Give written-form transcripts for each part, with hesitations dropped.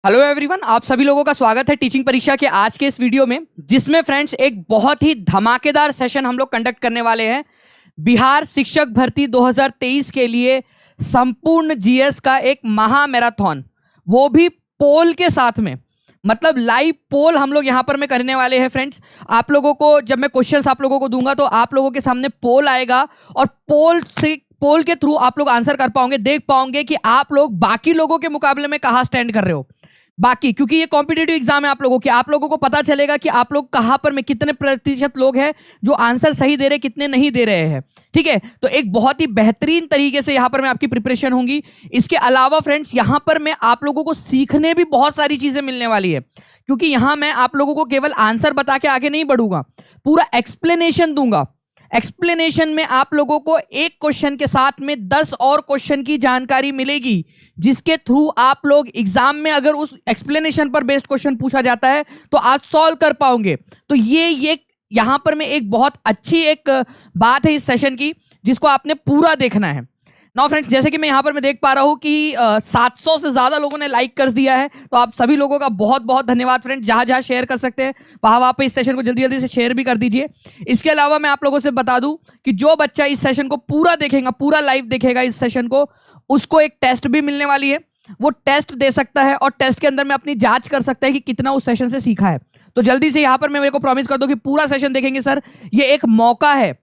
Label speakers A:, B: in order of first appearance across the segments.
A: Hello everyone, आप सभी लोगों का स्वागत है टीचिंग परीक्षा के आज के इस वीडियो में, जिसमें फ्रेंड्स एक बहुत ही धमाकेदार सेशन हम लोग कंडक्ट करने वाले हैं। बिहार शिक्षक भर्ती 2023 के लिए संपूर्ण जीएस का एक महा मैराथन, वो भी पोल के साथ में, मतलब लाइव पोल हम लोग यहां पर में करने वाले हैं फ्रेंड्स। आप लोगों को जब मैं क्वेश्चंस आप लोगों को दूंगा तो आप लोगों के सामने पोल आएगा और पोल के थ्रू आप लोग आंसर कर पाओगे, देख पाओगे कि आप लोग बाकी लोगों के मुकाबले में कहां स्टैंड कर रहे हो। बाकी क्योंकि ये कॉम्पिटिटिव एग्जाम है आप लोगों को पता चलेगा कि आप लोग कहां पर में कितने प्रतिशत लोग हैं जो आंसर सही दे रहे, कितने नहीं दे रहे हैं। ठीक है, तो एक बहुत ही बेहतरीन तरीके से यहां पर में आपकी प्रिपरेशन होगी। इसके अलावा फ्रेंड्स यहां पर मैं आप लोगों को सीखने भी बहुत सारी चीजें मिलने वाली है, क्योंकि यहां मैं आप लोगों को केवल आंसर बता के आगे नहीं बढ़ूंगा, पूरा एक्सप्लेनेशन दूंगा। एक्सप्लेनेशन में आप लोगों को एक क्वेश्चन के साथ में 10 और क्वेश्चन की जानकारी मिलेगी, जिसके थ्रू आप लोग एग्जाम में अगर उस एक्सप्लेनेशन पर बेस्ड क्वेश्चन पूछा जाता है तो आप सॉल्व कर पाओगे। तो ये यहां पर में एक बहुत अच्छी एक बात है इस सेशन की, जिसको आपने पूरा देखना है। नाउ फ्रेंड्स, जैसे कि मैं यहां पर मैं देख पा रहा हूं कि 700 से ज्यादा लोगों ने लाइक कर दिया है, तो आप सभी लोगों का बहुत बहुत धन्यवाद फ्रेंड्स। जहां जहां शेयर कर सकते हैं वहां पे इस सेशन को जल्दी जल्दी से शेयर भी कर दीजिए। इसके अलावा मैं आप लोगों से बता दूं कि जो बच्चा इस सेशन को पूरा देखेगा, पूरा लाइव देखेगा इस सेशन को, उसको एक टेस्ट भी मिलने वाली है। वो टेस्ट दे सकता है और टेस्ट के अंदर में अपनी जांच कर सकता है कि कितना उस सेशन से सीखा है। तो जल्दी से यहां पर मैं मेरे को प्रॉमिस कर दो कि पूरा सेशन देखेंगे सर। ये एक मौका है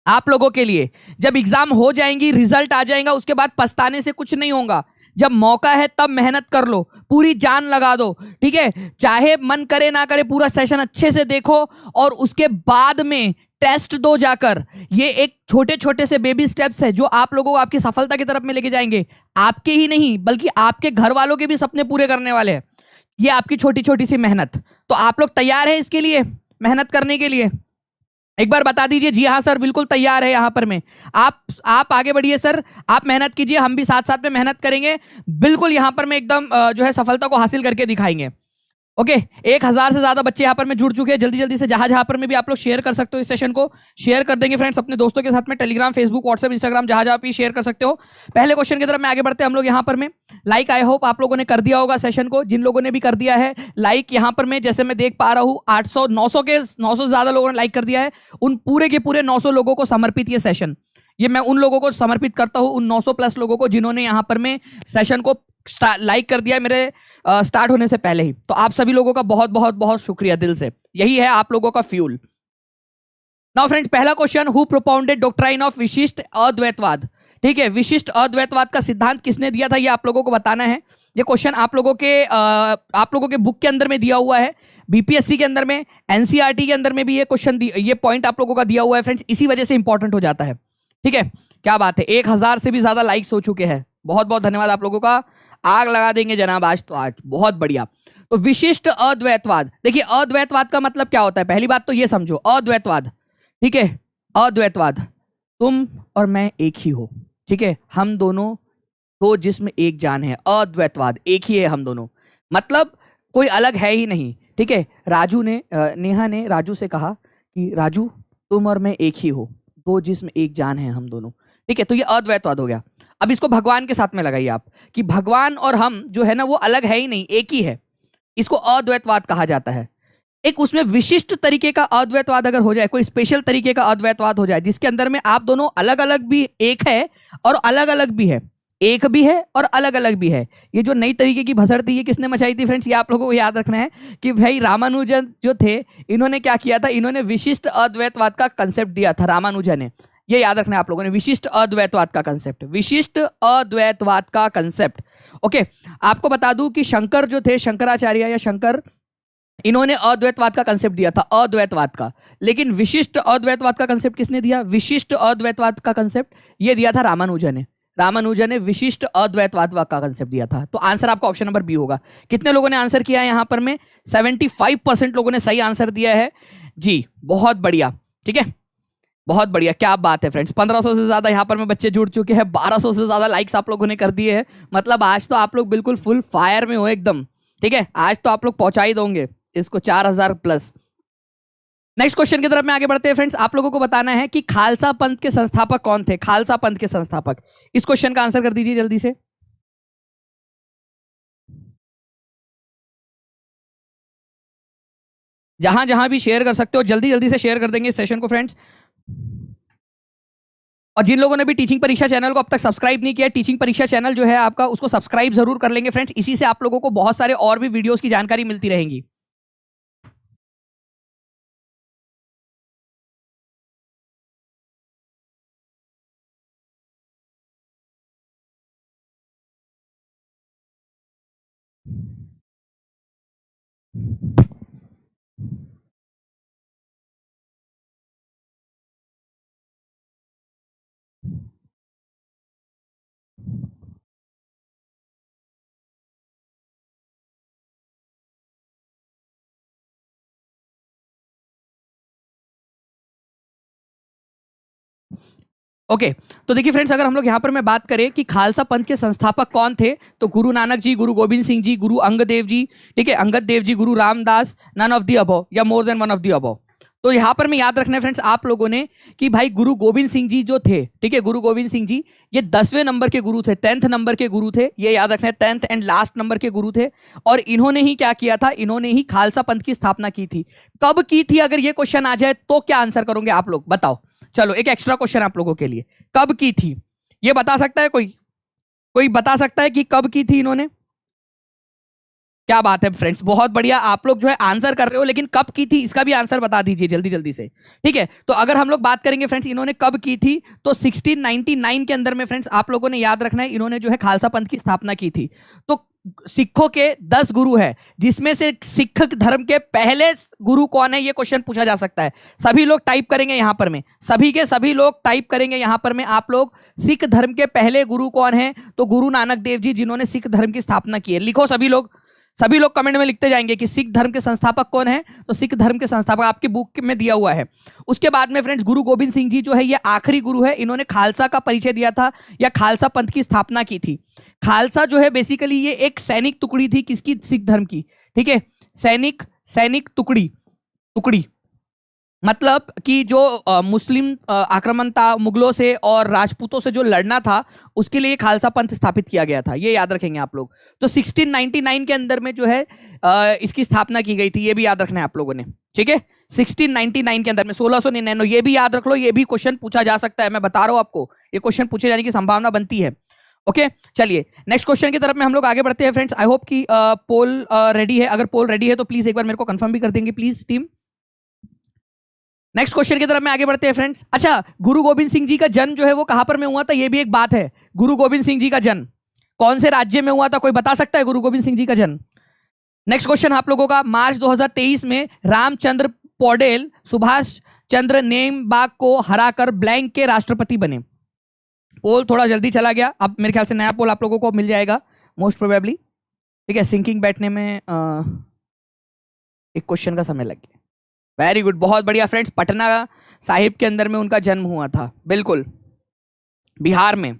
A: आप लोगों के लिए। जब एग्जाम हो जाएंगी, रिजल्ट आ जाएगा, उसके बाद पछताने से कुछ नहीं होगा। जब मौका है तब मेहनत कर लो, पूरी जान लगा दो। ठीक है, चाहे मन करे ना करे, पूरा सेशन अच्छे से देखो और उसके बाद में टेस्ट दो जाकर। ये एक छोटे छोटे से बेबी स्टेप्स है जो आप लोगों को आपकी सफलता की तरफ में लेके जाएंगे। आपके ही नहीं बल्कि आपके घर वालों के भी सपने पूरे करने वाले हैं ये आपकी छोटी छोटी सी मेहनत। तो आप लोग तैयार हैं इसके लिए, मेहनत करने के लिए? एक बार बता दीजिए। जी हाँ सर, बिल्कुल तैयार है। यहां पर में आप आगे बढ़िए सर, आप मेहनत कीजिए, हम भी साथ साथ में मेहनत करेंगे। बिल्कुल यहां पर में एकदम जो है सफलता को हासिल करके दिखाएंगे। ओके, 1000 से ज्यादा बच्चे यहाँ पर में जुड़ चुके हैं। जल्दी जल्दी से जहां जहां पर में भी आप लोग शेयर कर सकते हो, इस सेशन को शेयर कर देंगे फ्रेंड्स अपने दोस्तों के साथ में। टेलीग्राम, फेसबुक, व्हाट्सएप, इंस्टाग्राम, जहां जहां भी शेयर कर सकते हो। पहले क्वेश्चन की तरफ में आगे बढ़ते हैं हम लोग। यहाँ पर में लाइक, आई होप आप लोगों ने कर दिया होगा सेशन को। जिन लोगों ने भी कर दिया है लाइक, यहाँ पर में जैसे मैं देख पा रहा हूँ 900 से ज्यादा लोगों ने लाइक कर दिया है। उन पूरे के पूरे 900 लोगों को समर्पित ये सेशन, ये मैं उन लोगों को समर्पित करता हूं, उन 900 प्लस लोगों को जिन्होंने यहां पर में सेशन को लाइक कर दिया मेरे स्टार्ट होने से पहले ही। तो आप सभी लोगों का बहुत बहुत बहुत शुक्रिया दिल से। यही है आप लोगों का फ्यूल। नाउ फ्रेंड्स, पहला question, who propounded doctrine of विशिष्ट अद्वैतवाद? ठीक है, विशिष्ट अद्वैतवाद का सिद्धांत किसने दिया था ये आप लोगों को बताना है। ये क्वेश्चन आप लोगों के बुक के अंदर में दिया हुआ है, बीपीएससी के अंदर में, एनसीईआरटी के अंदर में भी ये क्वेश्चन, ये पॉइंट आप लोगों का दिया हुआ है फ्रेंड्स। इसी वजह से इंपॉर्टेंट हो जाता है। ठीक है, क्या बात है, 1000 से भी ज्यादा लाइक्स हो चुके हैं। बहुत बहुत धन्यवाद आप लोगों का। आग लगा देंगे जनाब आज तो, आज बहुत बढ़िया। तो विशिष्ट अद्वैतवाद, देखिए अद्वैतवाद का मतलब क्या होता है। पहली बात तो ये समझो, अद्वैतवाद, ठीक है, अद्वैतवाद, तुम और मैं एक ही हो। ठीक है, हम दोनों दो जिस्म एक जान है। अद्वैतवाद, एक ही है हम दोनों, मतलब कोई अलग है ही नहीं। ठीक है, नेहा ने राजू से कहा कि राजू तुम और मैं एक ही हो, दो जिस्म एक जान है हम दोनों। ठीक है, तो ये अद्वैतवाद हो गया। अब इसको भगवान के साथ में लगाइए आप, कि भगवान और हम जो है ना वो अलग है ही नहीं, एक ही है। इसको अद्वैतवाद कहा जाता है। एक उसमें विशिष्ट तरीके का अद्वैतवाद अगर हो जाए, कोई स्पेशल तरीके का अद्वैतवाद हो जाए, जिसके अंदर में आप दोनों अलग अलग भी एक है और अलग अलग भी है, एक भी है और अलग अलग भी है। ये जो नई तरीके की भसड़ थी ये किसने मचाई थी फ्रेंड्स? ये आप लोगों को याद रखना है कि भाई रामानुजन जो थे, इन्होंने क्या किया था, इन्होंने विशिष्ट अद्वैतवाद का कंसेप्ट दिया था। रामानुजन ने, ये याद रखना है आप लोगों ने, विशिष्ट अद्वैतवाद का कंसेप्ट, विशिष्ट अद्वैतवाद का कंसेप्ट। ओके, आपको बता दूं कि शंकर जो थे, शंकराचार्य या शंकर, इन्होंने अद्वैतवाद का कंसेप्ट दिया था, अद्वैतवाद का। लेकिन विशिष्ट अद्वैतवाद का कंसेप्ट किसने दिया? विशिष्ट अद्वैतवाद का कंसेप्ट ये दिया था रामानुजन ने। रामानुजन ने विशिष्ट अद्वैतवाद का कंसेप्ट दिया था। तो आंसर आपका ऑप्शन नंबर बी होगा। कितने लोगों ने आंसर किया है यहां पर में? 75% लोगों ने सही आंसर दिया है जी, बहुत बढ़िया। ठीक है, बहुत बढ़िया, क्या बात है फ्रेंड्स। 1500 से ज्यादा यहाँ पर में बच्चे जुड़ चुके हैं, 1200 से ज्यादा लाइक्स आप लोगों ने कर दिए हैं। मतलब आज तो आप लोग बिल्कुल फुल फायर में हो एकदम। ठीक है, आज तो आप लोग पहुंचा ही दोगे इसको 4000 प्लस। नेक्स्ट क्वेश्चन की तरफ में आगे बढ़ते हैं फ्रेंड्स। आप लोगों को बताना है कि खालसा पंथ के संस्थापक कौन थे? खालसा पंथ के संस्थापक, इस क्वेश्चन का आंसर कर दीजिए जल्दी से। जहां जहां भी शेयर कर सकते हो जल्दी जल्दी से शेयर कर देंगे इस सेशन को फ्रेंड्स। और जिन लोगों ने भी टीचिंग परीक्षा चैनल को अब तक सब्सक्राइब नहीं किया, टीचिंग परीक्षा चैनल जो है आपका, उसको सब्सक्राइब जरूर कर लेंगे फ्रेंड्स। इसी से आप लोगों को बहुत सारे और भी वीडियोस की जानकारी मिलती रहेंगी। ओके तो देखिए फ्रेंड्स, अगर हम लोग यहाँ पर मैं बात करें कि खालसा पंथ के संस्थापक कौन थे, तो गुरु नानक जी, गुरु गोविंद सिंह जी, गुरु अंगद देव जी, ठीक है, Angad Dev ji, Guru Ramdas, none of the above या more than one of the above. तो यहाँ पर मैं याद रखना है फ्रेंड्स आप लोगों ने कि भाई गुरु गोविंद सिंह जी जो थे, ठीक है, गुरु गोविंद सिंह जी ये 10वें नंबर के गुरु थे, 10th नंबर के गुरु थे, ये याद रखना है, 10th एंड लास्ट नंबर के गुरु थे। और इन्होंने ही क्या किया था, इन्होंने ही खालसा पंथ की स्थापना की थी। कब की थी, अगर ये क्वेश्चन आ जाए तो क्या आंसर करोगे आप लोग, बताओ। चलो एक एक्स्ट्रा क्वेश्चन आप लोगों के लिए, कब की थी ये बता सकता है कोई? कोई बता सकता है कि कब की थी इन्होंने? क्या बात है फ्रेंड्स, बहुत बढ़िया, आप लोग जो है आंसर कर रहे हो, लेकिन कब की थी इसका भी आंसर बता दीजिए जल्दी जल्दी से, ठीक है। तो अगर हम लोग बात करेंगे फ्रेंड्स इन्होंने कब की थी, तो 1699 के अंदर में फ्रेंड्स आप लोगों ने याद रखना है, इन्होंने जो है खालसा पंथ की स्थापना की थी। तो सिखों के 10 गुरु है, जिसमें से सिख धर्म के पहले गुरु कौन है, ये क्वेश्चन पूछा जा सकता है। सभी लोग टाइप करेंगे यहां पर में, सभी के सभी लोग टाइप करेंगे यहां पर में, आप लोग सिख धर्म के पहले गुरु कौन है, तो गुरु नानक देव जी, जिन्होंने सिख धर्म की स्थापना की है। लिखो सभी लोग, सभी लोग कमेंट में लिखते जाएंगे कि सिख धर्म के संस्थापक कौन है, तो सिख धर्म के संस्थापक आपकी बुक में दिया हुआ है। उसके बाद में फ्रेंड्स गुरु गोविंद सिंह जी जो है ये आखिरी गुरु है, इन्होंने खालसा का परिचय दिया था या खालसा पंथ की स्थापना की थी। खालसा जो है बेसिकली ये एक सैनिक टुकड़ी थी, किसकी, सिख धर्म की, ठीक है, सैनिक टुकड़ी मतलब कि जो मुस्लिम आक्रमण था मुगलों से और राजपूतों से जो लड़ना था, उसके लिए खालसा पंथ स्थापित किया गया था, ये याद रखेंगे आप लोग। तो 1699 के अंदर में जो है इसकी स्थापना की गई थी, ये भी याद रखना है आप लोगों ने, ठीक है। 1699 के अंदर में 1699, ये भी याद रख लो, ये भी क्वेश्चन पूछा जा सकता है, मैं बता रहा हूं आपको, ये क्वेश्चन पूछे जाने की संभावना बनती है। ओके चलिए नेक्स्ट क्वेश्चन की तरफ में हम लोग आगे बढ़ते हैं फ्रेंड्स। आई होप कि पोल रेडी है, अगर पोल रेडी है तो प्लीज एक बार मेरे को कंफर्म भी कर देंगे प्लीज टीम। नेक्स्ट क्वेश्चन की तरफ में आगे बढ़ते हैं फ्रेंड्स। अच्छा, गुरु गोविंद सिंह जी का जन्म जो है वो कहां पर में हुआ था, ये भी एक बात है। गुरु गोविंद सिंह जी का जन्म कौन से राज्य में हुआ था, कोई बता सकता है गुरु गोविंद सिंह जी का जन्म? नेक्स्ट क्वेश्चन आप लोगों का, मार्च 2023 में रामचंद्र पौडेल सुभाष चंद्र नेमबाग को हराकर ब्लैंक के राष्ट्रपति बने। पोल थोड़ा जल्दी चला गया, अब मेरे ख्याल से नया पोल आप लोगों को मिल जाएगा मोस्ट प्रोबेबली, ठीक है। सिंकिंग बैठने में एक क्वेश्चन का समय लग गया। वेरी गुड, बहुत बढ़िया फ्रेंड्स, पटना साहिब के अंदर में उनका जन्म हुआ था, बिल्कुल बिहार में।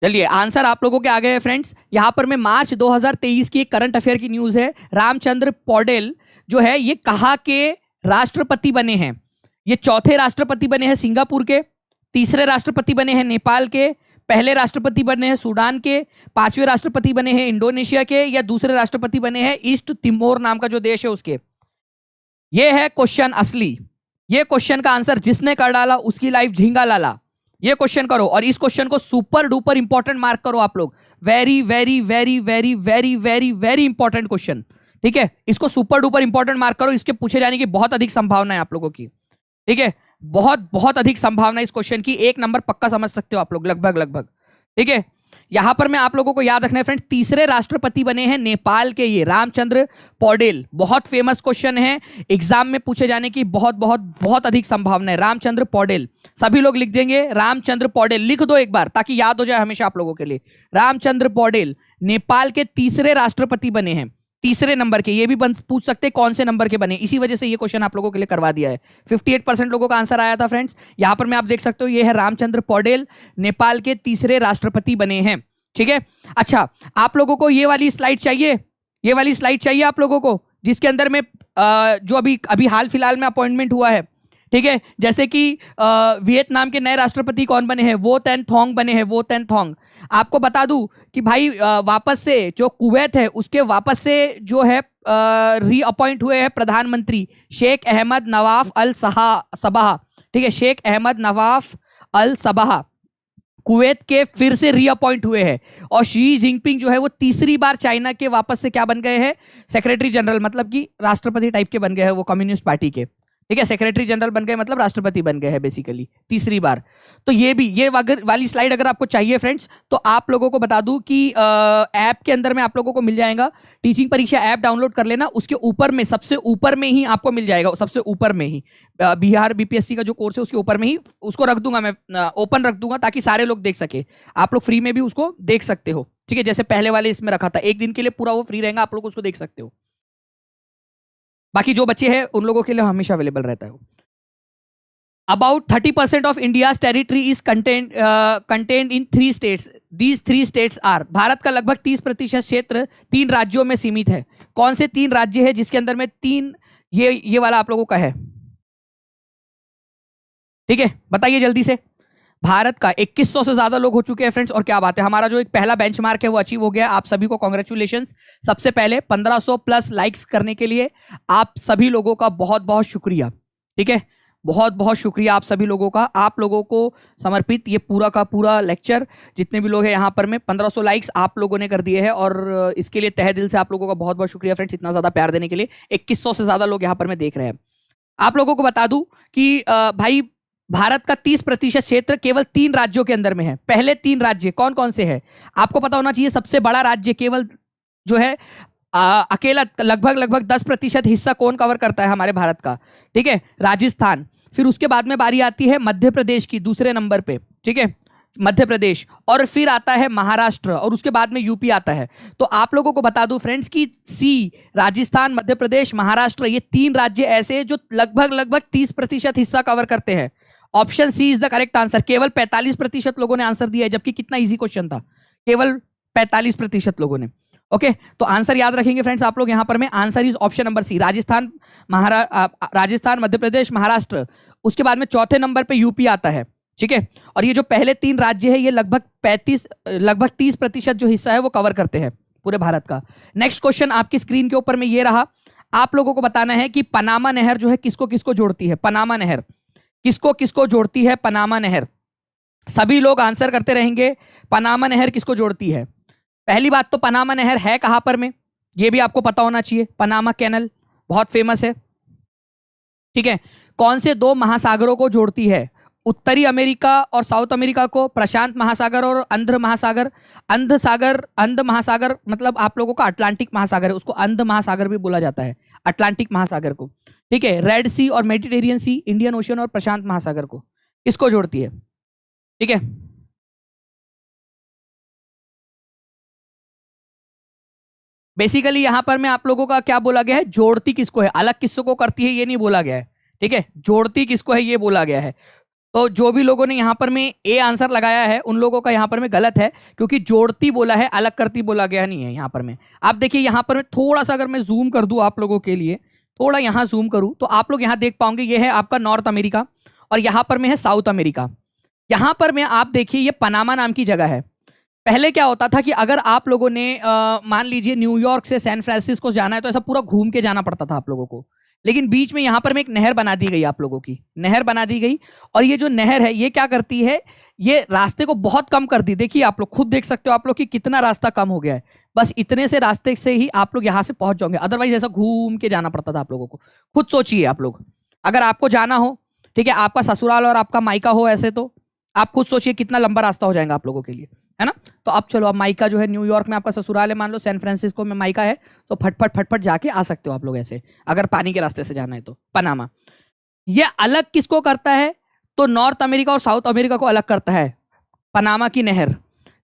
A: चलिए आंसर आप लोगों के आगे है फ्रेंड्स। यहां पर मैं मार्च 2023 की एक करंट अफेयर की न्यूज है, रामचंद्र पौडेल जो है ये कहाँ के राष्ट्रपति बने हैं? ये चौथे राष्ट्रपति बने हैं सिंगापुर के, तीसरे राष्ट्रपति बने हैं नेपाल के, पहले राष्ट्रपति बने हैं सूडान के, पांचवें राष्ट्रपति बने हैं इंडोनेशिया के, या दूसरे राष्ट्रपति बने हैं ईस्ट तिमोर नाम का जो देश है उसके। यह है क्वेश्चन असली, ये क्वेश्चन का आंसर जिसने कर डाला उसकी लाइफ झींगा लाला। ये क्वेश्चन करो और इस क्वेश्चन को सुपर डुपर इंपॉर्टेंट मार्क करो आप लोग, very very very very very very very important question, ठीक है। इसको सुपर डुपर इंपॉर्टेंट मार्क करो, इसके पूछे जाने की बहुत अधिक संभावना है आप लोगों की, ठीक है, बहुत बहुत अधिक संभावना इस क्वेश्चन की, 1 नंबर पक्का समझ सकते हो आप लोग, लगभग, ठीक है। यहां पर मैं आप लोगों को याद रखना है फ्रेंड्स, तीसरे राष्ट्रपति बने हैं नेपाल के ये रामचंद्र पौडेल, बहुत फेमस क्वेश्चन है, एग्जाम में पूछे जाने की बहुत बहुत बहुत अधिक संभावना है। रामचंद्र पौडेल, सभी लोग लिख देंगे रामचंद्र पौडेल, लिख दो एक बार ताकि याद हो जाए हमेशा आप लोगों के लिए। रामचंद्र पौडेल नेपाल के तीसरे राष्ट्रपति बने हैं, तीसरे नंबर के, ये भी पूछ सकते हैं कौन से नंबर के बने, इसी वजह से ये क्वेश्चन आप लोगों के लिए करवा दिया है। 58% लोगों का आंसर आया था फ्रेंड्स। यहां पर मैं आप देख सकते हो ये है रामचंद्र पौडेल, नेपाल के तीसरे राष्ट्रपति बने हैं, ठीक है। अच्छा, आप लोगों को ये वाली स्लाइड चाहिए, ये वाली स्लाइड चाहिए आप लोगों को, जिसके अंदर में जो अभी हाल फिलहाल में अपॉइंटमेंट हुआ है, ठीक है, जैसे कि वियतनाम के नए राष्ट्रपति कौन बने हैं, वो तैन थोंग बने हैं, वो तैन थोंग। आपको बता दूं कि भाई वापस से जो कुवैत है उसके वापस से जो है रीअपॉइंट हुए हैं प्रधानमंत्री शेख अहमद नवाफ अल सबाह। ठीक है, शेख अहमद नवाफ अल सबाह कुवैत के फिर से रीअपॉइंट हुए हैं। और शी जिनपिंग जो है वो तीसरी बार चाइना के वापस से क्या बन गए हैं, सेक्रेटरी जनरल, मतलब कि राष्ट्रपति टाइप के बन गए हैं वो कम्युनिस्ट पार्टी के। ठीक है, सेक्रेटरी जनरल बन गए मतलब राष्ट्रपति बन गए हैं बेसिकली तीसरी बार। तो ये भी ये वाली स्लाइड अगर आपको चाहिए फ्रेंड्स तो आप लोगों को बता दूं कि ऐप के अंदर में आप लोगों को मिल जाएगा। टीचिंग परीक्षा ऐप डाउनलोड कर लेना, उसके ऊपर में सबसे ऊपर में ही आपको मिल जाएगा, सबसे ऊपर में ही बिहार बीपीएससी का जो कोर्स है उसके ऊपर में ही उसको रख दूंगा मैं, ओपन रख दूंगा ताकि सारे लोग देख सके। आप लोग फ्री में भी उसको देख सकते हो। ठीक है, जैसे पहले वाले इसमें रखा था, एक दिन के लिए पूरा वो फ्री रहेगा, आप लोग उसको देख सकते हो। बाकी जो बच्चे हैं उन लोगों के लिए हमेशा अवेलेबल रहता है। About 30% of India's territory is contained in 3 states. These 3 states are, Bharat का लगभग 30% क्षेत्र 3 राज्यों में सीमित है। कौन से 3 राज्य है जिसके अंदर में 3, ये वाला आप लोगों का है? ठीक है, बताइए जल्दी से। भारत का 2100 से ज्यादा लोग हो चुके हैं फ्रेंड्स, और क्या बात है, हमारा जो एक पहला बेंचमार्क है वो अचीव हो गया। आप सभी को कॉन्ग्रेचुलेशंस। सबसे पहले 1500 प्लस लाइक्स करने के लिए आप सभी लोगों का बहुत बहुत शुक्रिया। ठीक है, बहुत बहुत शुक्रिया आप सभी लोगों का। आप लोगों को समर्पित ये पूरा का पूरा लेक्चर, जितने भी लोग हैं यहाँ पर में 1500 लाइक्स आप लोगों ने कर दिए हैं, और इसके लिए तहे दिल से आप लोगों का बहुत बहुत शुक्रिया फ्रेंड्स, इतना ज्यादा प्यार देने के लिए। 2100 से ज्यादा लोग यहाँ पर में देख रहे हैं। आप लोगों को बता दूं कि भाई भारत का 30% क्षेत्र केवल 3 राज्यों के अंदर में है। पहले 3 राज्य कौन कौन से हैं आपको पता होना चाहिए। सबसे बड़ा राज्य केवल जो है अकेला लगभग 10% हिस्सा कौन कवर करता है हमारे भारत का, ठीक है, राजस्थान। फिर उसके बाद में बारी आती है मध्य प्रदेश की, दूसरे नंबर पे, ठीक है, मध्य प्रदेश, और फिर आता है महाराष्ट्र, और उसके बाद में यूपी आता है। तो आप लोगों को बता दूं फ्रेंड्स कि सी, राजस्थान, मध्य प्रदेश, महाराष्ट्र, ये 3 राज्य ऐसे हैं जो लगभग 30% हिस्सा कवर करते हैं। Option C is the correct answer. केवल 45% लोगों ने आंसर दिया है, जबकि कितना इजी क्वेश्चन था, केवल 45% लोगों ने। ओके, तो आंसर याद रखेंगे फ्रेंड्स आप लोग यहाँ पर में। Answer is option number C, Rajasthan, Rajasthan, Madhya Pradesh, Maharashtra. उसके बाद में चौथे नंबर पे यूपी आता है, ठीक है। और ये जो पहले 3 राज्य है ये लगभग 30% जो हिस्सा है वो कवर करते हैं पूरे भारत का। नेक्स्ट क्वेश्चन आपकी स्क्रीन के ऊपर में ये रहा। आप लोगों को बताना है कि पनामा नहर जो है किसको किसको जोड़ती है। पनामा नहर किसको किसको जोड़ती है? पनामा नहर, सभी लोग आंसर करते रहेंगे। पनामा नहर किसको जोड़ती है? पहली बात तो पनामा नहर है कहां पर में, ये भी आपको पता होना चाहिए। पनामा कैनल बहुत फेमस है, ठीक है। कौन से 2 महासागरों को जोड़ती है? उत्तरी अमेरिका और साउथ अमेरिका को, प्रशांत महासागर और अंध महासागर। अंध महासागर मतलब आप लोगों का अटलांटिक महासागर है, उसको अंध महासागर भी बोला जाता है, अटलांटिक महासागर को, ठीक है। रेड सी और मेडिटेरियन सी, इंडियन ओशियन और प्रशांत महासागर को किसको जोड़ती है? ठीक है, बेसिकली यहां पर मैं आप लोगों का क्या बोला गया है, जोड़ती किसको है, अलग किसको करती है ये नहीं बोला गया है, ठीक है। जोड़ती किसको है ये बोला गया है। तो जो भी लोगों ने यहां पर में ए आंसर लगाया है उन लोगों का यहां पर में गलत है, क्योंकि जोड़ती बोला है, अलग करती बोला गया नहीं है यहां पर में। आप देखिए यहां पर में थोड़ा सा अगर मैं जूम कर दूं आप लोगों के लिए, थोड़ा यहां जूम करूं तो आप लोग यहां देख पाओगे ये है आपका नॉर्थ अमेरिका और यहां पर में है साउथ अमेरिका। यहां पर में आप देखिए ये पनामा नाम की जगह है। पहले क्या होता था कि अगर आप लोगों ने मान लीजिए न्यूयॉर्क से सैन फ्रांसिस्को जाना है तो ऐसा पूरा घूम के जाना पड़ता था आप लोगों को, लेकिन बीच में यहां पर में एक नहर बना दी गई, आप लोगों की नहर बना दी गई। और ये जो नहर है ये क्या करती है, ये रास्ते को बहुत कम कर दी। देखिए आप लोग खुद देख सकते हो आप लोग कि कितना रास्ता कम हो गया है। बस इतने से रास्ते से ही आप लोग यहां से पहुंच जाओगे, अदरवाइज ऐसा घूम के जाना पड़ता था आप लोगों को। खुद सोचिए आप लोग, अगर आपको जाना हो, ठीक है, आपका ससुराल और आपका मायका हो ऐसे, तो आप खुद सोचिए कितना लंबा रास्ता हो जाएगा आप लोगों के लिए, है ना। तो अब चलो, अब माइका जो है न्यूयॉर्क में आपका ससुराल है, मान लो सैन फ्रांसिस्को में माइका है, तो फटफट जाके आ सकते हो आप लोग ऐसे, अगर पानी के रास्ते से जाना है तो। पनामा ये अलग किसको करता है, तो नॉर्थ अमेरिका और साउथ अमेरिका को अलग करता है पनामा की नहर।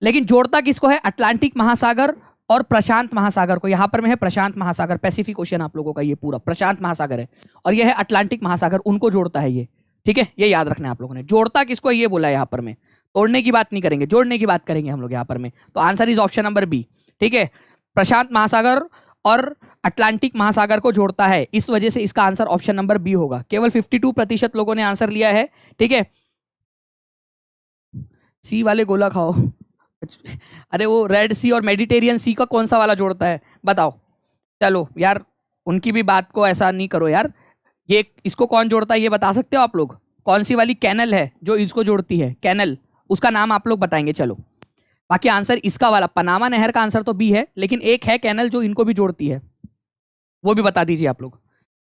A: लेकिन जोड़ता किसको है? अटलांटिक महासागर और प्रशांत महासागर को। यहां पर में है प्रशांत महासागर, पैसिफिक ओशियन आप लोगों का ये पूरा प्रशांत महासागर है, और ये है अटलांटिक महासागर, उनको जोड़ता है ये, ठीक है। ये याद रखना है आप लोगों ने। जोड़ता किसको ये बोला है यहां पर में, तोड़ने की बात नहीं करेंगे, जोड़ने की बात करेंगे हम लोग यहाँ पर में। तो answer is option number B, ठीक है। प्रशांत महासागर और अटलांटिक महासागर को जोड़ता है। इस वजह से इसका आंसर ऑप्शन नंबर बी होगा। केवल 52% लोगों ने आंसर लिया है। ठीक है, सी वाले गोला खाओ। अरे वो रेड सी और मेडिटेरियन सी का कौन सा वाला जोड़ता है बताओ। चलो यार, उनकी भी बात को ऐसा नहीं करो यार। ये इसको कौन जोड़ता है ये बता सकते हो आप लोग? कौन सी वाली कैनल है जो इसको जोड़ती है? कैनल, उसका नाम आप लोग बताएंगे। चलो, बाकी आंसर इसका वाला पनामा नहर का आंसर तो बी है, लेकिन एक है कैनल जो इनको भी जोड़ती है, वो भी बता दीजिए आप लोग।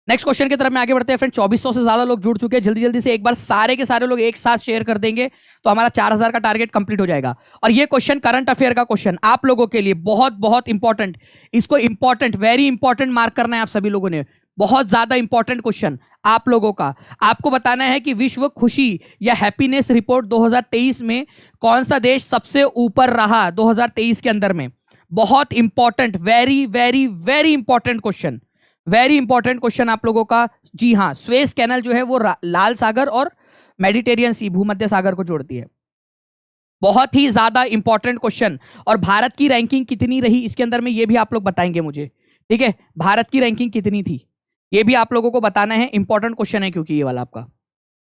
A: नेक्स्ट क्वेश्चन की तरफ में आगे बढ़ते हैं फ्रेंड। 2400 से ज्यादा लोग जुड़ चुके हैं। जल्दी जल्दी से एक बार सारे के सारे लोग एक साथ शेयर कर देंगे तो हमारा 4000 का टारगेट कंप्लीट हो जाएगा। और ये क्वेश्चन करंट अफेयर का क्वेश्चन आप लोगों के लिए बहुत बहुत इंपॉर्टेंट, इसको इंपॉर्टेंट, वेरी इंपॉर्टेंट मार्क करना है आप सभी लोगों ने। बहुत ज्यादा इंपॉर्टेंट क्वेश्चन आप लोगों का। आपको बताना है कि विश्व खुशी या हैप्पीनेस रिपोर्ट 2023 में कौन सा देश सबसे ऊपर रहा 2023 के अंदर में। बहुत important, very very very important question, very important question आप लोगों का। जी हाँ, स्वेज कैनल जो है वो लाल सागर और मेडिटेरियन सी, भूमध्य सागर को जोड़ती है। बहुत ही ज्यादा इंपॉर्टेंट क्वेश्चन। और भारत की रैंकिंग कितनी रही इसके अंदर में ये भी आप लोग बताएंगे मुझे। ठीक है, भारत की रैंकिंग कितनी थी ये भी आप लोगों को बताना है। इंपॉर्टेंट क्वेश्चन है क्योंकि ये वाला आपका।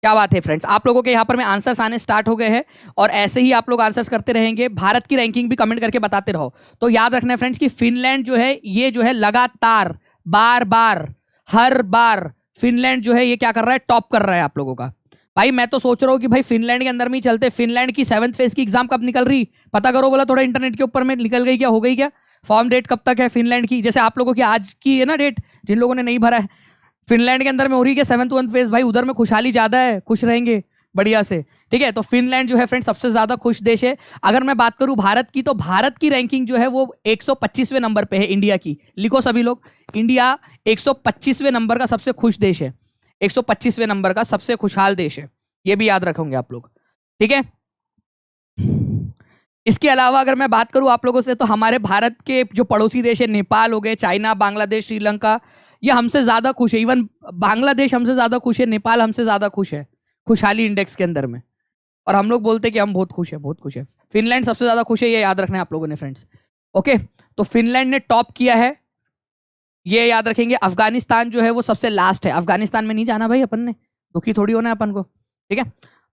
A: क्या बात है फ्रेंड्स, आप लोगों के यहाँ पर में आंसर्स आने स्टार्ट हो गए हैं और ऐसे ही आप लोग आंसर्स करते रहेंगे। भारत की रैंकिंग भी कमेंट करके बताते रहो। तो याद रखना है फ्रेंड्स कि फिनलैंड जो है ये जो है लगातार बार बार हर बार फिनलैंड जो है ये क्या कर रहा है, टॉप कर रहा है आप लोगों का। भाई मैं तो सोच रहा हूँ कि भाई फिनलैंड के अंदर में ही चलते। फिनलैंड की 7th फेज की एग्जाम कब निकल रही पता करो, बोला थोड़ा इंटरनेट के ऊपर में निकल गई क्या, हो गई क्या? फॉर्म डेट कब तक है फिनलैंड की? जैसे आप लोगों की आज की है ना डेट, जिन लोगों ने नहीं भरा है। फिनलैंड के अंदर में हो रही है 7th फेज, भाई उधर में खुशहाली ज्यादा है, खुश रहेंगे बढ़िया से। ठीक है, तो फिनलैंड जो है फ्रेंड सबसे ज्यादा खुश देश है। अगर मैं बात करूं भारत की, तो भारत की रैंकिंग जो है वो 125वें नंबर पे है इंडिया की। लिखो सभी लोग, इंडिया 125वें नंबर का सबसे खुश देश है। 125वें नंबर का सबसे खुशहाल देश है, ये भी याद रखोगे आप लोग। ठीक है, इसके अलावा अगर मैं बात करूं आप लोगों से, तो हमारे भारत के जो पड़ोसी देश है, नेपाल हो गए, चाइना, बांग्लादेश, श्रीलंका, ये हमसे ज्यादा खुश है। इवन बांग्लादेश हमसे ज्यादा खुश है, नेपाल हमसे ज्यादा खुश है खुशहाली इंडेक्स के अंदर में। और हम लोग बोलते हैं कि हम बहुत खुश है, बहुत खुश है। फिनलैंड सबसे ज्यादा खुश है, ये याद रखना है आप लोगों ने फ्रेंड्स। ओके, तो फिनलैंड ने टॉप किया है, ये याद रखेंगे। अफगानिस्तान जो है वो सबसे लास्ट है। अफगानिस्तान में नहीं जाना भाई अपन ने, दुखी थोड़ी होना है अपन को। ठीक है,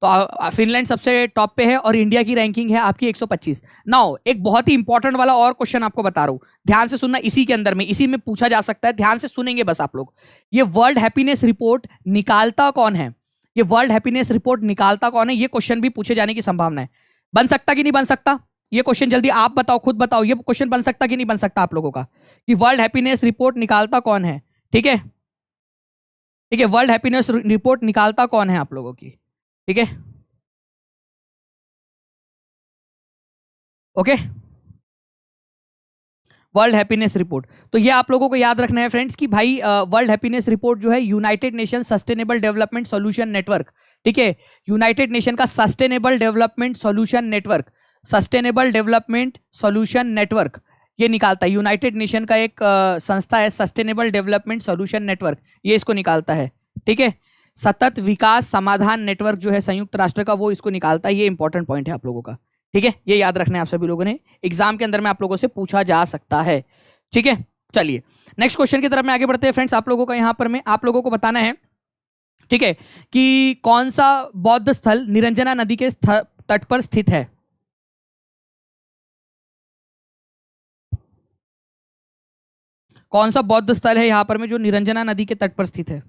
A: तो फिनलैंड सबसे टॉप पे है और इंडिया की रैंकिंग है आपकी 125। नाउ एक बहुत ही इंपॉर्टेंट वाला और क्वेश्चन आपको बता रहा हूं, ध्यान से सुनना। इसी के अंदर में, इसी में पूछा जा सकता है, ध्यान से सुनेंगे बस आप लोग। ये वर्ल्ड हैप्पीनेस रिपोर्ट निकालता कौन है? ये वर्ल्ड हैप्पीनेस रिपोर्ट निकालता कौन है, ये क्वेश्चन भी पूछे जाने की संभावना है। बन सकता कि नहीं बन सकता ये क्वेश्चन? जल्दी आप बताओ, खुद बताओ, ये क्वेश्चन बन सकता कि नहीं बन सकता आप लोगों का, कि वर्ल्ड हैप्पीनेस रिपोर्ट निकालता कौन है? ठीक है, ठीक है, वर्ल्ड हैप्पीनेस रिपोर्ट निकालता कौन है आप लोगों की? ठीक है, ओके, वर्ल्ड हैप्पीनेस रिपोर्ट। तो ये आप लोगों को याद रखना है फ्रेंड्स कि भाई वर्ल्ड हैप्पीनेस रिपोर्ट जो है United nation sustainable development solution network. ठीक है, यूनाइटेड नेशन का sustainable development solution network, sustainable development solution network ये निकालता है। यूनाइटेड नेशन का एक संस्था है सस्टेनेबल डेवलपमेंट सॉल्यूशन नेटवर्क, ये इसको निकालता है। ठीक है, सतत विकास समाधान नेटवर्क जो है संयुक्त राष्ट्र का, वो इसको निकालता है। ये इंपॉर्टेंट पॉइंट है आप लोगों का। ठीक है, ये याद रखना है आप सभी लोगों ने, एग्जाम के अंदर में आप लोगों से पूछा जा सकता है। ठीक है, चलिए नेक्स्ट क्वेश्चन की तरफ में आगे बढ़ते हैं फ्रेंड्स। आप लोगों का यहां पर में आप लोगों को बताना है, ठीक है, कि कौन सा बौद्ध स्थल निरंजना नदी के तट पर स्थित है? कौन सा बौद्ध स्थल है यहां पर में जो निरंजना नदी के तट पर स्थित है?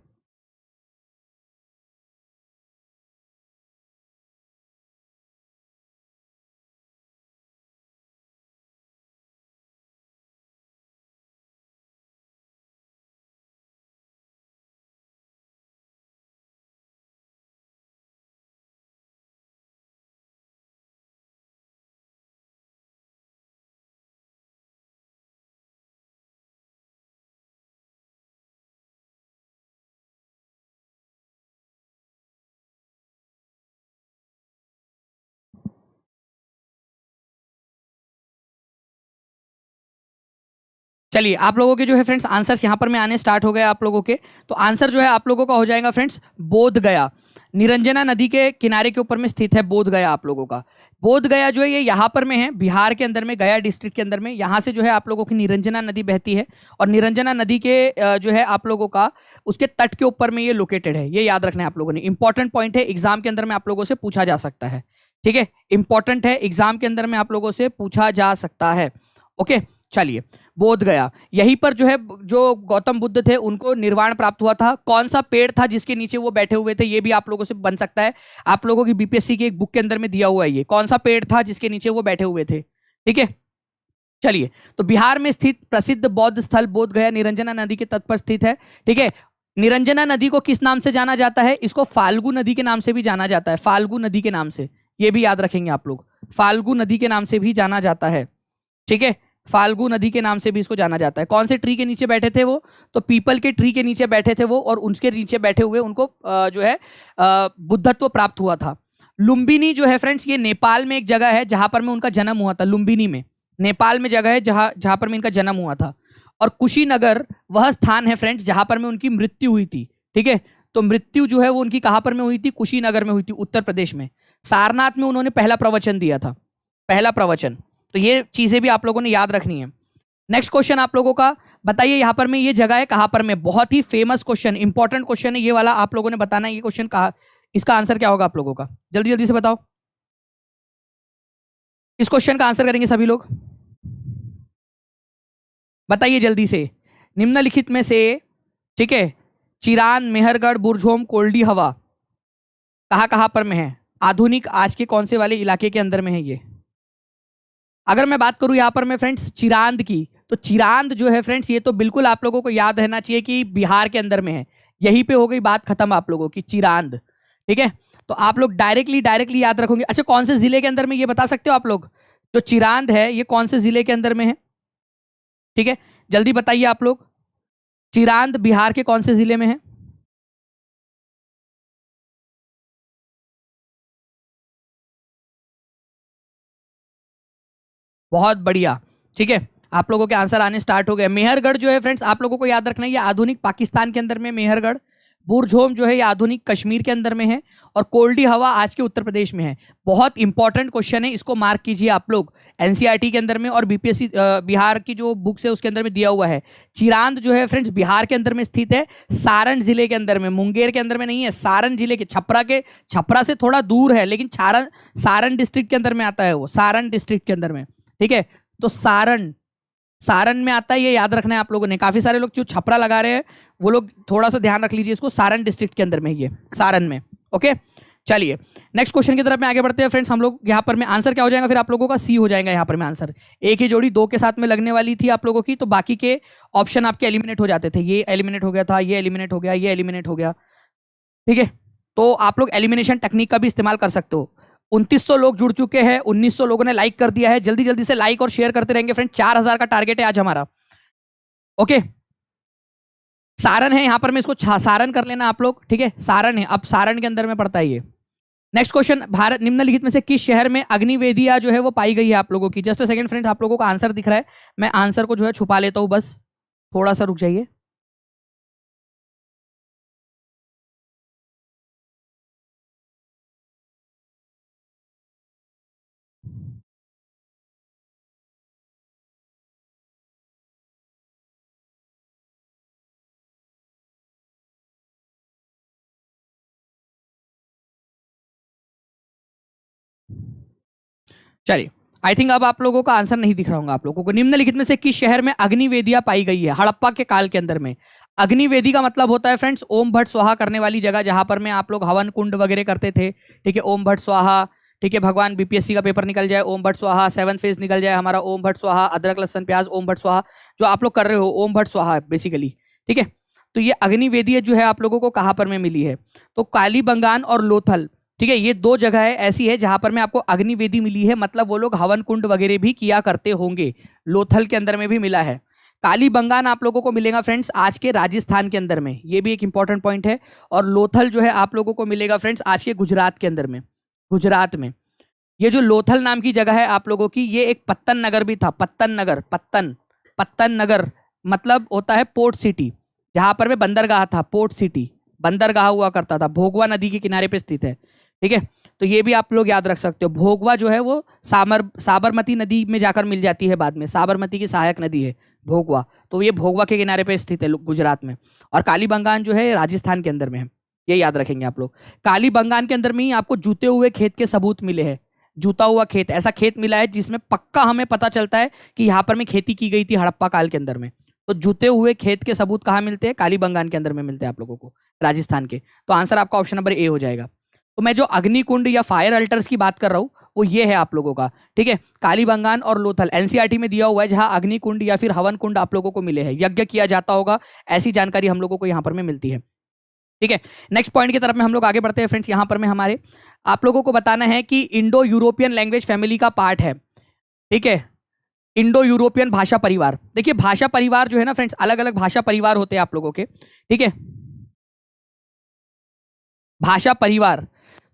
A: चलिए आप लोगों के जो है फ्रेंड्स आंसर्स यहाँ पर में आने स्टार्ट हो गए आप लोगों के। तो आंसर जो है आप लोगों का हो जाएगा फ्रेंड्स बोध गया। निरंजना नदी के किनारे के ऊपर में स्थित है बोध गया आप लोगों का। बोध गया जो है ये यहाँ पर में है बिहार के अंदर में, गया डिस्ट्रिक्ट के अंदर में। यहाँ से जो है आप लोगों की निरंजना नदी बहती है और निरंजना नदी के जो है आप लोगों का उसके तट के ऊपर में ये लोकेटेड है। ये याद रखना है आप लोगों ने, इंपॉर्टेंट पॉइंट है, एग्जाम के अंदर में आप लोगों से पूछा जा सकता है। ठीक है, इंपॉर्टेंट है, एग्जाम के अंदर में आप लोगों से पूछा जा सकता है। ओके चलिए, बोध गया यहीं पर जो है जो गौतम बुद्ध थे उनको निर्वाण प्राप्त हुआ था। कौन सा पेड़ था जिसके नीचे वो बैठे हुए थे, ये भी आप लोगों से बन सकता है। आप लोगों की बीपीएससी की एक बुक के अंदर में दिया हुआ है ये, कौन सा पेड़ था जिसके नीचे वो बैठे हुए थे। ठीक है, चलिए तो बिहार में स्थित प्रसिद्ध बौद्ध स्थल बोध गया निरंजना नदी के तट पर स्थित है। ठीक है, निरंजना नदी को किस नाम से जाना जाता है? इसको फाल्गु नदी के नाम से भी जाना जाता है, फाल्गु नदी के नाम से, ये भी याद रखेंगे आप लोग, फाल्गु नदी के नाम से भी जाना जाता है। ठीक है, फाल्गु नदी के नाम से भी इसको जाना जाता है। कौन से ट्री के नीचे बैठे थे वो? तो पीपल के ट्री के नीचे बैठे थे वो, और उनके नीचे बैठे हुए उनको जो है बुद्धत्व प्राप्त हुआ था। लुम्बिनी जो है फ्रेंड्स ये नेपाल में एक जगह है जहां पर में उनका जन्म हुआ था। लुम्बिनी में नेपाल में जगह है जहां पर में इनका जन्म हुआ था। और कुशीनगर वह स्थान है फ्रेंड्स जहां पर में उनकी मृत्यु हुई थी। ठीक है, तो मृत्यु जो है वो उनकी कहां पर में हुई थी? कुशीनगर में हुई थी, उत्तर प्रदेश में। सारनाथ में उन्होंने पहला प्रवचन दिया था, पहला प्रवचन। तो ये चीजें भी आप लोगों ने याद रखनी है। नेक्स्ट क्वेश्चन आप लोगों का, बताइए यहाँ पर में ये जगह है कहां पर में? बहुत ही फेमस क्वेश्चन, इंपॉर्टेंट क्वेश्चन है ये वाला, आप लोगों ने बताना है ये क्वेश्चन कहा, इसका आंसर क्या होगा आप लोगों का, जल्दी जल्दी से बताओ। इस क्वेश्चन का आंसर करेंगे सभी लोग, बताइए जल्दी से। निम्नलिखित में से, ठीक है, चिरान, मेहरगढ़, बुरझोम, कोल्डी हवा कहां कहां पर में है? आधुनिक आज के कौन से वाले इलाके के अंदर में है ये? अगर मैं बात करूं यहां पर मैं फ्रेंड्स चिरांद की, तो चिरांद जो है फ्रेंड्स ये तो बिल्कुल आप लोगों को याद रहना चाहिए कि बिहार के अंदर में है। यहीं पे हो गई बात खत्म आप लोगों की, चिरांद। ठीक है, तो आप लोग डायरेक्टली याद रखोगे। अच्छा, कौन से जिले के अंदर में ये बता सकते हो आप लोग? जो चिरांद है ये कौन से जिले के अंदर में है? ठीक है, जल्दी बताइए आप लोग, चिरांद बिहार के कौन से जिले में है? बहुत बढ़िया। ठीक है, आप लोगों के आंसर आने स्टार्ट हो गए। मेहरगढ़ जो है फ्रेंड्स आप लोगों को याद रखना है, ये आधुनिक पाकिस्तान के अंदर में मेहरगढ़। बुरझोम जो है ये आधुनिक कश्मीर के अंदर में है। और कोल्डी हवा आज के उत्तर प्रदेश में है। बहुत इंपॉर्टेंट क्वेश्चन है, इसको मार्क कीजिए आप लोग, एनसीईआरटी के अंदर में और बीपीएससी बिहार की जो बुक्स है उसके अंदर में दिया हुआ है। चिरांद जो है फ्रेंड्स बिहार के अंदर में स्थित है, सारण जिले के अंदर में, मुंगेर के अंदर में नहीं है, सारण जिले के, छपरा से थोड़ा दूर है, लेकिन सारण डिस्ट्रिक्ट के अंदर में आता है वो, सारण डिस्ट्रिक्ट के अंदर में। ठीक है, तो सारण में आता है, ये याद रखना है आप लोगों ने। काफी सारे लोग जो छपरा लगा रहे हैं वो लोग थोड़ा सा ध्यान रख लीजिए इसको, सारण डिस्ट्रिक्ट के अंदर में, ये सारण में। ओके चलिए नेक्स्ट क्वेश्चन की तरफ में आगे बढ़ते हैं फ्रेंड्स। हम लोग यहाँ पर में आंसर क्या हो जाएगा फिर आप लोगों का? सी हो जाएगा यहाँ पर में आंसर। एक ही जोड़ी दो के साथ में लगने वाली थी आप लोगों की, तो बाकी के ऑप्शन आपके एलिमिनेट हो जाते थे। ये एलिमिनेट हो गया था, ये एलिमिनेट हो गया, ये एलिमिनेट हो गया। ठीक है, तो आप लोग एलिमिनेशन टेक्निक का भी इस्तेमाल कर सकते हो। 2900 लोग जुड़ चुके हैं, 1900 लोगों ने लाइक कर दिया है। जल्दी जल्दी से लाइक और शेयर करते रहेंगे फ्रेंड। 4000 का टारगेट है आज हमारा। ओके, सारण है यहाँ पर मैं इसको सारण कर लेना आप लोग। ठीक है, सारण है, अब सारण के अंदर में पड़ता है ये। नेक्स्ट क्वेश्चन, भारत निम्नलिखित में से किस शहर में अग्निवेदिया जो है वो पाई गई है आप लोगों की? जस्ट अ सेकंड फ्रेंड्स, आप लोगों का आंसर दिख रहा है, मैं आंसर को जो है छुपा लेता हूँ, बस थोड़ा सा रुक जाइए। चलिए, आई थिंक अब आप लोगों का आंसर नहीं दिख रहा होगा आप लोगों को। निम्नलिखित में से किस शहर में अग्निवेदिया पाई गई है? हड़प्पा के काल के अंदर में। अग्निवेदी का मतलब होता है फ्रेंड्स ओम भट्ट स्वाहा करने वाली जगह, जहां पर में आप लोग हवन कुंड वगैरह करते थे। ठीक है, ओम भट्ट स्वाहा। ठीक है, भगवान बीपीएससी का पेपर निकल जाए, ओम भट्ट स्वाहा। 7th फेज निकल जाए हमारा, ओम भट्ट स्वाहा। अदरक लहसन प्याज, ओम भट्ट स्वाहा। जो आप लोग कर रहे हो ओम भट्ट स्वाहा बेसिकली। ठीक है, तो ये अग्निवेदी जो है आप लोगों को कहां पर में मिली है? तो कालीबंगान और लोथल। ठीक है, ये दो जगह है ऐसी है जहां पर में आपको अग्निवेदी मिली है, मतलब वो लोग हवन कुंड वगैरह भी किया करते होंगे। लोथल के अंदर में भी मिला है। कालीबंगान आप लोगों को मिलेगा फ्रेंड्स आज के राजस्थान के अंदर में, ये भी एक इंपॉर्टेंट पॉइंट है। और लोथल जो है आप लोगों को मिलेगा फ्रेंड्स आज के गुजरात के अंदर में, गुजरात में। ये जो लोथल नाम की जगह है आप लोगों की, ये एक पत्तन नगर भी था, पत्तन नगर, पत्तन नगर मतलब होता है पोर्ट सिटी, जहां पर में बंदरगाह था, पोर्ट सिटी बंदरगाह हुआ करता था, भोगवा नदी के किनारे पे स्थित है। ठीक है, तो ये भी आप लोग याद रख सकते हो। भोगवा जो है वो साबरमती नदी में जाकर मिल जाती है बाद में, साबरमती की सहायक नदी है भोगवा, तो ये भोगवा के किनारे पे स्थित है गुजरात में। और कालीबंगान जो है राजस्थान के अंदर में है, ये याद रखेंगे आप लोग। कालीबंगान के अंदर में ही आपको जूते हुए खेत के सबूत मिले हैं, जूता हुआ खेत, ऐसा खेत मिला है जिसमें पक्का हमें पता चलता है कि यहाँ पर में खेती की गई थी हड़प्पा काल के अंदर में। तो जूते हुए खेत के सबूत कहाँ मिलते हैं? कालीबंगान के अंदर में मिलते हैं आप लोगों को, राजस्थान के। तो आंसर आपका ऑप्शन नंबर ए हो जाएगा। तो मैं जो अग्निकुंड या फायर अल्टर्स की बात कर रहा हूँ वो ये है आप लोगों का। ठीक है, कालीबंगान और लोथल एनसीईआरटी में दिया हुआ है, जहां अग्निकुंड या फिर हवन कुंड आप लोगों को मिले हैं, यज्ञ किया जाता होगा, ऐसी जानकारी हम लोगों को यहाँ पर में मिलती है। ठीक है, नेक्स्ट पॉइंट की तरफ में हम लोग आगे बढ़ते हैं फ्रेंड्स। यहाँ पर में हमारे आप लोगों को बताना है कि इंडो यूरोपियन लैंग्वेज फैमिली का पार्ट है। ठीक है, इंडो यूरोपियन भाषा परिवार। देखिए भाषा परिवार जो है ना फ्रेंड्स, अलग अलग भाषा परिवार होते हैं आप लोगों के। ठीक है, भाषा परिवार,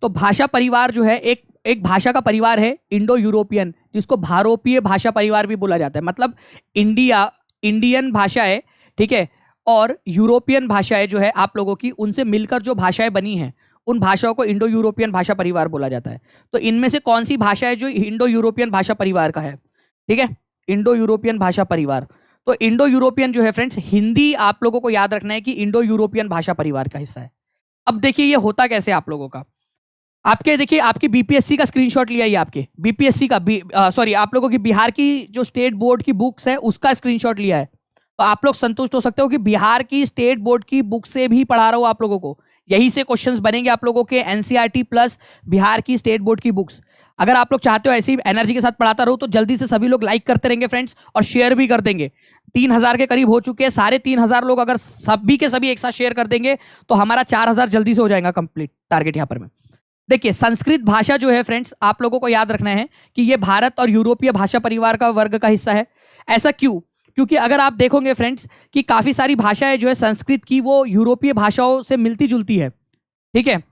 A: तो भाषा परिवार जो है एक भाषा का परिवार है इंडो यूरोपियन, जिसको भारोपीय भाषा परिवार भी बोला जाता है। मतलब इंडियन भाषाएं, ठीक है, और यूरोपियन भाषाएं जो है आप लोगों की, उनसे मिलकर जो भाषाएं बनी हैं उन भाषाओं को इंडो यूरोपियन भाषा परिवार बोला जाता है। तो इनमें से कौन सी भाषा है जो इंडो यूरोपियन भाषा परिवार का है? ठीक है, इंडो यूरोपियन भाषा परिवार। तो इंडो यूरोपियन जो है फ्रेंड्स, हिंदी आप लोगों को याद रखना है कि इंडो यूरोपियन भाषा परिवार का हिस्सा है। अब देखिए ये होता कैसे आप लोगों का, आपके देखिए आपकी बीपीएससी का स्क्रीनशॉट लिया, ये आपके बीपीएससी का सॉरी आप लोगों की बिहार की जो स्टेट बोर्ड की बुक्स है उसका स्क्रीनशॉट लिया है। तो आप लोग संतुष्ट हो सकते हो कि बिहार की स्टेट बोर्ड की बुक से भी पढ़ा रहा हूं आप लोगों को, यही से क्वेश्चंस बनेंगे आप लोगों के एनसीईआरटी प्लस बिहार की स्टेट बोर्ड की बुक्स। अगर आप लोग चाहते हो ऐसी ही एनर्जी के साथ पढ़ाता रहूं तो जल्दी से सभी लोग लाइक करते रहेंगे फ्रेंड्स, और शेयर भी कर देंगे। 3000 के करीब हो चुके हैं, 3500 लोग अगर सभी के सभी एक साथ शेयर कर देंगे तो हमारा 4000 जल्दी से हो जाएगा कंप्लीट टारगेट यहाँ पर में। देखिए संस्कृत भाषा जो है फ्रेंड्स, आप लोगों को याद रखना है कि ये भारत और यूरोपीय भाषा परिवार का वर्ग का हिस्सा है। ऐसा क्यों? क्योंकि अगर आप देखोगे फ्रेंड्स कि काफी सारी भाषाएं जो है संस्कृत की वो यूरोपीय भाषाओं से मिलती जुलती है। ठीक है,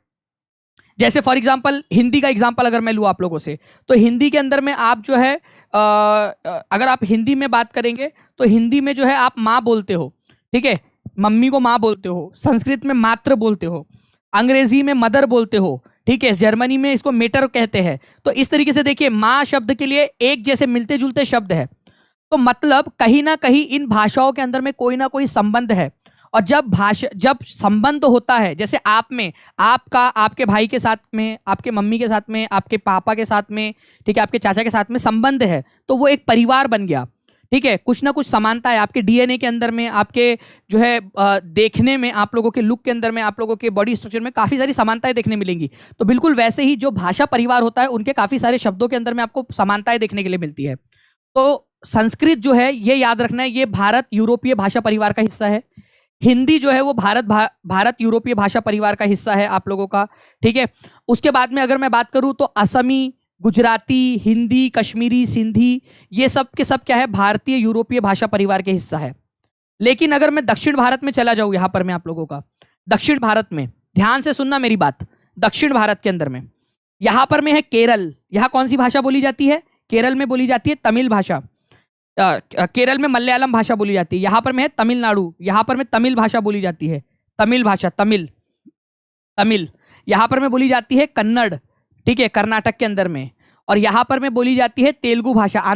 A: जैसे फॉर एग्जांपल हिंदी का एग्जांपल अगर मैं लूँ आप लोगों से, तो हिंदी के अंदर में आप जो है अगर आप हिंदी में बात करेंगे तो हिंदी में जो है आप माँ बोलते हो। ठीक है, मम्मी को माँ बोलते हो, संस्कृत में मात्र बोलते हो, अंग्रेजी में मदर बोलते हो। ठीक है, जर्मनी में इसको मेटर कहते हैं। तो इस तरीके से देखिए माँ शब्द के लिए एक जैसे मिलते जुलते शब्द है, तो मतलब कहीं ना कहीं इन भाषाओं के अंदर में कोई ना कोई संबंध है। और जब संबंध होता है, जैसे आप में आपका आपके भाई के साथ में, आपके मम्मी के साथ में, आपके पापा के साथ में, ठीक है, आपके चाचा के साथ में संबंध है, तो वो एक परिवार बन गया। ठीक है, कुछ ना कुछ समानता है आपके डीएनए के अंदर में, आपके जो है देखने में, आप लोगों के लुक के अंदर में, आप लोगों के बॉडी स्ट्रक्चर में काफ़ी सारी समानताएं देखने मिलेंगी। तो बिल्कुल वैसे ही जो भाषा परिवार होता है उनके काफ़ी सारे शब्दों के अंदर में आपको समानताएं देखने के लिए मिलती है। तो संस्कृत जो है ये याद रखना है, ये भारत यूरोपीय भाषा परिवार का हिस्सा है। हिंदी जो है वो भारत यूरोपीय भाषा परिवार का हिस्सा है आप लोगों का। ठीक है, उसके बाद में अगर मैं बात करूं तो असमी, गुजराती, हिंदी, कश्मीरी, सिंधी, ये सब के सब क्या है, भारतीय यूरोपीय भाषा परिवार के हिस्सा है। लेकिन अगर मैं दक्षिण भारत में चला जाऊं, यहां पर मैं आप लोगों का दक्षिण भारत में, ध्यान से सुनना मेरी बात, दक्षिण भारत के अंदर में यहां पर में है केरल। यहां कौन सी भाषा बोली जाती है? केरल में बोली जाती है तमिल भाषा। केरल में मलयालम भाषा बोली जाती है। यहाँ पर में है तमिलनाडु, यहाँ पर में तमिल भाषा बोली जाती है, तमिल भाषा, तमिल। यहाँ पर में बोली जाती है कन्नड़, ठीक है, कर्नाटक के अंदर में। और यहाँ पर में बोली जाती है तेलुगु भाषा,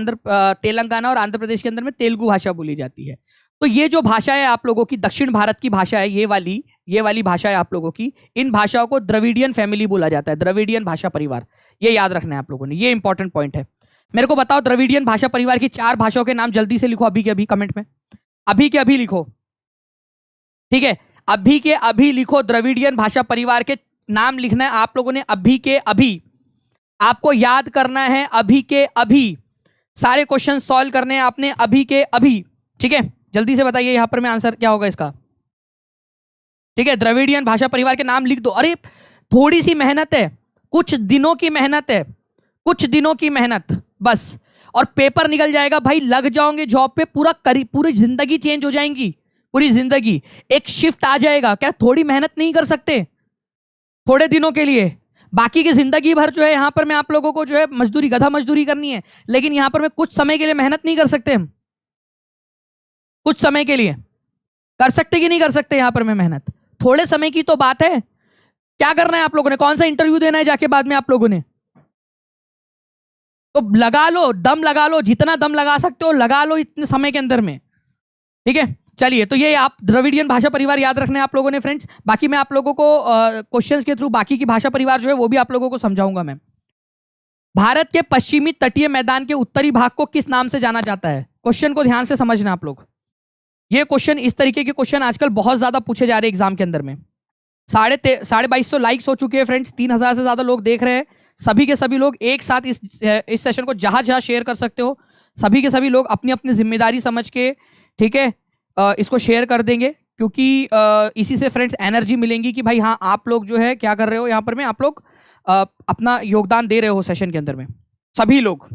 A: तेलंगाना और आंध्र प्रदेश के अंदर में तेलुगु भाषा बोली जाती है। तो ये जो भाषा है आप लोगों की दक्षिण भारत की भाषा है, ये वाली भाषा है आप लोगों की, इन भाषाओं को द्रविडियन फैमिली बोला जाता है, द्रविडियन भाषा परिवार। ये याद रखना है आप लोगों ने, ये इंपॉर्टेंट पॉइंट है। मेरे को बताओ द्रविडियन भाषा परिवार की 4 भाषाओं के नाम जल्दी से लिखो, अभी के अभी कमेंट में, अभी के अभी लिखो। ठीक है, अभी के अभी लिखो, द्रविडियन भाषा परिवार के नाम लिखना है आप लोगों ने, अभी के अभी। आपको याद करना है अभी के अभी, सारे क्वेश्चन सॉल्व करने हैं आपने अभी के अभी। ठीक है, जल्दी से बताइए यहां पर में आंसर क्या होगा इसका। ठीक है, द्रविडियन भाषा परिवार के नाम लिख दो। अरे थोड़ी सी मेहनत है, कुछ दिनों की मेहनत है, कुछ दिनों की मेहनत बस, और पेपर निकल जाएगा भाई, लग जाओगे जॉब पे, पूरी जिंदगी चेंज हो जाएंगी, पूरी जिंदगी एक शिफ्ट आ जाएगा। क्या थोड़ी मेहनत नहीं कर सकते थोड़े दिनों के लिए? बाकी की जिंदगी भर जो है यहां पर मैं आप लोगों को जो है मजदूरी, गधा मजदूरी करनी है, लेकिन यहां पर मैं कुछ समय के लिए मेहनत नहीं कर सकते हम? कुछ समय के लिए कर सकते कि नहीं कर सकते यहां पर मैं मेहनत? थोड़े समय की तो बात है। क्या करना है आप लोगों ने? कौन सा इंटरव्यू देना है जाके बाद में आप लोगों ने? तो लगा लो, दम लगा लो, जितना दम लगा सकते हो लगा लो इतने समय के अंदर में। ठीक है, चलिए। तो ये आप द्रविडियन भाषा परिवार याद रखना है आप लोगों ने फ्रेंड्स। बाकी मैं आप लोगों को क्वेश्चंस के थ्रू बाकी की भाषा परिवार जो है वो भी आप लोगों को समझाऊंगा मैं। भारत के पश्चिमी तटीय मैदान के उत्तरी भाग को किस नाम से जाना जाता है? क्वेश्चन को ध्यान से समझना आप लोग। ये क्वेश्चन, इस तरीके के क्वेश्चन आजकल बहुत ज्यादा पूछे जा रहे हैं एग्जाम के अंदर में। 2250 लाइक्स हो चुके हैं फ्रेंड्स, 3000 से ज्यादा लोग देख रहे हैं। सभी के सभी लोग एक साथ इस सेशन को जहां जहां शेयर कर सकते हो, सभी के सभी लोग अपनी अपनी जिम्मेदारी समझ के, ठीक है, इसको शेयर कर देंगे, क्योंकि इसी से फ्रेंड्स एनर्जी मिलेंगी कि भाई हाँ आप लोग जो है क्या कर रहे हो यहाँ पर में, आप लोग अपना योगदान दे रहे हो सेशन के अंदर में। सभी लोग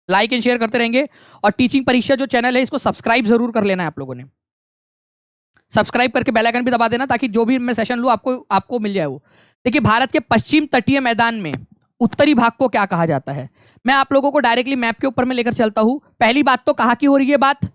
A: लाइक एंड शेयर करते रहेंगे। और टीचिंग परीक्षा जो चैनल है इसको सब्सक्राइब जरूर कर लेना है आप लोगों ने। सब्सक्राइब करके बेल आइकन भी दबा देना ताकि जो भी मैं सेशन लूँ आपको मिल जाए वो। देखिए, भारत के पश्चिम तटीय मैदान में उत्तरी भाग को क्या कहा जाता है? मैं आप लोगों को डायरेक्टली मैप के ऊपर में लेकर चलता हूं। पहली बात तो कहाँ की हो रही है बात?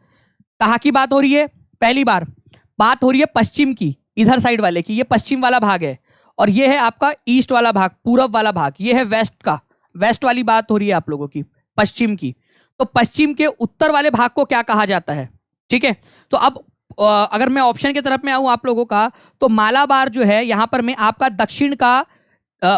A: कहाँ की बात हो रही है? पहली बात हो रही है पश्चिम की, इधर साइड वाले की। ये पश्चिम वाला भाग है और ये है आपका ईस्ट वाला भाग, पूरब वाला भाग। ये है वेस्ट का, वेस्ट वाली बात हो रही है आप लोगों की, पश्चिम की। तो पश्चिम के उत्तर वाले भाग को क्या कहा जाता है? ठीक है, तो अब अगर मैं ऑप्शन की तरफ में आऊं आप लोगों का, तो मालाबार जो है यहां पर में आपका दक्षिण का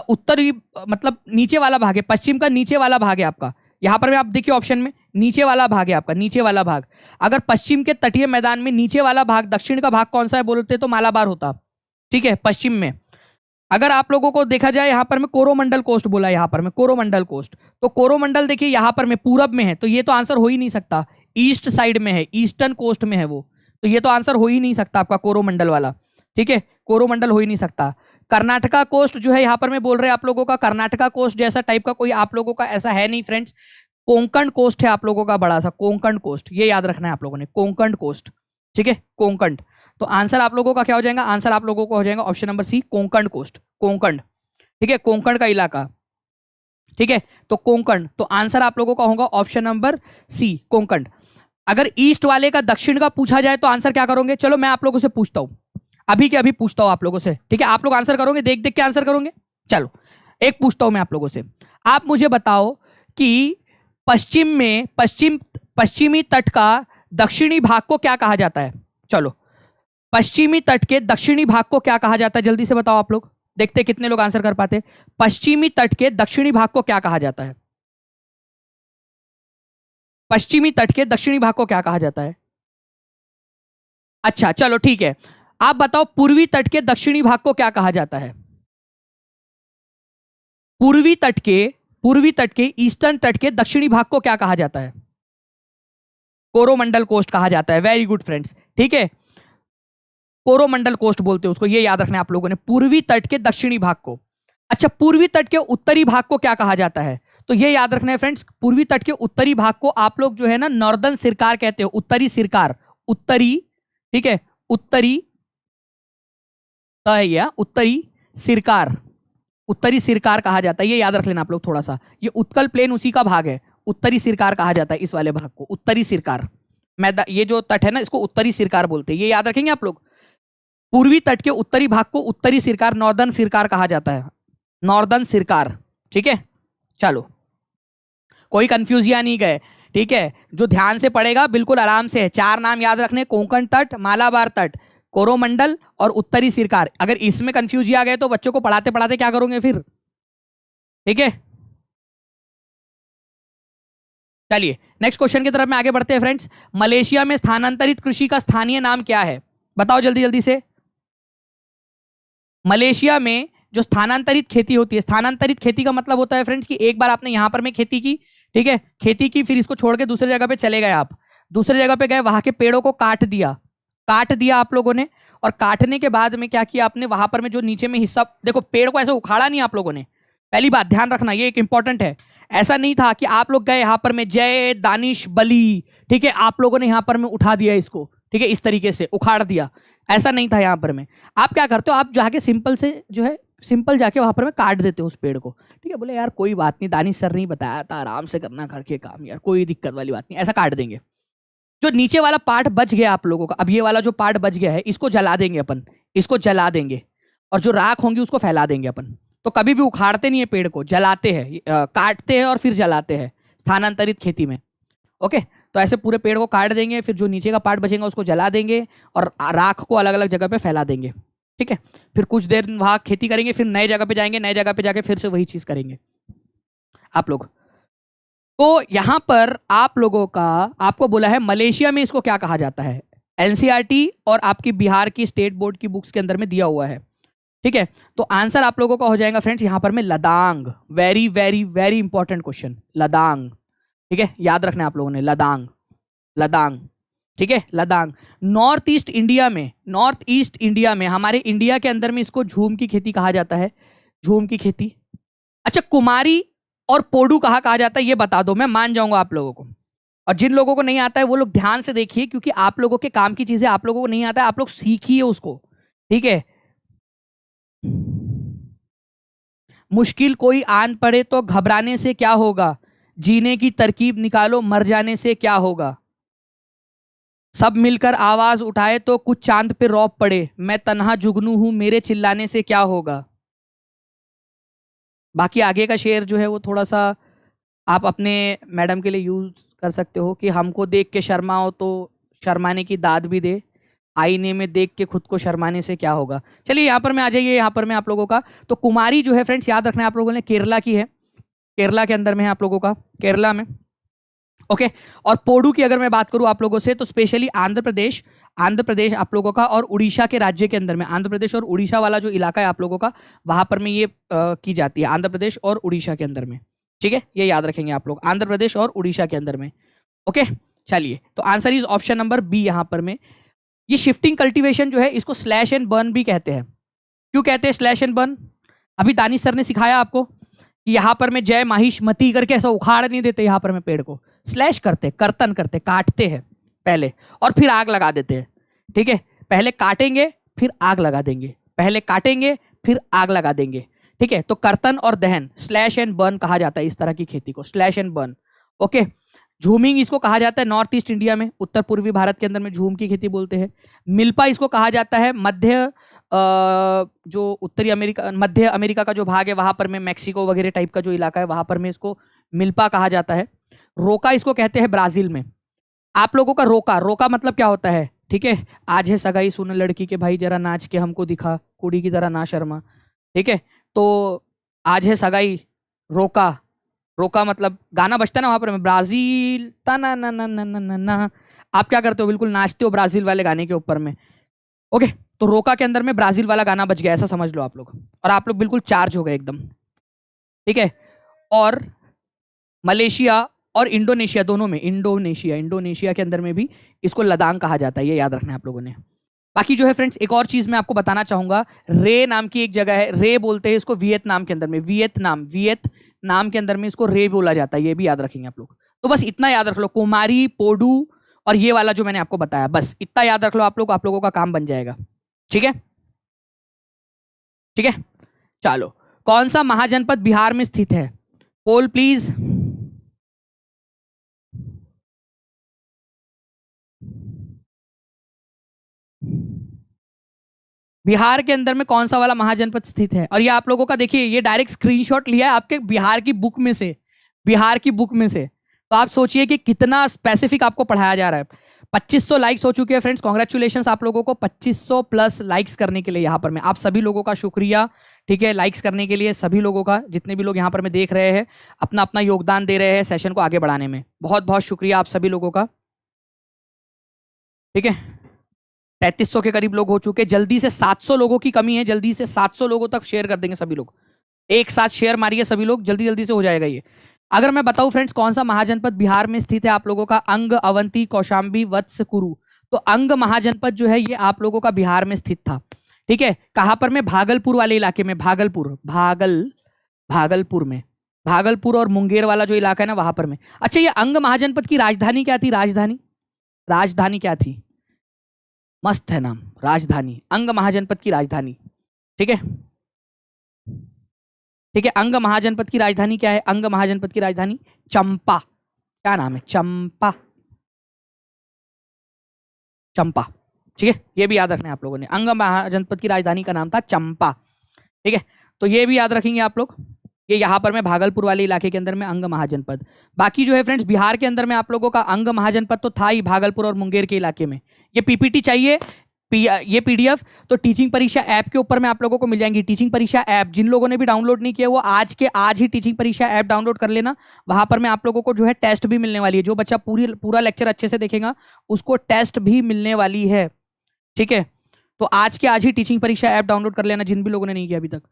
A: उत्तरी, मतलब नीचे वाला भाग है, पश्चिम का नीचे वाला भाग है आपका। यहां पर में आप देखिए ऑप्शन में नीचे वाला भाग है आपका, नीचे वाला भाग। अगर पश्चिम के तटीय मैदान में नीचे वाला भाग, दक्षिण का भाग कौन सा है बोलते तो मालाबार होता। ठीक है, पश्चिम में। अगर आप लोगों को देखा जाए यहां पर में कोरोमंडल कोस्ट बोला, यहां पर में कोरोमंडल कोस्ट, तो कोरोमंडल देखिए यहां पर में पूरब में है, तो ये तो आंसर हो ही नहीं सकता। ईस्ट साइड में है, ईस्टर्न कोस्ट में है वो, तो ये तो आंसर हो ही नहीं सकता आपका कोरोमंडल वाला। ठीक है, कोरोमंडल हो ही नहीं सकता। कर्नाटका कोस्ट जो है यहाँ पर मैं बोल रहे हैं आप लोगों का, कर्नाटका कोस्ट जैसा टाइप का कोई आप लोगों का ऐसा है नहीं फ्रेंड्स। कोंकण कोस्ट है आप लोगों का, बड़ा सा कोंकण कोस्ट, ये याद रखना है आप लोगों ने, कोंकण कोस्ट। ठीक है, कोंकण। तो आंसर आप लोगों का क्या हो जाएगा? आंसर आप लोगों को हो जाएगा option number C, Konkan coast, Konkan. ठीक है, कोंकण का इलाका। ठीक है, तो कोंकण, तो आंसर आप लोगों का होगा ऑप्शन नंबर सी, कोंकण। अगर ईस्ट वाले का दक्षिण का पूछा जाए तो आंसर क्या करोगे? चलो मैं आप लोगों से पूछता हूं, अभी के अभी पूछता हूं आप लोगों से। ठीक है, आप लोग आंसर करोगे, देख देख के आंसर करोगे। चलो एक पूछता हूं मैं आप लोगों से, आप मुझे बताओ कि पश्चिम में पश्चिमी तट का दक्षिणी भाग को क्या कहा जाता है? चलो, पश्चिमी तट के दक्षिणी भाग को क्या कहा जाता है? जल्दी से बताओ आप लोग, देखते कितने लोग आंसर कर पाते। पश्चिमी तट के दक्षिणी भाग को क्या कहा जाता है? पश्चिमी तट के दक्षिणी भाग को क्या कहा जाता है? अच्छा चलो ठीक है, आप बताओ पूर्वी तट के दक्षिणी भाग को क्या कहा जाता है? पूर्वी तट के ईस्टर्न तट के दक्षिणी भाग को क्या कहा जाता है? कोरोमंडल कोस्ट कहा जाता है। वेरी गुड फ्रेंड्स, ठीक है, कोरोमंडल कोस्ट बोलते हैं उसको, ये याद रखना है आप लोगों ने, पूर्वी तट के दक्षिणी भाग को। अच्छा, पूर्वी तट के उत्तरी भाग को क्या कहा जाता है? तो ये याद रखना है फ्रेंड्स, पूर्वी तट के उत्तरी भाग को आप लोग जो है ना नॉर्दर्न सिरकार कहते हो, उत्तरी सिरकार, उत्तरी। ठीक है, उत्तरी या उत्तरी सिरकार, उत्तरी सिरकार कहा जाता है, ये याद रख लेना आप लोग थोड़ा सा। ये उत्कल प्लेन उसी का भाग है, उत्तरी सिरकार कहा जाता है इस वाले भाग को, उत्तरी सिरकार। ये जो तट है ना इसको उत्तरी सिरकार बोलते हैं, ये याद रखेंगे आप लोग। पूर्वी तट के उत्तरी भाग को उत्तरी सिरकार, नॉर्दर्न सिरकार कहा जाता है, नॉर्दर्न सिरकार। ठीक है, चलो कोई कंफ्यूजिया नहीं गए। ठीक है, जो ध्यान से पढ़ेगा बिल्कुल आराम से है। 4 नाम याद रखने, कोंकण तट, मालाबार तट, कोरोमंडल और उत्तरी सिरकार। अगर इसमें कंफ्यूजिया आ गए तो बच्चों को पढ़ाते पढ़ाते क्या करोगे फिर? ठीक है, चलिए नेक्स्ट क्वेश्चन की तरफ में आगे बढ़ते हैं फ्रेंड्स। मलेशिया में स्थानांतरित कृषि का स्थानीय नाम क्या है? बताओ जल्दी जल्दी से। मलेशिया में जो स्थानांतरित खेती होती है, स्थानांतरित खेती का मतलब होता है फ्रेंड्स कि एक बार आपने यहां पर में खेती की, ठीक है, खेती की, फिर इसको छोड़ के दूसरी जगह पे चले गए, आप दूसरी जगह पे गए, वहां के पेड़ों को काट दिया आप लोगों ने। और काटने के बाद में क्या किया आपने? वहां पर में जो नीचे में हिस्सा, देखो पेड़ को ऐसे उखाड़ा नहीं आप लोगों ने, पहली बात ध्यान रखना, ये एक इंपॉर्टेंट है। ऐसा नहीं था कि आप लोग गए यहाँ पर में जय दानिश बली, ठीक है, आप लोगों ने यहाँ पर में उठा दिया इसको, ठीक है, इस तरीके से उखाड़ दिया, ऐसा नहीं था। यहाँ पर में आप क्या करते हो, आप जाके सिंपल से जो है, सिंपल जाके वहां पर में काट देते हो उस पेड़ को। ठीक है, बोले यार कोई बात नहीं, दानिश सर नहीं बताया था, आराम से करना घर के काम यार, कोई दिक्कत वाली बात नहीं, ऐसा काट देंगे। जो नीचे वाला पार्ट बच गया आप लोगों का, अब ये वाला जो पार्ट बच गया है इसको जला देंगे अपन, इसको जला देंगे, और जो राख होंगी उसको फैला देंगे अपन। तो कभी भी उखाड़ते नहीं है पेड़ को, जलाते हैं, काटते हैं और फिर जलाते हैं स्थानांतरित खेती में। ओके, तो ऐसे पूरे पेड़ को काट देंगे, फिर जो नीचे का पार्ट बचेगा उसको जला देंगे और राख को अलग अलग जगह पे फैला देंगे। ठीक है, फिर कुछ देर वहां खेती करेंगे, फिर नए जगह पे जाएंगे, नए जगह पे जाके फिर से वही चीज करेंगे आप लोग। तो यहां पर आप लोगों का, आपको बोला है मलेशिया में इसको क्या कहा जाता है, एनसीईआरटी और आपकी बिहार की स्टेट बोर्ड की बुक्स के अंदर में दिया हुआ है। ठीक है, तो आंसर आप लोगों का हो जाएगा फ्रेंड्स यहां पर में Ladang. Very very very important question, Ladang. ठीक है, याद रखना आप लोगों ने, लदांग, लदांग। ठीक है, लदांग। नॉर्थ ईस्ट इंडिया में, नॉर्थ ईस्ट इंडिया में, हमारे इंडिया के अंदर में इसको झूम की खेती कहा जाता है, झूम की खेती। अच्छा, कुमारी और पोडू कहा जाता है ये बता दो, मैं मान जाऊंगा आप लोगों को। और जिन लोगों को नहीं आता है वो लोग ध्यान से देखिए, क्योंकि आप लोगों के काम की चीजें आप लोगों को नहीं आता है, आप लोग सीखिए उसको। ठीक है, मुश्किल कोई आन पड़े तो घबराने से क्या होगा, जीने की तरकीब निकालो मर जाने से क्या होगा, सब मिलकर आवाज उठाए तो कुछ चांद पे रौब पड़े, मैं तन्हा जुगनू हूं मेरे चिल्लाने से क्या होगा। बाकी आगे का शेर जो है वो थोड़ा सा आप अपने मैडम के लिए यूज कर सकते हो कि हमको देख के शर्माओ तो शर्माने की दाद भी दे, आईने में देख के खुद को शर्माने से क्या होगा। चलिए यहाँ पर मैं आ जाइए, यहाँ पर मैं आप लोगों का, तो कुमारी जो है फ्रेंड्स याद रखना है आप लोगों ने, केरला की है, केरला के अंदर में है आप लोगों का, केरला में। ओके, और पोडू की अगर मैं बात करूं आप लोगों से तो स्पेशली आंध्र प्रदेश, आंध्र प्रदेश आप लोगों का, और उड़ीसा के राज्य के अंदर में, आंध्र प्रदेश और उड़ीसा वाला जो इलाका है आप लोगों का, वहां पर में ये की जाती है, आंध्र प्रदेश और उड़ीसा के अंदर में। ठीक है, ये याद रखेंगे आप लोग, आंध्र प्रदेश और उड़ीसा के अंदर में। ओके, चलिए, तो answer is option number B यहां पर में। ये शिफ्टिंग कल्टीवेशन जो है इसको स्लैश एंड बर्न भी कहते हैं। क्यों कहते हैं स्लैश एंड बर्न? अभी दानिश सर ने सिखाया आपको कि यहां पर में जय माहिश मती करके ऐसा उखाड़ नहीं देते, यहां पर में पेड़ को स्लैश करते, कर्तन करते, काटते हैं पहले और फिर आग लगा देते हैं। ठीक है, पहले काटेंगे फिर आग लगा देंगे, पहले काटेंगे फिर आग लगा देंगे। ठीक है, तो कर्तन और दहन, स्लैश एंड बर्न कहा जाता है इस तरह की खेती को, स्लैश एंड बर्न। ओके, झूमिंग इसको कहा जाता है नॉर्थ ईस्ट इंडिया में, उत्तर पूर्वी भारत के अंदर में झूम की खेती बोलते हैं। मिल्पा इसको कहा जाता है मध्य जो उत्तरी अमेरिका, मध्य अमेरिका का जो भाग है वहां पर में, मैक्सिको वगैरह टाइप का जो इलाका है वहां पर में इसको मिल्पा कहा जाता है। रोका इसको कहते हैं ब्राजील में। आप लोगों का रोका, रोका मतलब क्या होता है? ठीक है, आज है सगाई सुन लड़की के भाई जरा नाच के हमको दिखा, कुड़ी की तरह ना शर्मा। ठीक है, तो आज है सगाई, रोका, रोका मतलब गाना बजता है ना वहां पर में, ब्राजील ता ना ना ना ना ना ना ना, आप क्या करते हो, बिल्कुल नाचते हो ब्राजील वाले गाने के ऊपर में। ओके, तो रोका के अंदर में ब्राजील वाला गाना बज गया, ऐसा समझ लो आप लोग, और आप लोग बिल्कुल चार्ज हो गए एकदम। ठीक है, और मलेशिया और इंडोनेशिया दोनों में, इंडोनेशिया, इंडोनेशिया के अंदर में भी इसको लदांग कहा जाता है, ये याद रखना है आप लोगों ने। बाकी जो है फ्रेंड्स एक और चीज मैं आपको बताना चाहूंगा, रे नाम की एक जगह है, रे बोलते हैं इसको वियतनाम के अंदर में, वियतनाम, वियतनाम के अंदर में इसको रे बोला जाता है, ये भी याद रखेंगे आप लोग। तो बस इतना याद रख लो, कुमारी, पोडू और ये वाला जो मैंने आपको बताया, बस इतना याद रख लो आप लोग, आप लोगों का काम बन जाएगा। ठीक है, ठीक है, चलो, कौन सा महाजनपद बिहार में स्थित है? पोल प्लीज। बिहार के अंदर में कौन सा वाला महाजनपद स्थित है? और ये आप लोगों का देखिए, ये डायरेक्ट स्क्रीनशॉट लिया है आपके बिहार की बुक में से, बिहार की बुक में से। तो आप सोचिए कि कितना स्पेसिफिक आपको पढ़ाया जा रहा है। 2500 लाइक्स हो चुके हैं फ्रेंड्स, कॉन्ग्रेचुलेशन आप लोगों को 2500 प्लस लाइक्स करने के लिए यहाँ पर मैं आप सभी लोगों का शुक्रिया। ठीक है, लाइक्स करने के लिए सभी लोगों का, जितने भी लोग यहाँ पर मैं देख रहे हैं, अपना अपना योगदान दे रहे हैं सेशन को आगे बढ़ाने में, बहुत बहुत शुक्रिया आप सभी लोगों का। ठीक है, 3300 के करीब लोग हो चुके, जल्दी से 700 लोगों की कमी है, जल्दी से 700 लोगों तक शेयर कर देंगे सभी लोग, एक साथ शेयर मारिए सभी लोग, जल्दी जल्दी से हो जाएगा ये। अगर मैं बताऊं फ्रेंड्स कौन सा महाजनपद बिहार में स्थित है आप लोगों का, अंग, अवंती, कौशाम्बी, वत्स, कुरु। तो अंग महाजनपद जो है ये आप लोगों का बिहार में स्थित था। ठीक है, कहां पर में? भागलपुर वाले इलाके में, भागलपुर, भागलपुर में, भागलपुर और मुंगेर वाला जो इलाका है ना वहां पर में। अच्छा, ये अंग महाजनपद की राजधानी क्या थी? राजधानी, राजधानी क्या थी? मस्त है नाम, राजधानी, अंग महाजनपद की राजधानी। ठीक है, ठीक है, अंग महाजनपद की राजधानी क्या है? अंग महाजनपद की राजधानी चंपा। क्या नाम है? चंपा। चंपा। ठीक है, ये भी याद रखना है आप लोगों ने। अंग महाजनपद की राजधानी का नाम था चंपा। ठीक है, तो ये भी याद रखेंगे आप लोग। ये यहाँ पर मैं भागलपुर वाले इलाके के अंदर में अंग महाजनपद। बाकी जो है फ्रेंड्स बिहार के अंदर में आप लोगों का अंग महाजनपद तो था ही, भागलपुर और मुंगेर के इलाके में। ये पीपीटी चाहिए, ये पीडीएफ तो टीचिंग परीक्षा ऐप के ऊपर में आप लोगों को मिल जाएंगी। टीचिंग परीक्षा ऐप जिन लोगों ने भी डाउनलोड नहीं किया वो आज के आज ही टीचिंग परीक्षा ऐप डाउनलोड कर लेना। वहां पर मैं आप लोगों को जो है टेस्ट भी मिलने वाली है। जो बच्चा पूरा लेक्चर अच्छे से देखेगा उसको टेस्ट भी मिलने वाली है। ठीक है, तो आज के आज ही टीचिंग परीक्षा ऐप डाउनलोड कर लेना जिन भी लोगों ने नहीं किया अभी तक।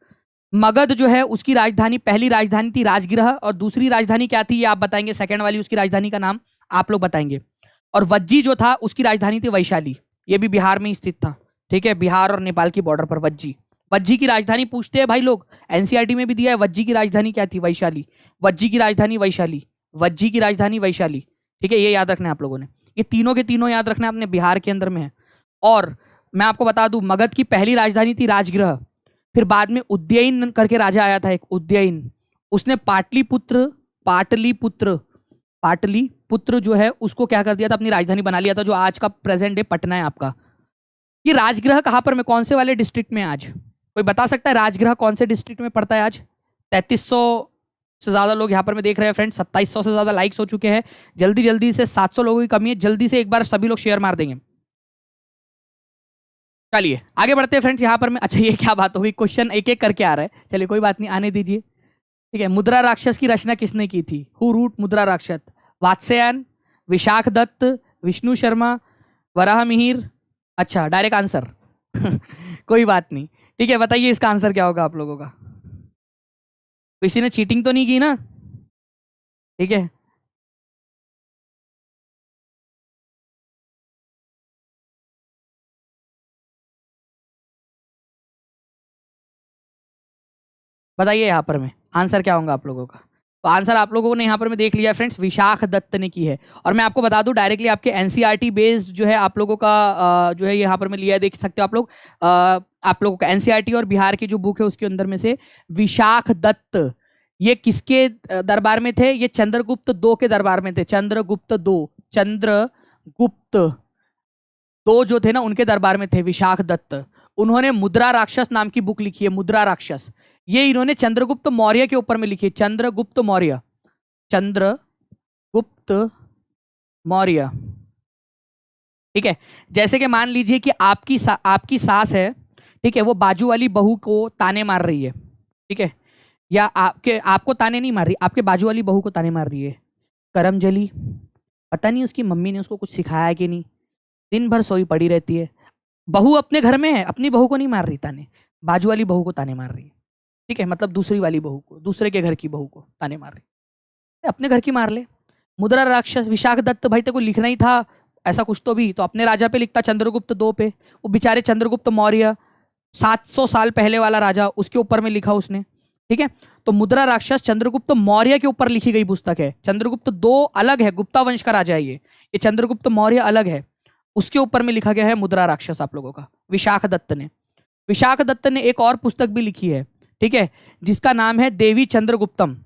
A: मगध जो है उसकी राजधानी, पहली राजधानी थी राजगृह, और दूसरी राजधानी क्या थी ये आप बताएंगे। सेकंड वाली उसकी राजधानी का नाम आप लोग बताएंगे। और वज्जी जो था उसकी राजधानी थी वैशाली, ये भी बिहार में स्थित था। ठीक है, बिहार और नेपाल की बॉर्डर पर वज्जी। वज्जी की राजधानी पूछते हैं भाई लोग, एनसीईआरटी में भी दिया है। वज्जी की राजधानी क्या थी? वैशाली। वज्जी की राजधानी वैशाली, वज्जी की राजधानी वैशाली। ठीक है, ये याद रखना है आप लोगों ने। ये तीनों के तीनों याद रखना है, अपने बिहार के अंदर में है। और मैं आपको बता दूं मगध की पहली राजधानी थी राजगृह, फिर बाद में उज्जैन करके राजा आया था एक, उज्जैन। उसने पाटलिपुत्र जो है उसको क्या कर दिया था, अपनी राजधानी बना लिया था, जो आज का प्रेजेंट डे पटना है आपका। ये राजगृह कहां पर में, कौन से वाले डिस्ट्रिक्ट में आज कोई बता सकता है? राजगृह कौन से डिस्ट्रिक्ट में पड़ता है आज? 3300 से ज्यादा लोग यहाँ पर मैं देख रहे हैं फ्रेंड्स, 2700 से ज्यादा लाइक्स हो चुके हैं। जल्दी जल्दी से 700 लोगों की कमी है, जल्दी से एक बार सभी लोग शेयर मार देंगे। चलिए आगे बढ़ते हैं फ्रेंड्स। यहाँ पर मैं, अच्छा ये क्या बात हो गई, क्वेश्चन एक एक करके आ रहा है। चलिए कोई बात नहीं, आने दीजिए। ठीक है, मुद्रा राक्षस की रचना किसने की थी? हु रूट मुद्रा राक्षस? वात्स्यायन, विशाख दत्त, विष्णु शर्मा, वराह मिहिर। अच्छा डायरेक्ट आंसर कोई बात नहीं। ठीक है, बताइए इसका आंसर क्या होगा आप लोगों का? किसी ने चीटिंग तो नहीं की ना? ठीक है, बताइए यहाँ पर में आंसर क्या होगा आप लोगों का? तो आंसर आप लोगों ने यहाँ पर मैं देख लिया फ्रेंड्स, विशाख दत्त ने की है। और मैं आपको बता दूं डायरेक्टली आपके एनसीईआरटी बेस्ड जो है आप लोगों का जो है यहाँ पर मैं लिया है, देख सकते हो आप लोग। आप लोगों का एनसीईआरटी और बिहार की जो बुक है उसके अंदर में से विशाख दत्त, ये किसके दरबार में थे? ये चंद्रगुप्त दो के दरबार में थे। चंद्रगुप्त दो जो थे ना उनके दरबार में थे विशाख दत्त। उन्होंने मुद्रा राक्षस नाम की बुक लिखी है, मुद्रा राक्षस। ये इन्होंने चंद्रगुप्त मौर्य के ऊपर में लिखी है, चंद्रगुप्त मौर्य, चंद्रगुप्त मौर्य। ठीक है, जैसे कि मान लीजिए कि आपकी सास है, ठीक है, वो बाजू वाली बहू को ताने मार रही है। ठीक है, या आपको ताने नहीं मार रही, आपके बाजू वाली बहू को ताने मार रही है। करमजली, पता नहीं उसकी मम्मी ने उसको कुछ सिखाया कि नहीं, दिन भर सोई पड़ी रहती है। बहू अपने घर में है, अपनी बहू को नहीं मार रही ताने, बाजू वाली बहू को ताने मार रही है। ठीक है, मतलब दूसरी वाली बहू को, दूसरे के घर की बहू को ताने मार रही, अपने घर की मार ले। मुद्रा राक्षस विशाख दत्त, भाई तेरे को लिखना ही था ऐसा कुछ तो अपने राजा पे लिखता, चंद्रगुप्त दो पे। वो बेचारे चंद्रगुप्त मौर्य 700 साल पहले वाला राजा, उसके ऊपर में लिखा उसने। ठीक है, तो मुद्रा राक्षस चंद्रगुप्त मौर्य के ऊपर लिखी गई पुस्तक है। चंद्रगुप्त दो अलग है, गुप्ता वंश का राजा है ये चंद्रगुप्त मौर्य अलग है, उसके ऊपर में लिखा गया है मुद्रा राक्षस आप लोगों का, विशाख दत्त ने। विशाख दत्त ने एक और पुस्तक भी लिखी है, ठीक है, जिसका नाम है देवी चंद्रगुप्तम।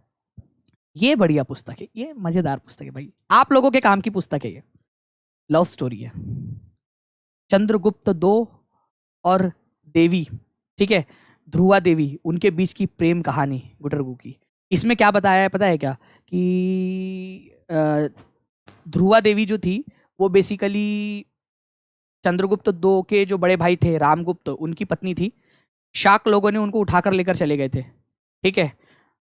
A: ये बढ़िया पुस्तक है, ये मजेदार पुस्तक है भाई, आप लोगों के काम की पुस्तक है। ये लव स्टोरी है, चंद्रगुप्त दो और देवी, ठीक है, ध्रुवा देवी, उनके बीच की प्रेम कहानी गुटरगु की। इसमें क्या बताया है पता है क्या? कि ध्रुवा देवी जो थी वो बेसिकली चंद्रगुप्त दो के जो बड़े भाई थे रामगुप्त, उनकी पत्नी थी। शाक लोगों ने उनको उठाकर लेकर चले गए थे। ठीक है,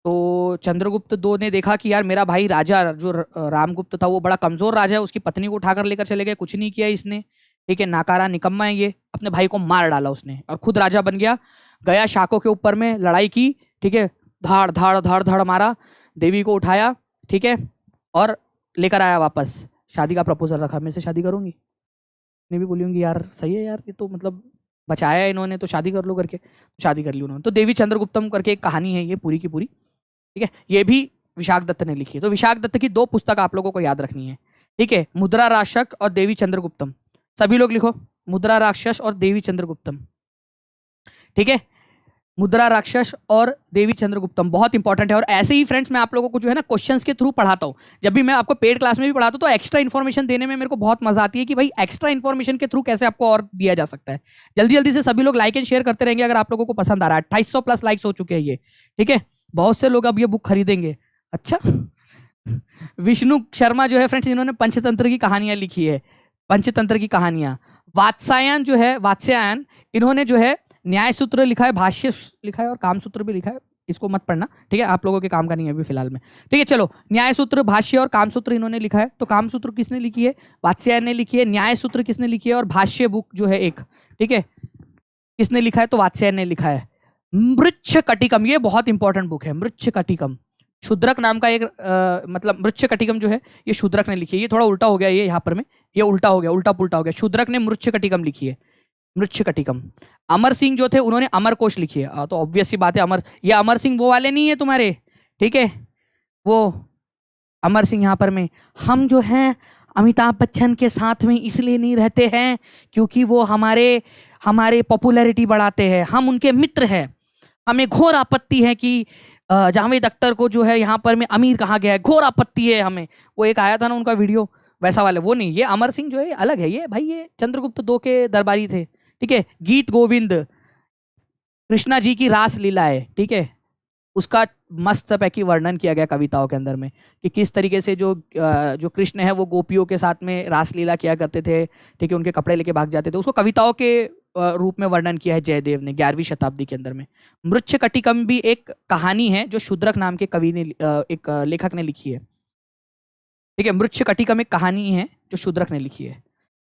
A: तो चंद्रगुप्त दो ने देखा कि यार मेरा भाई राजा जो रामगुप्त था वो बड़ा कमजोर राजा है, उसकी पत्नी को उठाकर लेकर चले गए, कुछ नहीं किया इसने। ठीक है, नाकारा निकम्मा है ये, अपने भाई को मार डाला उसने और खुद राजा बन गया। गया शाकों के ऊपर में लड़ाई की, ठीक है, धाड़ धाड़ धाड़ धाड़ मारा, देवी को उठाया, ठीक है, और लेकर आया वापस। शादी का प्रपोजल रखा, मैं से शादी करूंगी, नहीं भी बोलूंगी यार सही है यार, ये तो मतलब बचाया है इन्होंने तो शादी कर लो करके, शादी कर ली उन्होंने। तो देवी चंद्रगुप्तम करके एक कहानी है ये पूरी की पूरी, ठीक है, ये भी विशाख दत्त ने लिखी है। तो विशाख दत्त की दो पुस्तक आप लोगों को याद रखनी है, ठीक है, मुद्रा राक्षस और देवी चंद्रगुप्तम। सभी लोग लिखो, मुद्रा राक्षस और देवी चंद्रगुप्तम। ठीक है, मुद्रा राक्षस और देवी चंद्रगुप्तम बहुत इंपॉर्टेंट है। और ऐसे ही फ्रेंड्स मैं आप लोगों को जो है ना क्वेश्चंस के थ्रू पढ़ाता हूँ। जब भी मैं आपको पेड क्लास में भी पढ़ाता हूँ तो एक्स्ट्रा इन्फॉर्मेशन देने में मेरे को बहुत मजा आती है कि भाई एक्स्ट्रा इन्फॉर्मेशन के थ्रू कैसे आपको और दिया जा सकता है। जल्दी जल्दी से सभी लोग लाइक एंड शेयर करते रहेंगे अगर आप लोगों को पसंद आ रहा है। 2800 प्लस लाइक्स हो चुके हैं ये, ठीक है। बहुत से लोग अब ये बुक खरीदेंगे। अच्छा विष्णु शर्मा जो है फ्रेंड्स, इन्होंने पंचतंत्र की कहानियां लिखी है, पंचतंत्र की कहानियां। वात्स्यायन जो है, वात्स्यायन इन्होंने जो है न्याय सूत्र लिखा है, भाष्य लिखा है और काम सूत्र भी लिखा है। इसको मत पढ़ना, ठीक है, आप लोगों के काम का नहीं है अभी फिलहाल में, ठीक है। चलो, न्याय सूत्र, भाष्य और काम सूत्र इन्होंने लिखा है। तो काम सूत्र किसने लिखी है? वात्स्यायन ने लिखी है। न्याय सूत्र किसने लिखी है? और भाष्य बुक जो है एक, ठीक है, किसने लिखा है? तो वात्स्यायन ने लिखा है। मृच्छकटिकम, ये बहुत इंपॉर्टेंट बुक है, मृच्छकटिकम। शूद्रक नाम का एक मतलब मृच्छकटिकम जो है ये शूद्रक ने लिखी है। ये थोड़ा उल्टा हो गया, ये यहाँ पर में ये उल्टा हो गया, उल्टा पुल्टा हो गया। शूद्रक ने मृच्छकटिकम लिखी है, मृच्छकटिकम। अमर सिंह जो थे उन्होंने अमरकोश लिखी है। तो ऑब्वियस सी बात है, ये अमर सिंह वो वाले नहीं है तुम्हारे, ठीक है, वो अमर सिंह यहाँ पर में हम जो हैं अमिताभ बच्चन के साथ में इसलिए नहीं रहते हैं क्योंकि वो हमारे पॉपुलैरिटी बढ़ाते हैं, हम उनके मित्र हैं। हमें घोर आपत्ति है कि जावेद अख्तर को जो है यहाँ पर में अमीर कहा गया है, घोर आपत्ति है हमें। वो एक आया था ना उनका वीडियो, वैसा वाले वो नहीं। ये अमर सिंह जो है अलग है, ये भाई ये चंद्रगुप्त II के दरबारी थे, ठीक है। गीत गोविंद, कृष्णा जी की रास लीला है, ठीक है, उसका मस्त पैकी वर्णन किया गया कविताओं के अंदर में कि किस तरीके से जो कृष्ण है वो गोपियों के साथ में रासलीला किया करते थे, ठीक है, उनके कपड़े लेके भाग जाते थे। उसको कविताओं के रूप में वर्णन किया है जयदेव ने 11वीं शताब्दी के अंदर में। मृच्छकटिकम भी एक कहानी है जो शूद्रक नाम के कवि ने एक लेखक ने लिखी है, ठीक है। मृच्छकटिकम एक कहानी है जो शूद्रक ने लिखी है।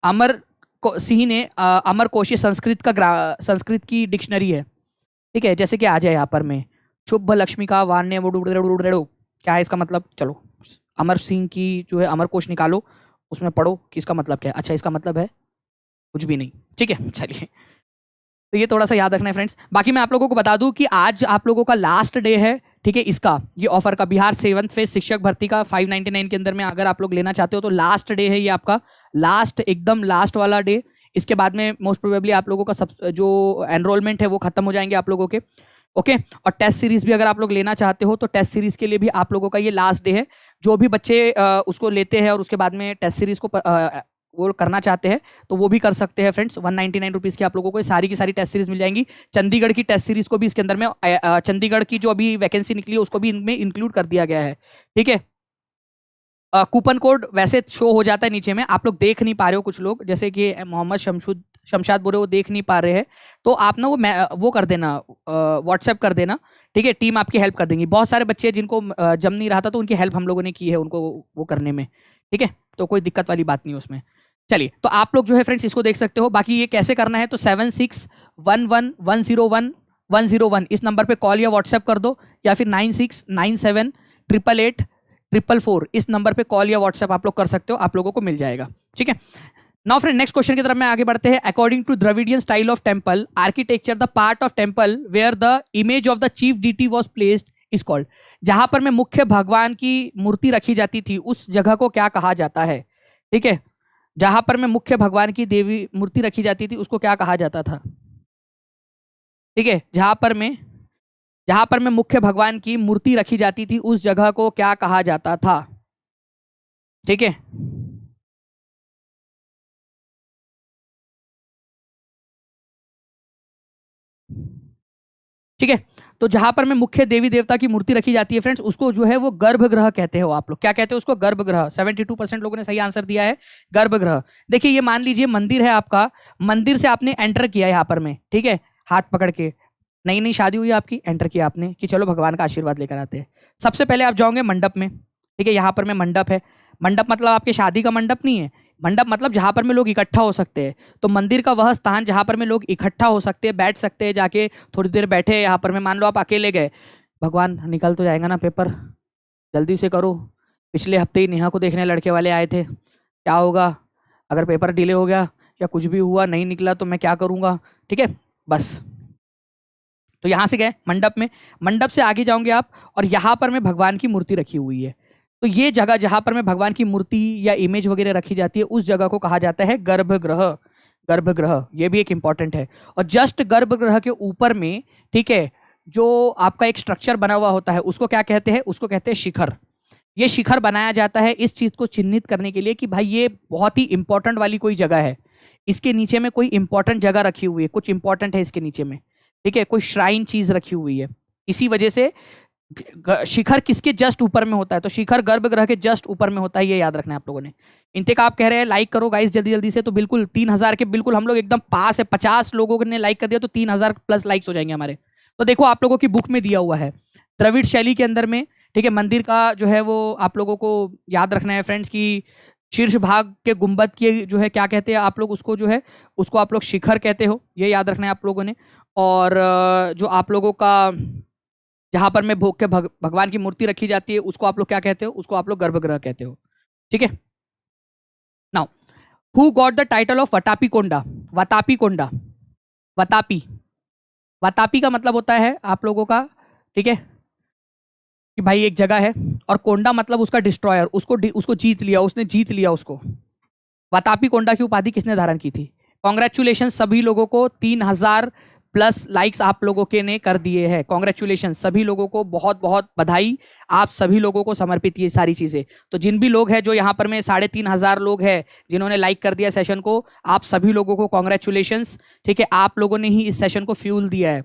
A: अमर सिंह ने अमर कोश संस्कृत की डिक्शनरी है, ठीक है। जैसे कि आ जाए यहाँ पर में शुभ लक्ष्मी का वाण्य क्या है इसका मतलब? चलो अमर सिंह की जो है अमर कोश निकालो, उसमें पढ़ो कि इसका मतलब क्या है। अच्छा, इसका मतलब है कुछ भी नहीं, ठीक है। चलिए, तो ये थोड़ा सा याद रखना है फ्रेंड्स। बाकी मैं आप लोगों को बता दूं कि आज आप लोगों का लास्ट डे है, ठीक है, इसका ये ऑफर का बिहार 7th फेज शिक्षक भर्ती का 599 के अंदर में अगर आप लोग लेना चाहते हो तो लास्ट डे है ये आपका, लास्ट एकदम लास्ट वाला डे। इसके बाद में मोस्ट प्रोबेबली आप लोगों का सब जो एनरोलमेंट है वो खत्म हो जाएंगे आप लोगों के, ओके। और टेस्ट सीरीज भी अगर आप लोग लेना चाहते हो तो टेस्ट सीरीज के लिए भी आप लोगों का ये लास्ट डे है। जो भी बच्चे उसको लेते हैं और उसके बाद में टेस्ट सीरीज को वो करना चाहते हैं तो वो भी कर सकते हैं फ्रेंड्स। 199 रुपीज़ की आप लोगों को सारी की सारी टेस्ट सीरीज मिल जाएंगी। चंडीगढ़ की टेस्ट सीरीज को भी इसके अंदर में चंडीगढ़ की जो अभी वैकेंसी निकली है उसको भी इनमें इंक्लूड कर दिया गया है, ठीक है। कूपन कोड वैसे शो हो जाता है नीचे में, आप लोग देख नहीं पा रहे हो कुछ लोग, जैसे कि मोहम्मद शमशाद बोरे वो देख नहीं पा रहे हैं, तो आप ना वो कर देना, व्हाट्सएप कर देना, ठीक है। टीम आपकी हेल्प कर देंगी। बहुत सारे बच्चे जिनको जम नहीं रहा था तो उनकी हेल्प हम लोगों ने की है उनको वो करने में, ठीक है। तो कोई दिक्कत वाली बात नहीं है उसमें। चलिए, तो आप लोग जो है फ्रेंड्स इसको देख सकते हो। बाकी ये कैसे करना है तो 7611101101 इस नंबर पे कॉल या व्हाट्सएप कर दो, या फिर 9697888444 इस नंबर पे कॉल या व्हाट्सएप आप लोग कर सकते हो, आप लोगों को मिल जाएगा, ठीक है। नाउ फ्रेंड नेक्स्ट क्वेश्चन की तरफ में आगे बढ़ते हैं। According to Dravidian style of temple architecture the part of temple where the image of the chief deity was placed is called. जहां पर में मुख्य भगवान की मूर्ति रखी जाती थी उस जगह को क्या कहा जाता है, ठीक है। जहां पर में मुख्य भगवान की देवी मूर्ति रखी जाती थी उसको क्या कहा जाता था, ठीक है। जहां पर में मुख्य भगवान की मूर्ति रखी जाती थी उस जगह को क्या कहा जाता था, ठीक है। ठीक है, तो जहां पर में मुख्य देवी देवता की मूर्ति रखी जाती है फ्रेंड्स उसको जो है वो गर्भगृह कहते हो आप लोग। क्या कहते हो उसको? गर्भगृह। 72% लोगों ने सही आंसर दिया है, गर्भगृह। देखिए, ये मान लीजिए मंदिर है आपका, मंदिर से आपने एंटर किया यहाँ पर में, ठीक है, हाथ पकड़ के, नई नई शादी हुई आपकी, एंटर किया आपने कि चलो भगवान का आशीर्वाद लेकर आते हैं। सबसे पहले आप जाओगे मंडप में, ठीक है, यहाँ पर में मंडप है। मंडप मतलब आपके शादी का मंडप नहीं है, मंडप मतलब जहाँ पर में लोग इकट्ठा हो सकते हैं। तो मंदिर का वह स्थान जहाँ पर में लोग इकट्ठा हो सकते हैं, बैठ सकते हैं, जाके थोड़ी देर बैठे। यहाँ पर में मान लो आप अकेले गए, भगवान निकल तो जाएगा ना पेपर, जल्दी से करो। पिछले हफ्ते ही नेहा को देखने लड़के वाले आए थे, क्या होगा अगर पेपर डिले हो गया या कुछ भी हुआ नहीं निकला तो मैं क्या करूँगा, ठीक है। बस तो यहाँ से गए मंडप में, मंडप से आगे जाओगे आप और यहाँ पर में भगवान की मूर्ति रखी हुई है। तो ये जगह जहां पर में भगवान की मूर्ति या इमेज वगैरह रखी जाती है उस जगह को कहा जाता है गर्भगृह। गर्भगृह ये भी एक इंपॉर्टेंट है। और जस्ट गर्भगृह के ऊपर में, ठीक है, जो आपका एक स्ट्रक्चर बना हुआ होता है उसको क्या कहते हैं? उसको कहते हैं शिखर। ये शिखर बनाया जाता है इस चीज को चिन्हित करने के लिए कि भाई ये बहुत ही इंपॉर्टेंट वाली कोई जगह है, इसके नीचे में कोई इंपॉर्टेंट जगह रखी हुई है, कुछ इंपॉर्टेंट है इसके नीचे में, ठीक है, कोई श्राइन चीज रखी हुई है। इसी वजह से शिखर किसके जस्ट ऊपर में होता है? तो शिखर गर्भगृह के जस्ट ऊपर में होता है, ये याद रखना है आप लोगों ने। इंतक आप कह रहे हैं लाइक करो गाइस जल्दी जल्दी से, तो बिल्कुल 3000 के बिल्कुल हम लोग एकदम पास है। 50 लोगों ने लाइक कर दिया तो 3000 प्लस लाइक्स हो जाएंगे हमारे। तो देखो आप लोगों की बुक में दिया हुआ है द्रविड़ शैली के अंदर में, ठीक है, मंदिर का जो है वो आप लोगों को याद रखना है फ्रेंड्स की शीर्ष भाग के गुंबद के जो है क्या कहते हैं आप लोग उसको, जो है उसको आप लोग शिखर कहते हो, ये याद रखना है आप लोगों ने। और जो आप लोगों का जहां पर में भोग के भगवान की मूर्ति रखी जाती है उसको आप लोग क्या कहते हो? उसको आप लोग गर्भगृह कहते हो, ठीक है। Now who got the title of Vatapi Konda? Vatapi Konda, Vatapi, Vatapi का मतलब होता है आप लोगों का, ठीक है, कि भाई एक जगह है, और कोंडा मतलब उसका डिस्ट्रॉयर, उसको जीत लिया, उसने जीत लिया उसको। वतापी कोंडा की उपाधि किसने धारण की थी? कॉन्ग्रेचुलेशन सभी लोगों को, 3000 प्लस लाइक्स आप लोगों के ने कर दिए हैं। कॉन्ग्रेचुलेशन सभी लोगों को, बहुत बहुत बधाई, आप सभी लोगों को समर्पित ये सारी चीजें। तो जिन भी लोग हैं जो यहाँ पर में 3500 लोग हैं जिन्होंने लाइक कर दिया सेशन को, आप सभी लोगों को कॉन्ग्रेचुलेशन, ठीक है, आप लोगों ने ही इस सेशन को फ्यूल दिया है।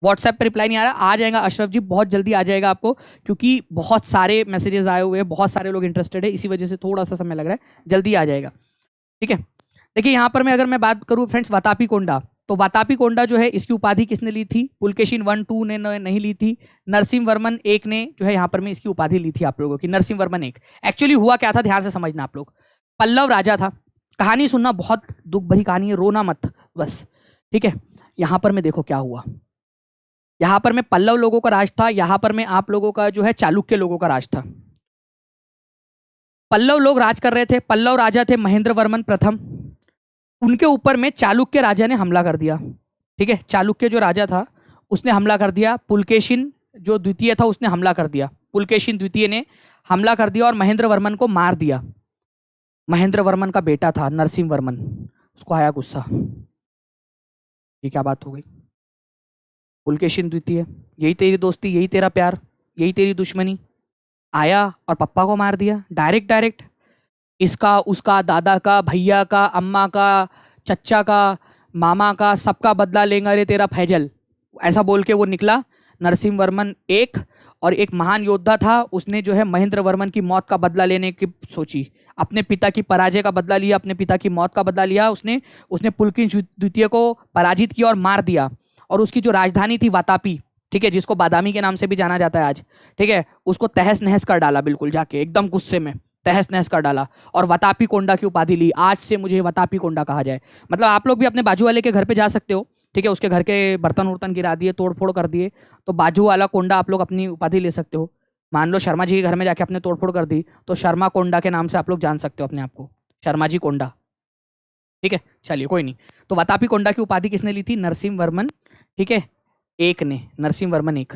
A: व्हाट्सएप पर रिप्लाई नहीं आ रहा, आ जाएगा अशरफ जी, बहुत जल्दी आ जाएगा आपको, क्योंकि बहुत सारे मैसेजेस आए हुए हैं, बहुत सारे लोग इंटरेस्टेड है, इसी वजह से थोड़ा सा समय लग रहा है, जल्दी आ जाएगा, ठीक है। देखिए यहाँ पर मैं अगर मैं बात करूँ फ्रेंड्स वतापी कोंडा, तो वतापी कोंडा जो है इसकी उपाधि किसने ली थी? पुलकेशिन 1-2 ने नहीं ली थी, नरसिंह वर्मन 1 ने जो है यहाँ पर में इसकी उपाधि ली थी आप लोगों की, नरसिंह वर्मन 1। एक्चुअली हुआ क्या था, ध्यान से समझना आप लोग। पल्लव राजा था, कहानी सुनना, बहुत दुख भरी कहानी है, रोना मत बस, ठीक है। यहाँ पर में देखो क्या हुआ, यहाँ पर में पल्लव लोगों का राज था, यहाँ पर में आप लोगों का जो है चालुक्य लोगों का राज था। पल्लव लोग राज कर रहे थे, पल्लव राजा थे महेंद्र वर्मन प्रथम, उनके ऊपर में चालुक्य राजा ने हमला कर दिया, ठीक है। चालुक्य जो राजा था उसने हमला कर दिया, पुलकेशिन जो द्वितीय था उसने हमला कर दिया, पुलकेशिन द्वितीय ने हमला कर दिया और महेंद्र वर्मन को मार दिया। महेंद्र वर्मन का बेटा था नरसिंह वर्मन, उसको आया गुस्सा, ये क्या बात हो गई, पुलकेशिन द्वितीय, यही तेरी दोस्ती, यही तेरा प्यार, यही तेरी दुश्मनी, आया और पप्पा को मार दिया डायरेक्ट। इसका, उसका, दादा का, भैया का, अम्मा का, चच्चा का, मामा का, सबका बदला लेगा रे तेरा फैजल, ऐसा बोल के वो निकला। नरसिंह वर्मन एक, और एक महान योद्धा था, उसने जो है महेंद्र वर्मन की मौत का बदला लेने की सोची, अपने पिता की पराजय का बदला लिया, अपने पिता की मौत का बदला लिया उसने पुलकेशिन द्वितीय को पराजित किया और मार दिया। और उसकी जो राजधानी थी वातापी, ठीक है, जिसको बादामी के नाम से भी जाना जाता है आज, ठीक है, उसको तहस नहस कर डाला, बिल्कुल जाके एकदम गुस्से में तहस नहस कर डाला, और वतापी कोंडा की उपाधि ली। आज से मुझे वतापी कोंडा कहा जाए, मतलब आप लोग भी अपने बाजू वाले के घर पे जा सकते हो, ठीक है, उसके घर के बर्तन उर्तन गिरा दिए, तोड़फोड़ कर दिए, तो बाजू वाला कोंडा आप लोग अपनी उपाधि ले सकते हो। मान लो शर्मा जी के घर में जाके अपने तोड़फोड़ कर दी, तो शर्मा कोंडा के नाम से आप लोग जान सकते हो अपने आप को, शर्मा जी कोंडा, ठीक है। चलिए कोई नहीं, तो वतापी कोंडा की उपाधि किसने ली थी? नरसिंह वर्मन, ठीक है, एक ने, नरसिंह वर्मन एक,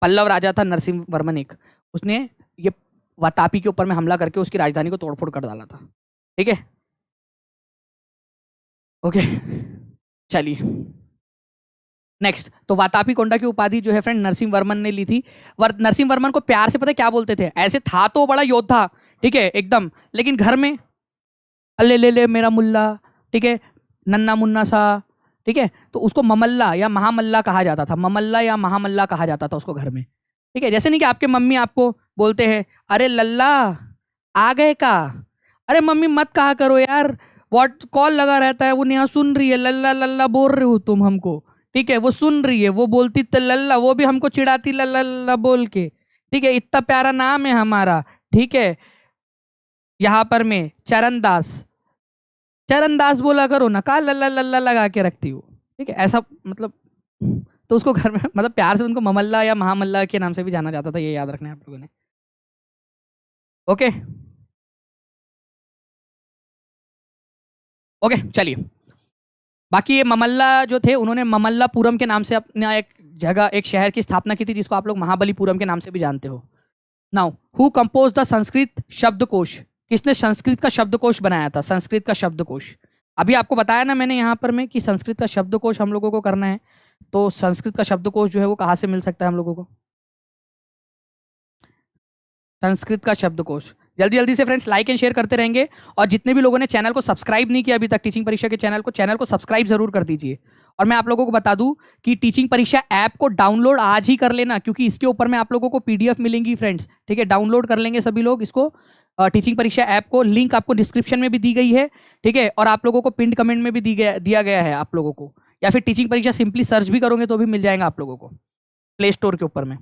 A: पल्लव राजा था नरसिंह वर्मन एक, उसने ये वतापी के ऊपर में हमला करके उसकी राजधानी को तोड़फोड़ कर डाला था, ठीक है, ओके। चलिए नेक्स्ट, तो वातापी कोंडा की उपाधि जो है फ्रेंड नरसिंह वर्मन ने ली थी। नरसिंह वर्मन को प्यार से पता है क्या बोलते थे? ऐसे था तो बड़ा योद्धा, ठीक है एकदम, लेकिन घर में अल्ले ले ले मेरा मुल्ला, ठीक है, नन्ना मुन्ना सा, ठीक है, तो उसको ममल्ला या महामल्ला कहा जाता था, ममल्ला या महामल्ला कहा जाता था उसको घर में, ठीक है। जैसे नहीं कि आपके मम्मी आपको बोलते हैं अरे लल्ला आ गए का, अरे मम्मी मत कहा करो यार, व्हाट कॉल लगा रहता है, वो नेहा सुन रही है, लल्ला लल्ला बोल रहे हो तुम हमको, ठीक है, वो सुन रही है, वो बोलती तो लल्ला, वो भी हमको चिढ़ाती लल्ला लल्ला बोल के, ठीक है, इतना प्यारा नाम है हमारा, ठीक है। यहाँ पर मैं चरणदास, चरणदास बोला करो ना, का लल्ला लल्ला लगा के रखती हूँ, ठीक है, ऐसा मतलब, तो उसको घर में मतलब प्यार से उनको ममल्ला या महामल्ला के नाम से भी जाना जाता था, ये याद रखना है आप लोगों ने, ओके ओके। चलिए बाकी ये ममल्ला जो थे उन्होंने ममल्लापुरम के नाम से अपना एक जगह, एक शहर की स्थापना की थी, जिसको आप लोग महाबलीपुरम के नाम से भी जानते हो। Now who compose the Sanskrit शब्दकोश, किसने संस्कृत का शब्दकोश बनाया था? संस्कृत का शब्दकोश, अभी आपको बताया ना मैंने यहाँ पर में कि संस्कृत का शब्दकोश हम लोगों को करना है, तो संस्कृत का शब्दकोश जो है वो कहाँ से मिल सकता है हम लोगों को? संस्कृत का शब्दकोश। जल्दी जल्दी से फ्रेंड्स लाइक एंड शेयर करते रहेंगे, और जितने भी लोगों ने चैनल को सब्सक्राइब नहीं किया अभी तक, टीचिंग परीक्षा के चैनल को सब्सक्राइब जरूर कर दीजिए। और मैं आप लोगों को बता दूं कि टीचिंग परीक्षा ऐप को डाउनलोड आज ही कर लेना, क्योंकि इसके ऊपर में आप लोगों को पीडीएफ मिलेंगी फ्रेंड्स। ठीक है, डाउनलोड कर लेंगे सभी लोग इसको, टीचिंग परीक्षा ऐप को। लिंक आपको डिस्क्रिप्शन में भी दी गई है। ठीक है, और आप लोगों को पिंड कमेंट में भी दिया गया है आप लोगों को, या फिर टीचिंग परीक्षा सिंपली सर्च भी करोगे तो भी मिल जाएगा आप लोगों को प्ले स्टोर के ऊपर में।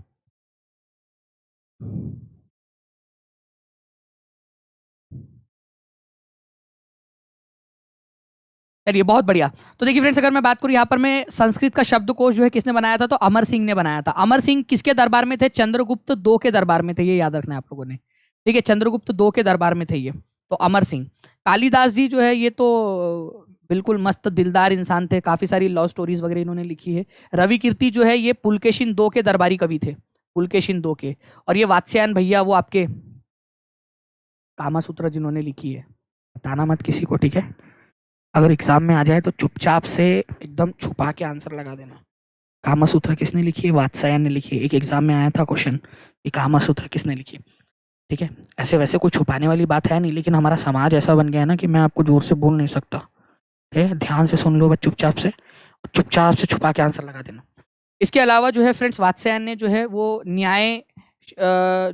A: चलिए, बहुत बढ़िया। तो देखिए फ्रेंड्स, अगर मैं बात करूं यहाँ पर, मैं संस्कृत का शब्दकोश जो है किसने बनाया था, तो अमर सिंह ने बनाया था। अमर सिंह किसके दरबार में थे? चंद्रगुप्त दो के दरबार में थे, ये याद रखना है आप लोगों ने। ठीक है, चंद्रगुप्त दो के दरबार में थे ये, तो अमर सिंह। कालिदास जी जो है ये तो बिल्कुल मस्त दिलदार इंसान थे, काफी सारी लव स्टोरीज वगैरह इन्होंने लिखी है। रवि कीर्ति जो है ये पुलकेशिन दो के दरबारी कवि थे, पुलकेशिन दो के। और ये वात्स्यायन भैया वो आपके कामासूत्र जिन्होंने लिखी है, बताना मत किसी को, ठीक है? अगर एग्जाम में आ जाए तो चुपचाप से एकदम छुपा के आंसर लगा देना। कामासूत्र किसने लिखी है? वात्स्यायन ने लिखी है। एक एग्जाम में आया था क्वेश्चन कि कामासूत्र किसने लिखी। ठीक है, ऐसे वैसे कोई छुपाने वाली बात है नहीं, लेकिन हमारा समाज ऐसा बन गया है ना कि मैं आपको जोर से बोल नहीं सकता। ठीक है, ध्यान से सुन लो बस, चुपचाप से छुपा के आंसर लगा देना। इसके अलावा जो है फ्रेंड्स, वात्स्यायन ने जो है वो न्याय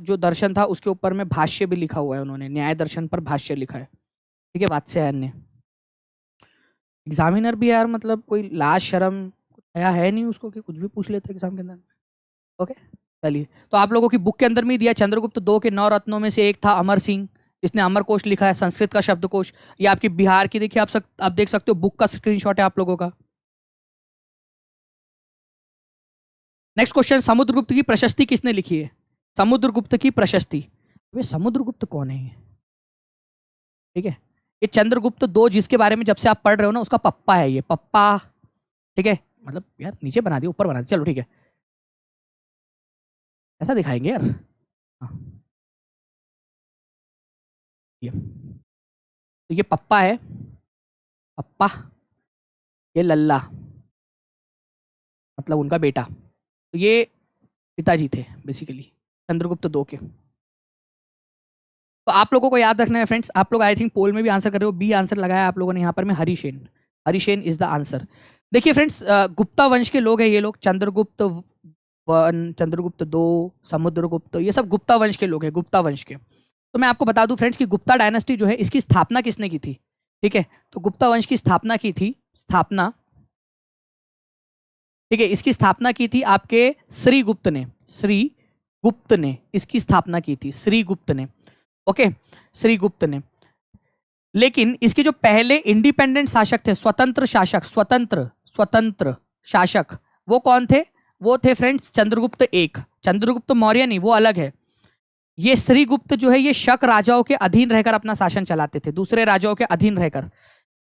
A: जो दर्शन था उसके ऊपर में भाष्य भी लिखा हुआ है, उन्होंने न्याय दर्शन पर भाष्य लिखा है। ठीक है, वात्स्यायन ने। एग्जामिनर भी यार मतलब कोई लाज शर्म आया है नहीं उसको कि कुछ भी पूछ लेते एग्जाम के अंदर। ओके, चलिए, तो आप लोगों की बुक के अंदर में दिया चंद्रगुप्त दो के 9 रत्नों में से एक था अमर सिंह, जिसने अमर कोश लिखा है, संस्कृत का शब्दकोश। ये आपकी बिहार की, देखिए आप देख सकते हो, बुक का स्क्रीनशॉट है आप लोगों का। नेक्स्ट क्वेश्चन, समुद्रगुप्त की प्रशस्ति किसने लिखी है? समुद्रगुप्त की प्रशस्ति। वे समुद्रगुप्त कौन है ये? ठीक है, ये चंद्रगुप्त दो जिसके बारे में जब से आप पढ़ रहे हो ना, उसका पप्पा है ये, पप्पा। ठीक है, मतलब यार नीचे बना दिया ऊपर बना दिया, चलो ठीक है, ऐसा दिखाएंगे यार। हाँ, तो ये पप्पा है, पप्पा, ये लल्ला, मतलब उनका बेटा। तो ये पिताजी थे बेसिकली चंद्रगुप्त दो के। तो आप लोगों को याद रखना है फ्रेंड्स, आप लोग आई थिंक पोल में भी आंसर कर रहे हो, बी आंसर लगाया आप लोगों ने यहाँ पर में, Harishena. Harishena is the answer. देखिए फ्रेंड्स, गुप्ता वंश के लोग हैं ये लोग, चंद्रगुप्त वन, चंद्रगुप्त दो, समुद्रगुप्त, ये सब गुप्ता वंश के लोग हैं, गुप्ता वंश के। तो मैं आपको बता दूं फ्रेंड्स कि गुप्ता डायनेस्टी जो है इसकी स्थापना किसने की थी? ठीक है, तो गुप्ता वंश की स्थापना की थी, स्थापना, ठीक है, इसकी स्थापना की थी आपके श्रीगुप्त ने, श्रीगुप्त ने इसकी स्थापना की थी, श्रीगुप्त ने। ओके, श्रीगुप्त ने। लेकिन इसके जो पहले इंडिपेंडेंट शासक थे, स्वतंत्र शासक, स्वतंत्र शासक, वो कौन थे? वो थे फ्रेंड्स चंद्रगुप्त एक। चंद्रगुप्त मौर्य नहीं, वो अलग है। ये श्रीगुप्त जो है ये शक राजाओं के अधीन रहकर अपना शासन चलाते थे, दूसरे राजाओं के अधीन रहकर।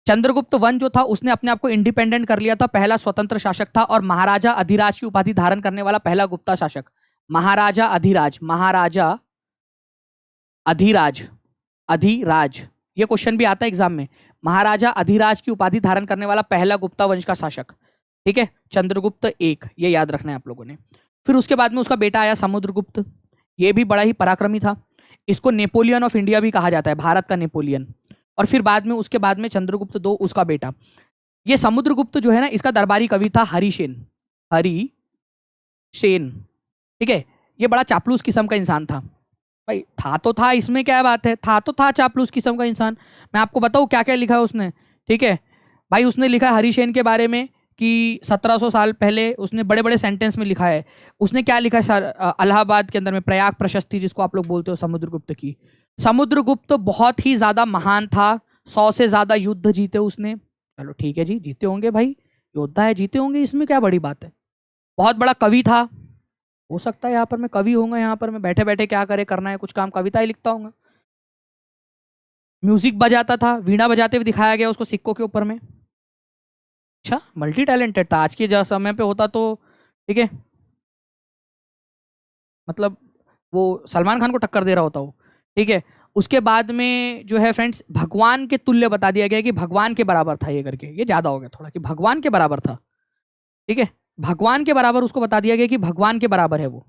A: चंद्रगुप्त वन जो था उसने अपने आप को इंडिपेंडेंट कर लिया था, पहला स्वतंत्र शासक था, और महाराजा अधिराज की उपाधि धारण करने वाला पहला गुप्ता शासक। महाराजा अधिराज, महाराजा अधिराज, अधिराज, ये क्वेश्चन भी आता है एग्जाम में। महाराजा अधिराज की उपाधि धारण करने वाला पहला गुप्ता वंश का शासक, ठीक है, चंद्रगुप्त एक, ये याद रखना है आप लोगों ने। फिर उसके बाद में उसका बेटा आया समुद्रगुप्त, ये भी बड़ा ही पराक्रमी था, इसको नेपोलियन ऑफ इंडिया भी कहा जाता है, भारत का नेपोलियन। और फिर बाद में उसके बाद में चंद्रगुप्त दो, उसका बेटा। ये समुद्रगुप्त जो है ना, इसका दरबारी कवि था हरिसेन, हरिसेन। ठीक है, ये बड़ा चापलूस किस्म का इंसान था भाई, था तो था, इसमें क्या बात है, था तो था चापलूस किस्म का इंसान। मैं आपको बताऊँ क्या क्या लिखा है उसने। ठीक है भाई, उसने लिखा है हरिसेन के बारे में कि 1700 साल पहले, उसने बड़े बड़े सेंटेंस में लिखा है। उसने क्या लिखा है इलाहाबाद के अंदर में, प्रयाग प्रशस्ति जिसको आप लोग बोलते हो समुद्रगुप्त की। समुद्रगुप्त बहुत ही ज्यादा महान था, 100 से ज्यादा युद्ध जीते उसने। चलो ठीक है जी, जीते होंगे भाई, योद्धा है, जीते होंगे, इसमें क्या बड़ी बात है। बहुत बड़ा कवि था, हो सकता है यहाँ पर मैं कवि होऊंगा, यहाँ पर मैं बैठे बैठे क्या करे, करना है कुछ काम, कविता ही लिखता हूँ। म्यूजिक बजाता था, वीणा बजाते हुए दिखाया गया उसको सिक्कों के ऊपर में। अच्छा, मल्टी टैलेंटेड था, आज के समय पे होता तो ठीक है, मतलब वो सलमान खान को टक्कर दे रहा होता वो। ठीक है, उसके बाद में जो है फ्रेंड्स, भगवान के तुल्य बता दिया गया कि भगवान के बराबर था ये करके, ये ज्यादा हो गया थोड़ा, कि भगवान के बराबर था। ठीक है, भगवान के बराबर उसको बता दिया गया कि भगवान के बराबर है वो,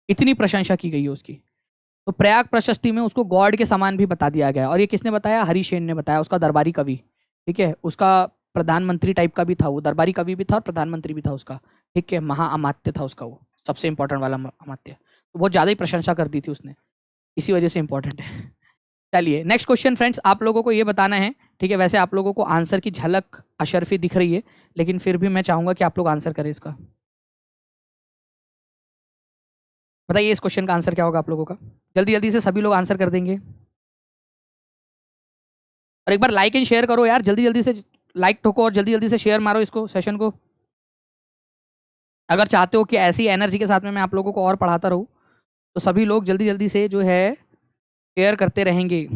A: इतनी प्रशंसा की गई है उसकी। तो प्रयाग प्रशस्ति में उसको गॉड के समान भी बता दिया गया। और ये किसने बताया? हरिसेन ने बताया, उसका दरबारी कवि। ठीक है, उसका प्रधानमंत्री टाइप का भी था वो, दरबारी कवि भी था और प्रधानमंत्री भी था उसका। ठीक है, महाअमात्य था उसका, वो सबसे इंपॉर्टेंट वाला अमात्य। तो बहुत ज़्यादा ही प्रशंसा कर दी थी उसने, इसी वजह से इंपॉर्टेंट है। चलिए नेक्स्ट क्वेश्चन फ्रेंड्स, आप लोगों को ये बताना है। ठीक है, वैसे आप लोगों को आंसर की झलक अशरफी दिख रही है, लेकिन फिर भी मैं चाहूंगा कि आप लोग आंसर करें इसका। बताइए इस क्वेश्चन का आंसर क्या होगा आप लोगों का? जल्दी जल्दी से सभी लोग आंसर कर देंगे। और एक बार लाइक एंड शेयर करो यार, जल्दी जल्दी से लाइक ठोको और जल्दी जल्दी से शेयर मारो इसको, सेशन को। अगर चाहते हो कि ऐसी एनर्जी के साथ में मैं आप लोगों को और पढ़ाता रहूं, तो सभी लोग जल्दी जल्दी से जो है शेयर करते रहेंगे।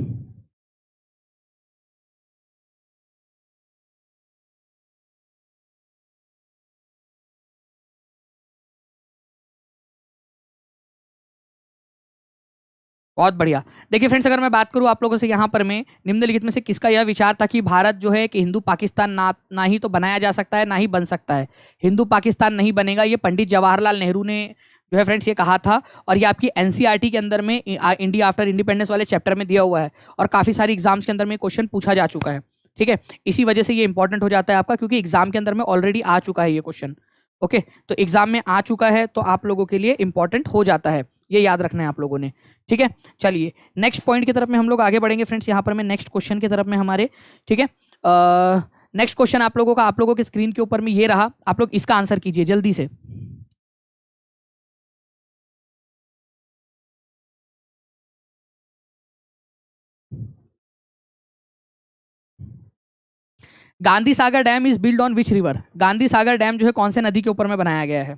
A: बहुत बढ़िया। देखिए फ्रेंड्स, अगर मैं बात करूं आप लोगों से यहाँ पर में, निम्नलिखित में से किसका यह विचार था कि भारत जो है कि हिंदू पाकिस्तान ना ही तो बनाया जा सकता है, ना ही बन सकता है। हिंदू पाकिस्तान नहीं बनेगा, ये पंडित जवाहरलाल नेहरू ने जो है फ्रेंड्स ये कहा था। और ये आपकी एनसीईआरटी के अंदर में इंडिया आफ्टर इंडिपेंडेंस वाले चैप्टर में दिया हुआ है, और काफ़ी सारी एग्जाम्स के अंदर में क्वेश्चन पूछा जा चुका है। ठीक है, इसी वजह से ये इंपॉर्टेंट हो जाता है आपका, क्योंकि एग्जाम के अंदर में ऑलरेडी आ चुका है ये क्वेश्चन। ओके, तो एग्जाम में आ चुका है तो आप लोगों के लिए इंपॉर्टेंट हो जाता है, ये याद रखना है आप लोगों ने। ठीक है, चलिए नेक्स्ट पॉइंट की तरफ में हम लोग आगे बढ़ेंगे फ्रेंड्स। यहाँ पर मैं नेक्स्ट क्वेश्चन की तरफ में हमारे, ठीक है, नेक्स्ट क्वेश्चन आप लोगों का, आप लोगों के स्क्रीन के ऊपर में ये रहा, आप लोग इसका आंसर कीजिए जल्दी से। Gandhi Sagar dam is build on which river? Gandhi Sagar dam जो है कौन से नदी के ऊपर में बनाया गया है?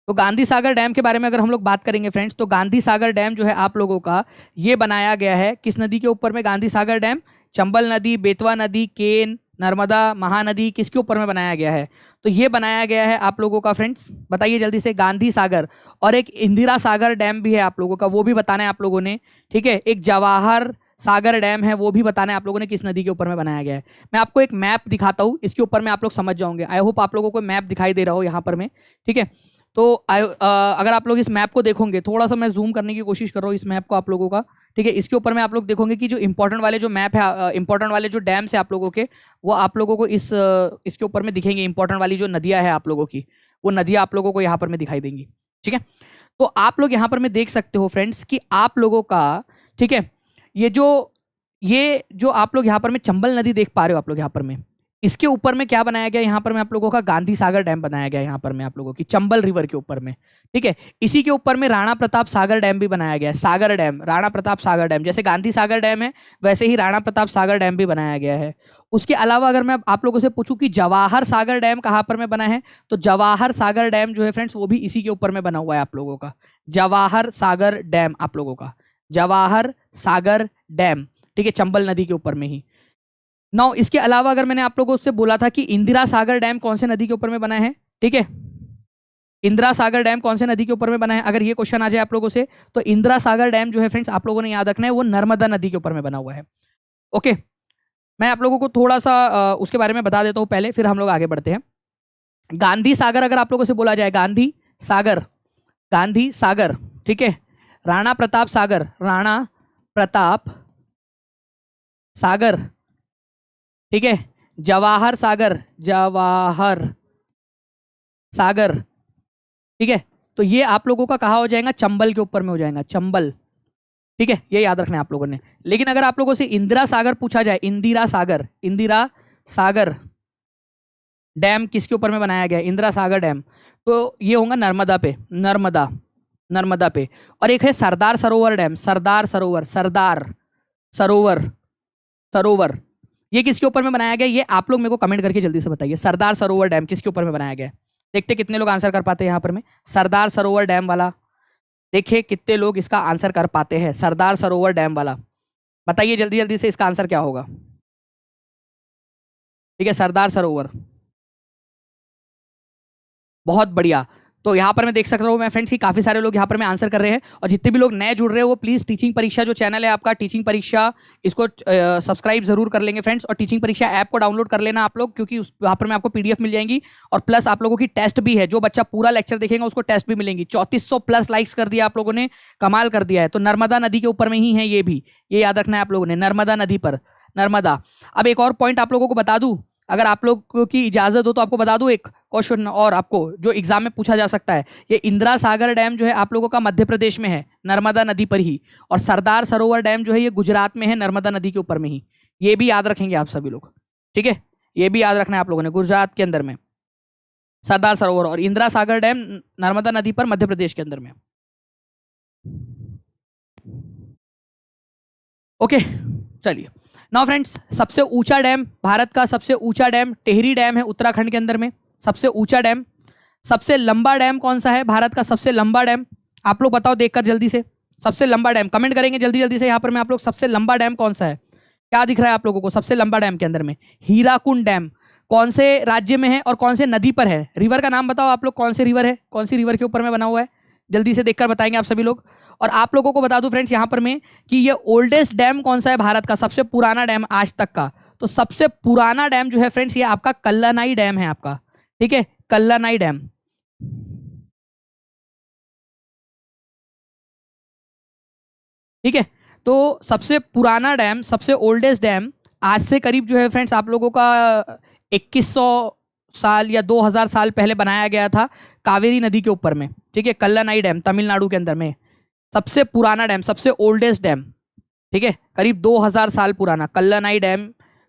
A: तो गांधी सागर डैम के बारे में अगर हम लोग बात करेंगे फ्रेंड्स, तो गांधी सागर डैम जो है आप लोगों का ये बनाया गया है किस नदी के ऊपर में? गांधी सागर डैम चंबल नदी, बेतवा नदी, केन, नर्मदा, महानदी, किसके ऊपर में बनाया गया है? तो ये बनाया गया है आप लोगों का फ्रेंड्स, बताइए जल्दी से। गांधी सागर, और एक इंदिरा सागर डैम भी है आप लोगों का, वो भी बताना है आप लोगों ने। ठीक है, एक जवाहर सागर डैम है, वो भी बताना है आप लोगों ने किस नदी के ऊपर में बनाया गया है। मैं आपको एक मैप दिखाता हूँ, इसके ऊपर में आप लोग समझ जाओगे। आई होप आप लोगों को मैप दिखाई दे रहा हो यहाँ पर में। ठीक है, तो अगर आप लोग इस मैप को देखोगे, थोड़ा सा मैं जूम करने की कोशिश कर रहा हूँ इस मैप को आप लोगों का। ठीक है, इसके ऊपर में आप लोग देखोगे कि जो इंपॉर्टेंट वाले जो मैप है, इंपॉर्टेंट वाले जो डैम्स है आप लोगों के, वो आप लोगों को इसके ऊपर में दिखेंगे। इंपॉर्टेंट वाली जो नदियां है आप लोगों की, वो नदियां आप लोगों को यहाँ पर में दिखाई देंगी। ठीक है, तो आप लोग यहाँ पर में देख सकते हो फ्रेंड्स कि आप लोगों का, ठीक है, ये जो आप लोग यहाँ पर में चंबल नदी देख पा रहे हो आप लोग यहाँ पर में, इसके ऊपर में क्या बनाया गया यहाँ पर में आप लोगों का? गांधी सागर डैम बनाया गया यहाँ पर में आप लोगों की चंबल रिवर के ऊपर में। ठीक है, इसी के ऊपर में राणा प्रताप सागर डैम भी बनाया गया है। सागर डैम, राणा प्रताप सागर डैम, जैसे गांधी सागर डैम है वैसे ही राणा प्रताप सागर डैम भी बनाया गया है। उसके अलावा अगर मैं आप लोगों से पूछूं कि जवाहर सागर डैम कहाँ पर में बना है, तो जवाहर सागर डैम जो है फ्रेंड्स वो भी इसी के ऊपर में बना हुआ है आप लोगों का। जवाहर सागर डैम आप लोगों का, जवाहर सागर डैम, ठीक है, चंबल नदी के ऊपर में ही। नाउ इसके अलावा अगर मैंने आप लोगों से बोला था कि इंदिरा सागर डैम कौन से नदी के ऊपर में बना है, ठीक है, इंदिरा सागर डैम कौन से नदी के ऊपर में बना है, अगर ये क्वेश्चन आ जाए आप लोगों से, तो इंदिरा सागर डैम जो है फ्रेंड्स आप लोगों ने याद रखना है वो नर्मदा नदी के ऊपर में बना हुआ है। ओके, मैं आप लोगों को थोड़ा सा उसके बारे में बता देता हूँ पहले, फिर हम लोग आगे बढ़ते हैं। गांधी सागर अगर आप लोगों से बोला जाए, गांधी सागर, गांधी सागर, ठीक है, राणा प्रताप सागर, राणा प्रताप सागर, ठीक है, जवाहर सागर, जवाहर सागर, ठीक है, तो ये आप लोगों का कहा हो जाएगा? चंबल के ऊपर में हो जाएगा, चंबल। ठीक है, ये याद रखना है आप लोगों ने। लेकिन अगर आप लोगों से इंदिरा सागर पूछा जाए, इंदिरा सागर, इंदिरा सागर डैम किसके ऊपर में बनाया गया? इंदिरा सागर डैम, तो ये होगा नर्मदा पे, नर्मदा, नर्मदा पे। और एक है सरदार सरोवर डैम, सरदार सरोवर, सरदार सरोवर, सरोवर, ये किसके ऊपर में बनाया गया? ये आप लोग मेरे को कमेंट करके जल्दी से बताइए, सरदार सरोवर डैम किसके ऊपर में बनाया गया? देखते कितने लोग आंसर कर पाते हैं यहाँ पर में सरदार सरोवर डैम वाला। देखिए कितने लोग इसका आंसर कर पाते हैं, सरदार सरोवर डैम वाला। बताइए जल्दी जल्दी से इसका आंसर क्या होगा? ठीक है, सरदार सरोवर, बहुत बढ़िया। तो यहाँ पर मैं देख सकता हूँ मैं फ्रेंड्स कि काफ़ी सारे लोग यहाँ पर मैं आंसर कर रहे हैं, और जितने भी लोग नए जुड़ रहे हैं वो प्लीज़ टीचिंग परीक्षा जो चैनल है आपका, टीचिंग परीक्षा, इसको सब्सक्राइब जरूर कर लेंगे फ्रेंड्स, और टीचिंग परीक्षा ऐप को डाउनलोड कर लेना आप लोग, क्योंकि वहाँ पर मैं आपको PDF मिल जाएंगी, और प्लस आप लोगों की टेस्ट भी है। जो बच्चा पूरा लेक्चर देखेगा उसको टेस्ट भी मिलेंगी। 3400 प्लस लाइक्स कर दिया आप लोगों ने, कमाल कर दिया है। तो नर्मदा नदी के ऊपर में ही है ये भी, ये याद रखना है आप लोगों ने, नर्मदा नदी पर, नर्मदा। अब एक और पॉइंट आप लोगों को बता दूं, अगर आप लोग की इजाजत हो तो आपको बता दूं एक क्वेश्चन और आपको जो एग्जाम में पूछा जा सकता है। ये इंदिरा सागर डैम जो है आप लोगों का मध्य प्रदेश में है, नर्मदा नदी पर ही, और सरदार सरोवर डैम जो है ये गुजरात में है, नर्मदा नदी के ऊपर में ही। ये भी याद रखेंगे आप सभी लोग, ठीक है, ये भी याद रखना है आप लोगों ने, गुजरात के अंदर में सरदार सरोवर, और इंदिरा सागर डैम नर्मदा नदी पर मध्य प्रदेश के अंदर में। ओके चलिए, नाउ फ्रेंड्स, सबसे ऊंचा डैम, भारत का सबसे ऊंचा डैम टिहरी डैम है, उत्तराखंड के अंदर में सबसे ऊंचा डैम। सबसे लंबा डैम कौन सा है, भारत का सबसे लंबा डैम, आप लोग बताओ देखकर जल्दी से, सबसे लंबा डैम कमेंट करेंगे जल्दी जल्दी से यहाँ पर मैं आप लोग। सबसे लंबा डैम कौन सा है, क्या दिख रहा है आप लोगों को सबसे लंबा डैम के अंदर में? हीराकुंड डैम। कौन से राज्य में है और कौन से नदी पर है? रिवर का नाम बताओ आप लोग, कौन सी रिवर है, कौन सी रिवर के ऊपर में बना हुआ है, जल्दी से देखकर बताएंगे आप सभी लोग। और आप लोगों को बता दूं फ्रेंड्स यहाँ पर मैं कि ये ओल्डेस्ट डैम कौन सा है भारत का, सबसे पुराना डैम आज तक का। तो सबसे पुराना डैम जो है फ्रेंड्स ये आपका कल्लानाई डैम है आपका, ठीक है, कल्लानाई डैम। ठीक है, तो सबसे पुराना डैम, सबसे ओल्डेस्ट डैम आज से करीब जो है फ्रेंड्स आप लोगों का 2100 साल या 2000 साल पहले बनाया गया था, कावेरी नदी के ऊपर में, ठीक है, कल्लानाई डैम तमिलनाडु के अंदर में, सबसे पुराना डैम, सबसे ओल्डेस्ट डैम, ठीक है, करीब 2000 साल पुराना कल्लानाई डैम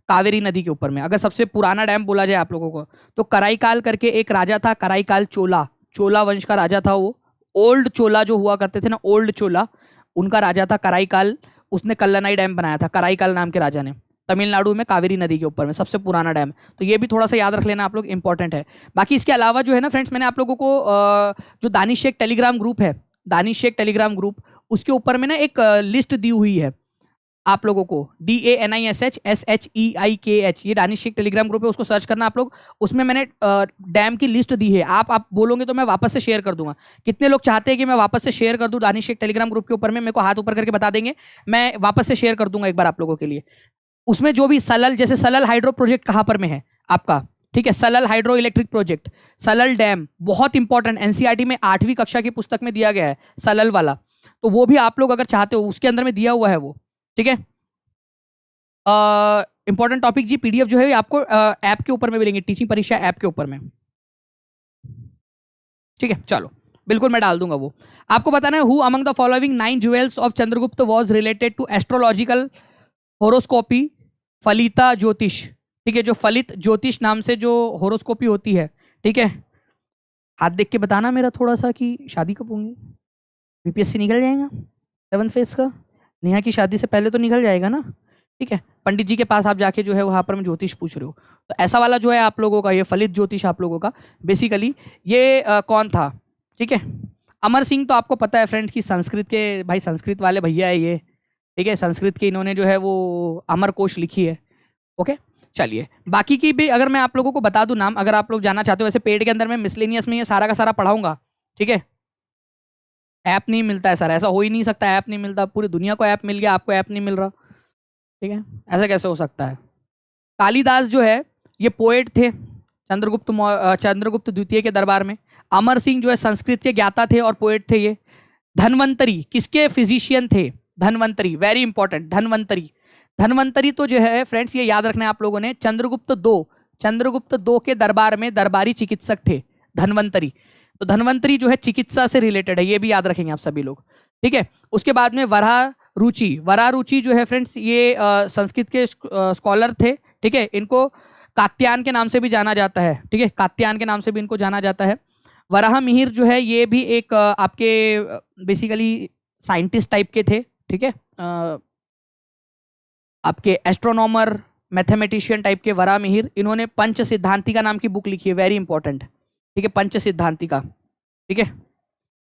A: कावेरी नदी के ऊपर में। अगर सबसे पुराना डैम बोला जाए आप लोगों को तो कराईकाल करके एक राजा था, कराईकाल चोला, चोला वंश का राजा था वो, ओल्ड चोला जो हुआ करते थे ना, ओल्ड चोला, उनका राजा था कराईकाल, उसने कल्लानाई डैम बनाया था, कराईकाल नाम के राजा ने, तमिलनाडु में कावेरी नदी के ऊपर में, सबसे पुराना डैम। तो ये भी थोड़ा सा याद रख लेना आप लोग, इंपॉर्टेंट है। बाकी इसके अलावा जो है ना फ्रेंड्स, मैंने आप लोगों को जो दानिश शेख टेलीग्राम ग्रुप है, दानिश शेख टेलीग्राम ग्रुप, उसके ऊपर में ना एक लिस्ट दी हुई है आप लोगों को, DANISHSHEIKH, ये दानिश शेख टेलीग्राम ग्रुप है, उसको सर्च करना आप लोग। उसमें मैंने डैम की लिस्ट दी है, आप बोलोगे तो मैं वापस से शेयर कर दूंगा। कितने लोग चाहते हैं कि मैं वापस से शेयर कर दूं दानिश शेख टेलीग्राम ग्रुप के ऊपर में? मेरे को हाथ ऊपर करके बता देंगे, मैं वापस से शेयर कर दूंगा एक बार आप लोगों के लिए। उसमें जो भी सलल, जैसे सलल हाइड्रो प्रोजेक्ट कहाँ पर में है आपका, ठीक है, Salal hydro electric project, Salal dam बहुत इंपॉर्टेंट, NCERT में 8वीं कक्षा की पुस्तक में दिया गया है सलल वाला, तो वो भी आप लोग अगर चाहते हो, उसके अंदर में दिया हुआ है वो, ठीक है। इंपॉर्टेंट टॉपिक जी, PDF जो है आपको ऐप के ऊपर में मिलेंगे, टीचिंग परीक्षा ऐप के ऊपर में, ठीक है। चलो बिल्कुल मैं डाल दूंगा वो। आपको बताना है, who among the following 9 jewels of Chandragupta was related to astrological horoscopy फलिता ज्योतिष, ठीक है, जो फलित ज्योतिष नाम से जो होरोस्कोपी होती है, ठीक है। हाथ देख के बताना मेरा थोड़ा सा कि शादी कब होंगी, BPSC निकल जाएगा 7th फेज का, नेहा की शादी से पहले तो निकल जाएगा ना, ठीक है। पंडित जी के पास आप जाके जो है वहाँ पर में ज्योतिष पूछ रहे हो, तो ऐसा वाला जो है आप लोगों का, ये फलित ज्योतिष आप लोगों का बेसिकली ये कौन था, ठीक है। अमर सिंह तो आपको पता है फ्रेंड्स कि संस्कृत के भाई, संस्कृत वाले भैया है ये, ठीक है, संस्कृत के इन्होंने जो है वो अमर कोश लिखी है, ओके। चलिए बाकी की भी अगर मैं आप लोगों को बता दूं नाम, अगर आप लोग जानना चाहते हो, वैसे पेड के अंदर में मिसलेनियस में ये सारा का सारा पढ़ाऊंगा, ठीक है। ऐप नहीं मिलता है सर, ऐसा हो ही नहीं सकता, ऐप नहीं मिलता, पूरी दुनिया को ऐप मिल गया, आपको ऐप नहीं मिल रहा, ठीक है, ऐसा कैसे हो सकता है। कालिदास जो है ये पोएट थे चंद्रगुप्त द्वितीय के दरबार में। अमर सिंह जो है संस्कृत के ज्ञाता थे और पोएट थे ये। धन्वंतरी किसके फिजिशियन थे? Dhanvantari, very important, Dhanvantari. धन्वंतरी तो जो है फ्रेंड्स ये याद रखना है आप लोगों ने, चंद्रगुप्त दो के दरबार में दरबारी चिकित्सक थे धन्वंतरी। तो धन्वंतरी जो है चिकित्सा से रिलेटेड है, ये भी याद रखेंगे आप सभी लोग, ठीक है। उसके बाद में वरारुचि जो है फ्रेंड्स ये संस्कृत के स्कॉलर थे, ठीक है। इनको कात्यायन के नाम से भी जाना जाता है, ठीक है, कात्यायन के नाम से भी इनको जाना जाता है। वराह मिहिर जो है ये भी एक आपके बेसिकली साइंटिस्ट टाइप के थे, ठीक है, आपके एस्ट्रोनॉमर मैथमेटिशियन टाइप के वराह मिहिर। इन्होंने पंच सिद्धांतिका नाम की बुक लिखी है, वेरी इंपॉर्टेंट, ठीक है, पंच सिद्धांतिका, ठीक है,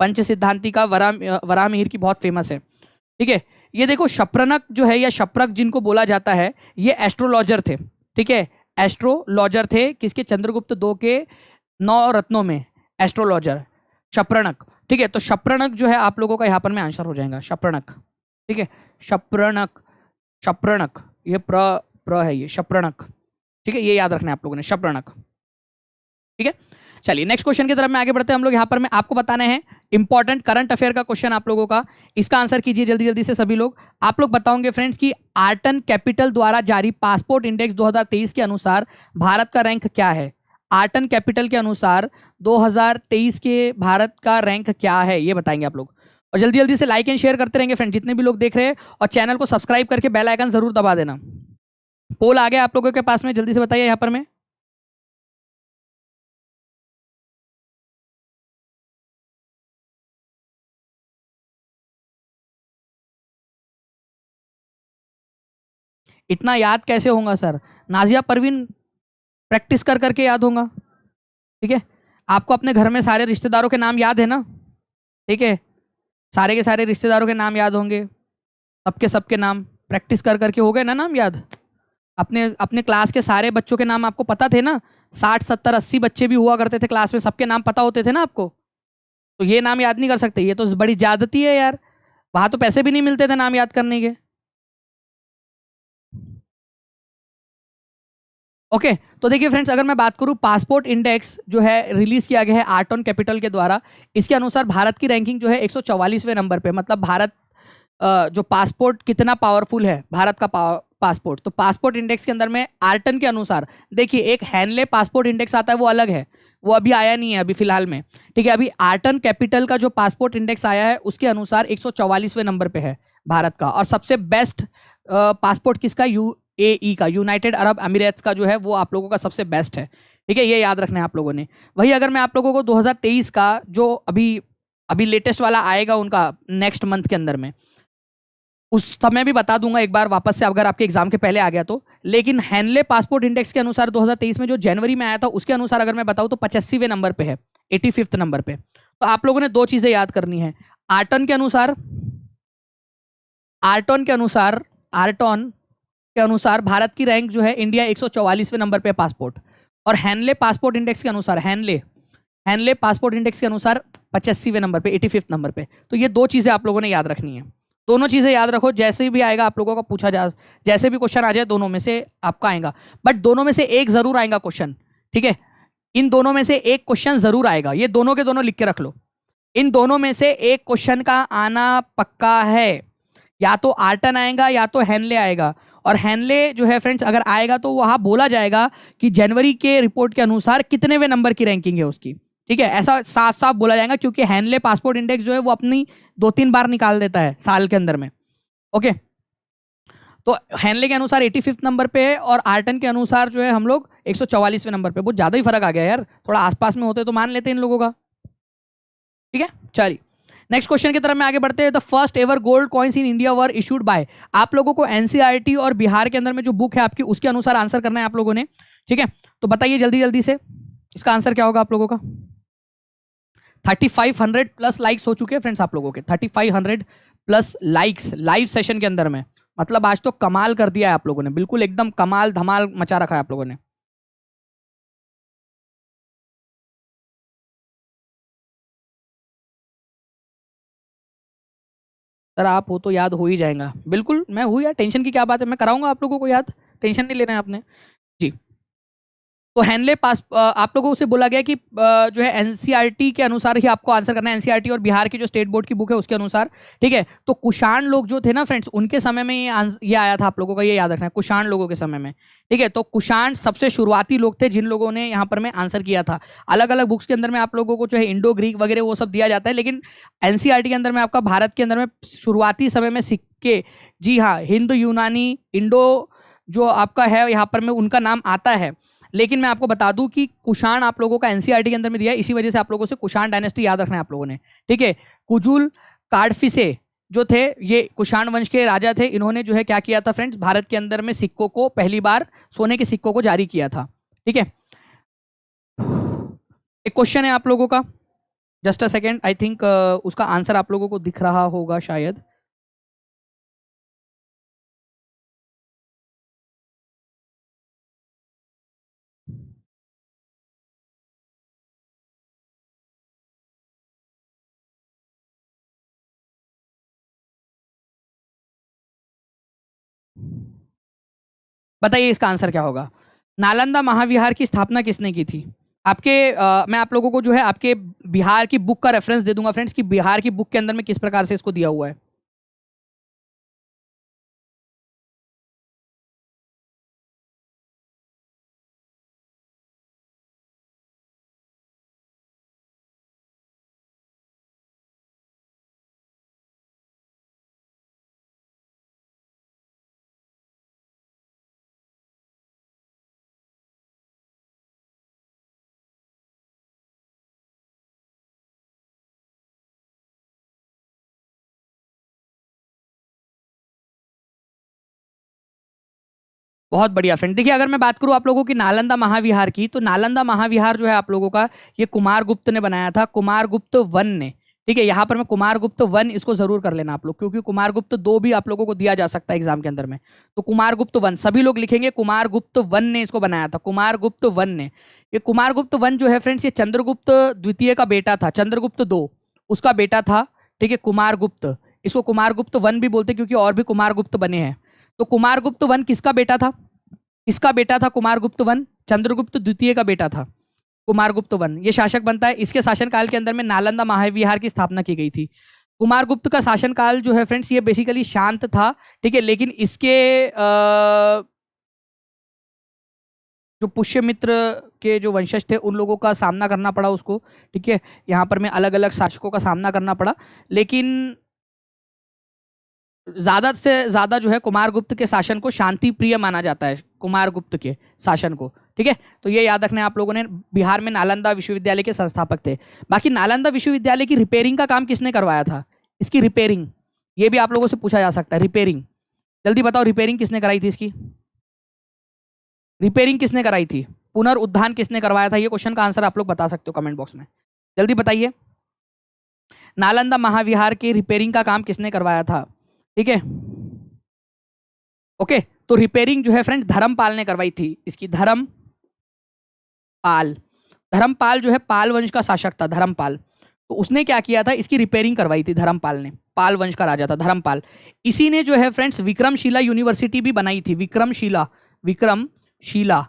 A: पंच सिद्धांतिका वराह मिहिर की बहुत फेमस है, ठीक है। ये देखो शप्रनक जो है या शप्रक जिनको बोला जाता है, ये एस्ट्रोलॉजर थे, ठीक है, एस्ट्रोलॉजर थे किसके? चंद्रगुप्त दो के 9 रत्नों में एस्ट्रोलॉजर। शप्रणक। ठीक है, तो शप्रणक जो है आप लोगों का यहाँ पर में आंसर हो जाएगा, शप्रणक। ठीक है, शप्रणक, शप्रणक, ये प्र है, ये शप्रणक। ठीक है, ये याद रखना है आप लोगों ने, शप्रणक। ठीक है, चलिए नेक्स्ट क्वेश्चन की तरफ में आगे बढ़ते हैं हम लोग। यहाँ पर मैं आपको बताने हैं इंपॉर्टेंट करंट अफेयर का क्वेश्चन आप लोगों का। इसका आंसर कीजिए जल्दी जल्दी से सभी लोग। आप लोग बताओगे फ्रेंड्स कि आर्टन कैपिटल द्वारा जारी पासपोर्ट इंडेक्स 2023 के अनुसार भारत का रैंक क्या है। आर्टन कैपिटल के अनुसार 2023 के भारत का रैंक क्या है, ये बताएंगे आप लोग। और जल्दी जल्दी से लाइक एंड शेयर करते रहेंगे फ्रेंड, जितने भी लोग देख रहे हैं, और चैनल को सब्सक्राइब करके बेल आइकन जरूर दबा देना। पोल आ गया आप लोगों के पास में, जल्दी से बताइए यहाँ पर में। इतना याद कैसे होगा सर? नाजिया परवीन, प्रैक्टिस कर करके याद होगा। ठीक है, आपको अपने घर में सारे रिश्तेदारों के नाम याद है ना? ठीक है, सारे के सारे रिश्तेदारों के नाम याद होंगे, सबके सबके नाम प्रैक्टिस कर करके हो गए ना नाम याद। अपने अपने क्लास के सारे बच्चों के नाम आपको पता थे ना? 60 70 80 बच्चे भी हुआ करते थे क्लास में, सबके नाम पता होते थे ना आपको? तो ये नाम याद नहीं कर सकते, ये तो बड़ी ज्यादती है यार। वहां तो पैसे भी नहीं मिलते थे नाम याद करने के। ओके, तो देखिए फ्रेंड्स, अगर मैं बात करूं पासपोर्ट इंडेक्स जो है रिलीज किया गया है आर्टन कैपिटल के द्वारा, इसके अनुसार भारत की रैंकिंग जो है 144वें नंबर पे। मतलब भारत जो पासपोर्ट कितना पावरफुल है भारत का पासपोर्ट, तो पासपोर्ट इंडेक्स के अंदर में आर्टन के अनुसार, देखिए एक हैनले पासपोर्ट इंडेक्स आता है वो अलग है, वो अभी आया नहीं है अभी फिलहाल में। ठीक है, अभी आर्टन कैपिटल का जो पासपोर्ट इंडेक्स आया है उसके अनुसार 144वें नंबर पे है भारत का। और सबसे बेस्ट पासपोर्ट किसका? यूएई का, यूनाइटेड अरब अमीरात का जो है वो आप लोगों का सबसे बेस्ट है। ठीक है, ये याद रखना है आप लोगों ने। वही अगर मैं आप लोगों को 2023 का जो अभी अभी लेटेस्ट वाला आएगा उनका नेक्स्ट मंथ के अंदर में, उस समय भी बता दूंगा एक बार वापस से, अगर आपके एग्जाम के पहले आ गया तो। लेकिन हैनले पासपोर्ट इंडेक्स के अनुसार 2023 में जो जनवरी में आया था उसके अनुसार अगर मैं बताऊं तो 85वें नंबर पे है, 85th नंबर पे। तो आप लोगों ने दो चीजें याद करनी है। आर्टन के अनुसार, आर्टन के अनुसार, आर्टन के अनुसार भारत की रैंक जो है इंडिया 144वें नंबर पे पासपोर्ट। और हैनले पासपोर्ट इंडेक्स के अनुसार, हैनले हैनले पासपोर्ट इंडेक्स के अनुसार 85वें नंबर पे, 85th नंबर पे। तो ये दो चीजें आप लोगों ने याद रखनी है। दोनों चीजें याद रखो, जैसे भी आएगा आप लोगों का पूछा जा, जैसे भी क्वेश्चन आ जाए दोनों में से आपका आएगा। बट दोनों में से एक जरूर आएगा क्वेश्चन। ठीक है, इन दोनों में से एक क्वेश्चन जरूर आएगा, ये दोनों के दोनों लिख के रख लो। इन दोनों में से एक क्वेश्चन का आना पक्का है, या तो आर्टन आएगा या तो हैनले आएगा। और हैनले जो है फ्रेंड्स अगर आएगा तो वहां बोला जाएगा कि जनवरी के रिपोर्ट के अनुसार कितनेवें नंबर की रैंकिंग है उसकी। ठीक है, ऐसा साफ साफ बोला जाएगा, क्योंकि हैनले पासपोर्ट इंडेक्स जो है वो अपनी 2 3 बार निकाल देता है साल के अंदर में। ओके, तो हैनले के अनुसार 85th नंबर पे है और आर्टन के अनुसार जो है हम लोग 144वें नंबर पे। बहुत ज्यादा ही फर्क आ गया यार, थोड़ा आसपास में होते तो मान लेते इन लोगों का। ठीक है, चलिए नेक्स्ट क्वेश्चन की तरफ में आगे बढ़ते हैं। The first ever gold coins in India were issued by, आप लोगों को एनसीईआरटी और बिहार के अंदर में जो बुक है आपकी उसके अनुसार आंसर करना है आप लोगों ने। ठीक है, तो बताइए जल्दी जल्दी से इसका आंसर क्या होगा आप लोगों का। 3500 प्लस लाइक्स हो चुके हैं फ्रेंड्स आप लोगों के, 3500 प्लस लाइक्स लाइव सेशन के अंदर में। मतलब आज तो कमाल कर दिया है आप लोगों ने, बिल्कुल एकदम कमाल धमाल मचा रखा है आप लोगों ने। सर आप हो तो याद हो ही जाएगा, बिल्कुल मैं हूँ यार, टेंशन की क्या बात है, मैं कराऊंगा आप लोगों को याद, टेंशन नहीं लेना है आपने जी। तो हैनले पास आप लोगों से बोला गया कि जो है एनसीईआरटी के अनुसार ही आपको आंसर करना है, एनसीईआरटी और बिहार की जो स्टेट बोर्ड की बुक है उसके अनुसार। ठीक है, तो कुषाण लोग जो थे ना फ्रेंड्स, उनके समय में ये आया था आप लोगों का, ये याद रखना है, कुषाण लोगों के समय में। ठीक है, तो कुषाण सबसे शुरुआती लोग थे जिन लोगों ने यहाँ पर में आंसर किया था। अलग अलग बुक्स के अंदर में आप लोगों को जो है इंडो ग्रीक वगैरह वो सब दिया जाता है, लेकिन एनसीईआरटी के अंदर में आपका भारत के अंदर में शुरुआती समय में सिक्के, जी हाँ, हिंदू यूनानी इंडो जो आपका है यहाँ पर में उनका नाम आता है। लेकिन मैं आपको बता दूं कि कुषाण आप लोगों का एनसीईआरटी के अंदर में दिया है, इसी वजह से आप लोगों से कुषाण डायनेस्टी याद रखना है आप लोगों ने। ठीक है, कुजुल काडफिसे जो थे ये कुषाण वंश के राजा थे, इन्होंने जो है क्या किया था फ्रेंड्स, भारत के अंदर में सिक्कों को पहली बार, सोने के सिक्कों को जारी किया था। ठीक है, एक क्वेश्चन है आप लोगों का, just a second, I think उसका आंसर आप लोगों को दिख रहा होगा शायद। बताइए इसका आंसर क्या होगा। नालंदा महाविहार की स्थापना किसने की थी? मैं आप लोगों को जो है आपके बिहार की बुक का रेफरेंस दे दूंगा फ्रेंड्स, कि बिहार की बुक के अंदर में किस प्रकार से इसको दिया हुआ है। बहुत बढ़िया फ्रेंड। देखिए अगर मैं बात करूं आप लोगों की नालंदा महाविहार की, तो नालंदा महाविहार जो है आप लोगों का, ये कुमारगुप्त ने बनाया था, कुमारगुप्त वन ने। ठीक है, यहाँ पर मैं कुमारगुप्त वन इसको जरूर कर लेना आप लोग, क्योंकि कुमारगुप्त दो भी आप लोगों को दिया जा सकता है एग्जाम के अंदर में। तो कुमारगुप्त वन सभी लोग लिखेंगे, कुमारगुप्त वन ने इसको बनाया था, कुमारगुप्त वन ने। ये कुमारगुप्त वन जो है फ्रेंड्स, ये चंद्रगुप्त द्वितीय का बेटा था, चंद्रगुप्त दो उसका बेटा था। ठीक है, कुमारगुप्त, इसको कुमारगुप्त वन भी बोलते हैं क्योंकि और भी कुमारगुप्त बने हैं। तो कुमारगुप्त वन किसका बेटा था? इसका बेटा था कुमारगुप्त वन, चंद्रगुप्त द्वितीय का बेटा था कुमारगुप्त वन। ये शासक बनता है, इसके शासनकाल के अंदर में नालंदा महाविहार की स्थापना की गई थी। कुमारगुप्त का शासनकाल जो है फ्रेंड्स, ये बेसिकली शांत था। ठीक है, लेकिन इसके जो पुष्यमित्र के जो वंशज थे उन लोगों का सामना करना पड़ा उसको। ठीक है, यहाँ पर में अलग अलग शासकों का सामना करना पड़ा, लेकिन ज्यादा से ज्यादा जो है कुमारगुप्त के शासन को शांति प्रिय माना जाता है, कुमारगुप्त के शासन को। ठीक है, तो ये याद रखना है आप लोगों ने। बिहार में नालंदा विश्वविद्यालय के संस्थापक थे। बाकी नालंदा विश्वविद्यालय की रिपेयरिंग का काम किसने करवाया था? इसकी रिपेयरिंग, ये भी आप लोगों से पूछा जा सकता है। रिपेयरिंग, जल्दी बताओ, रिपेयरिंग किसने कराई थी इसकी? रिपेयरिंग किसने कराई थी? पुनर्उद्धान किसने करवाया था? ये क्वेश्चन का आंसर आप लोग बता सकते हो कमेंट बॉक्स में, जल्दी बताइए। नालंदा महाविहार की रिपेयरिंग का काम किसने करवाया था? ठीक है, ओके। तो रिपेयरिंग जो है फ्रेंड धर्मपाल ने करवाई थी इसकी, धर्मपाल। धर्मपाल जो है पाल वंश का शासक था, धर्मपाल। तो उसने क्या किया था, इसकी रिपेयरिंग करवाई थी धर्मपाल ने। पाल वंश का राजा था धर्मपाल। इसी ने जो है फ्रेंड्स विक्रमशिला यूनिवर्सिटी भी बनाई थी, विक्रमशिला, विक्रमशिला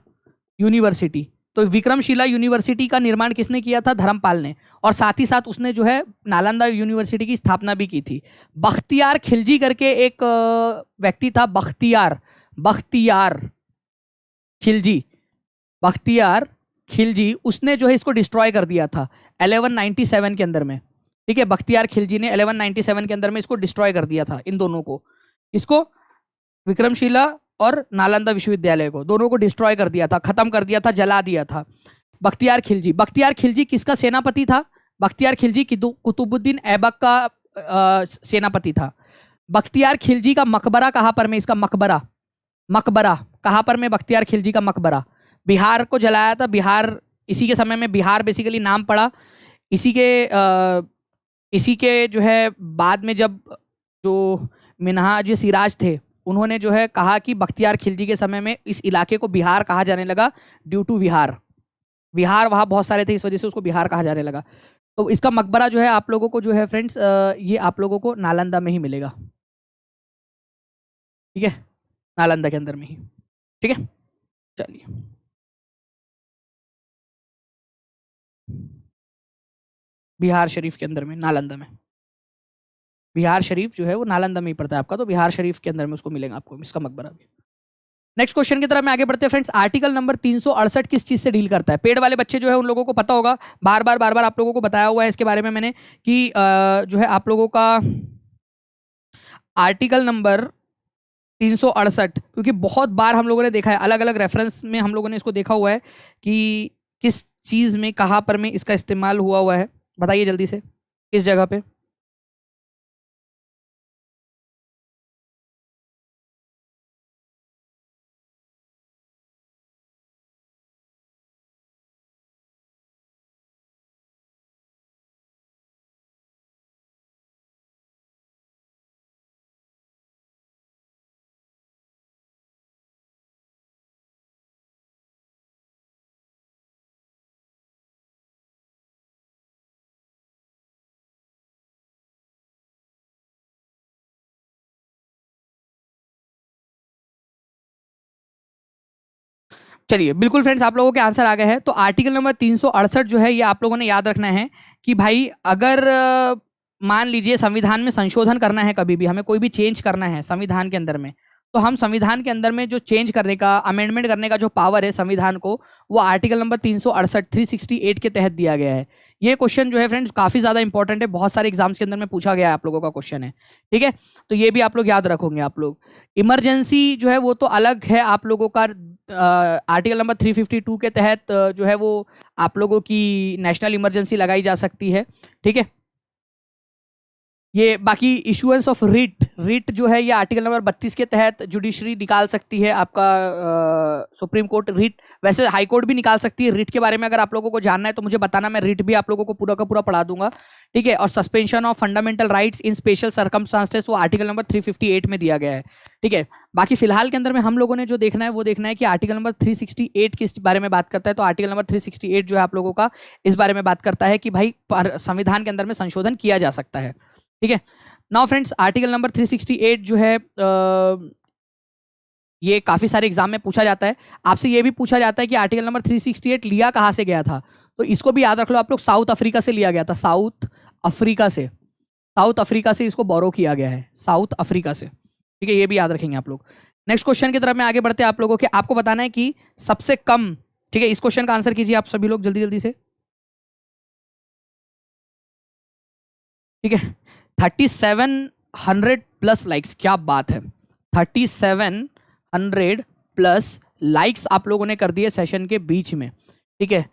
A: यूनिवर्सिटी। तो विक्रमशिला यूनिवर्सिटी का निर्माण किसने किया था? धर्मपाल ने। और साथ ही साथ उसने जो है नालंदा यूनिवर्सिटी की स्थापना भी की थी। बख्तियार खिलजी करके एक व्यक्ति था, बख्तियार, बख्तियार खिलजी, बख्तियार खिलजी, उसने जो है इसको डिस्ट्रॉय कर दिया था 1197 के अंदर में। ठीक है, बख्तियार खिलजी ने 1197 के अंदर में इसको डिस्ट्रॉय कर दिया था, इन दोनों को, इसको विक्रमशिला और नालंदा विश्वविद्यालय को, दोनों को डिस्ट्रॉय कर दिया था, खत्म कर दिया था, जला दिया था। बख्तियार खिलजी, बख्तियार खिलजी किसका सेनापति था? बख्तियार खिलजी कुतुबुद्दीन ऐबक का सेनापति था। बख्तियार खिलजी का मकबरा कहाँ पर में? इसका मकबरा, मकबरा कहाँ पर में? बख्तियार खिलजी का मकबरा बिहार को जलाया था। बिहार, इसी के समय में बिहार बेसिकली नाम पड़ा। इसी के जो है बाद में जब जो मिन्हाज सिराज थे, उन्होंने जो है कहा कि बख्तियार खिलजी के समय में इस इलाके को बिहार कहा जाने लगा, ड्यू टू विहार, विहार वहाँ बहुत सारे थे, इस वजह से उसको बिहार कहा जाने लगा। तो इसका मकबरा जो है आप लोगों को जो है फ्रेंड्स, ये आप लोगों को नालंदा में ही मिलेगा। ठीक है, नालंदा के अंदर में ही। ठीक है, चलिए। बिहार शरीफ के अंदर में, नालंदा में, बिहार शरीफ जो है वो नालंदा में ही पड़ता है आपका, तो बिहार शरीफ के अंदर में उसको मिलेगा आपको इसका मकबरा भी। नेक्स्ट क्वेश्चन की तरफ में आगे बढ़ते हैं फ्रेंड्स। आर्टिकल नंबर 368 किस चीज से डील करता है? पेड वाले बच्चे जो है उन लोगों को पता होगा, बार बार आप लोगों को बताया हुआ है इसके बारे में मैंने, कि जो है आप लोगों का आर्टिकल नंबर 368, क्योंकि बहुत बार हम लोगों ने देखा है, अलग अलग रेफरेंस में हम लोगों ने इसको देखा हुआ है कि किस चीज में, कहाँ पर में इसका इस्तेमाल हुआ हुआ है। बताइए जल्दी से, किस जगह पे? चलिए बिल्कुल फ्रेंड्स, आप लोगों के आंसर आ गए हैं। तो आर्टिकल नंबर 368 जो है ये आप लोगों ने याद रखना है कि भाई अगर मान लीजिए संविधान में संशोधन करना है, कभी भी हमें कोई भी चेंज करना है संविधान के अंदर में, तो हम संविधान के अंदर में जो चेंज करने का, अमेंडमेंट करने का जो पावर है संविधान को, वो आर्टिकल नंबर 368 368 के तहत दिया गया है। ये क्वेश्चन जो है फ्रेंड्स काफ़ी ज़्यादा इंपॉर्टेंट है, बहुत सारे एग्जाम्स के अंदर में पूछा गया है आप लोगों का क्वेश्चन है, ठीक है। तो ये भी आप लोग याद रखोगे। आप लोग इमरजेंसी जो है वो तो अलग है आप लोगों का, आर्टिकल नंबर 352 के तहत जो है वो आप लोगों की नेशनल इमरजेंसी लगाई जा सकती है, ठीक है। ये बाकी इशुएंस ऑफ रिट जो है ये आर्टिकल नंबर 32 के तहत जुडिशरी निकाल सकती है आपका, सुप्रीम कोर्ट रिट, वैसे हाई कोर्ट भी निकाल सकती है। रिट के बारे में अगर आप लोगों को जानना है तो मुझे बताना, मैं रिट भी आप लोगों को पूरा का पूरा पढ़ा दूंगा, ठीक है। और suspension of fundamental rights in special circumstances वो आर्टिकल नंबर 358 में दिया गया है, ठीक है। बाकी फिलहाल के अंदर में हम लोगों ने जो देखना है वो देखना है कि आर्टिकल नंबर 368 किस बारे में बात करता है। तो आर्टिकल नंबर 368 जो है आप लोगों का इस बारे में बात करता है कि भाई संविधान के अंदर में संशोधन किया जा सकता है, ठीक है। नाउ फ्रेंड्स आर्टिकल नंबर 368 जो है ये काफ़ी सारे एग्जाम में पूछा जाता है। आपसे ये भी पूछा जाता है कि आर्टिकल नंबर 368 लिया कहाँ से गया था, तो इसको भी याद रख लो आप लोग, साउथ अफ्रीका से लिया गया था, साउथ अफ्रीका से इसको बोरो किया गया है, साउथ अफ्रीका से, ठीक है। ये भी याद रखेंगे आप लोग। नेक्स्ट क्वेश्चन की तरफ में आगे बढ़ते हैं आप लोगों के, आपको बताना है कि सबसे कम, ठीक है, इस क्वेश्चन का आंसर कीजिए आप सभी लोग जल्दी जल्दी से, ठीक है। 3700 प्लस लाइक्स, क्या बात है, 3700 प्लस लाइक्स आप लोगों ने कर दिए सेशन के बीच में, ठीक है।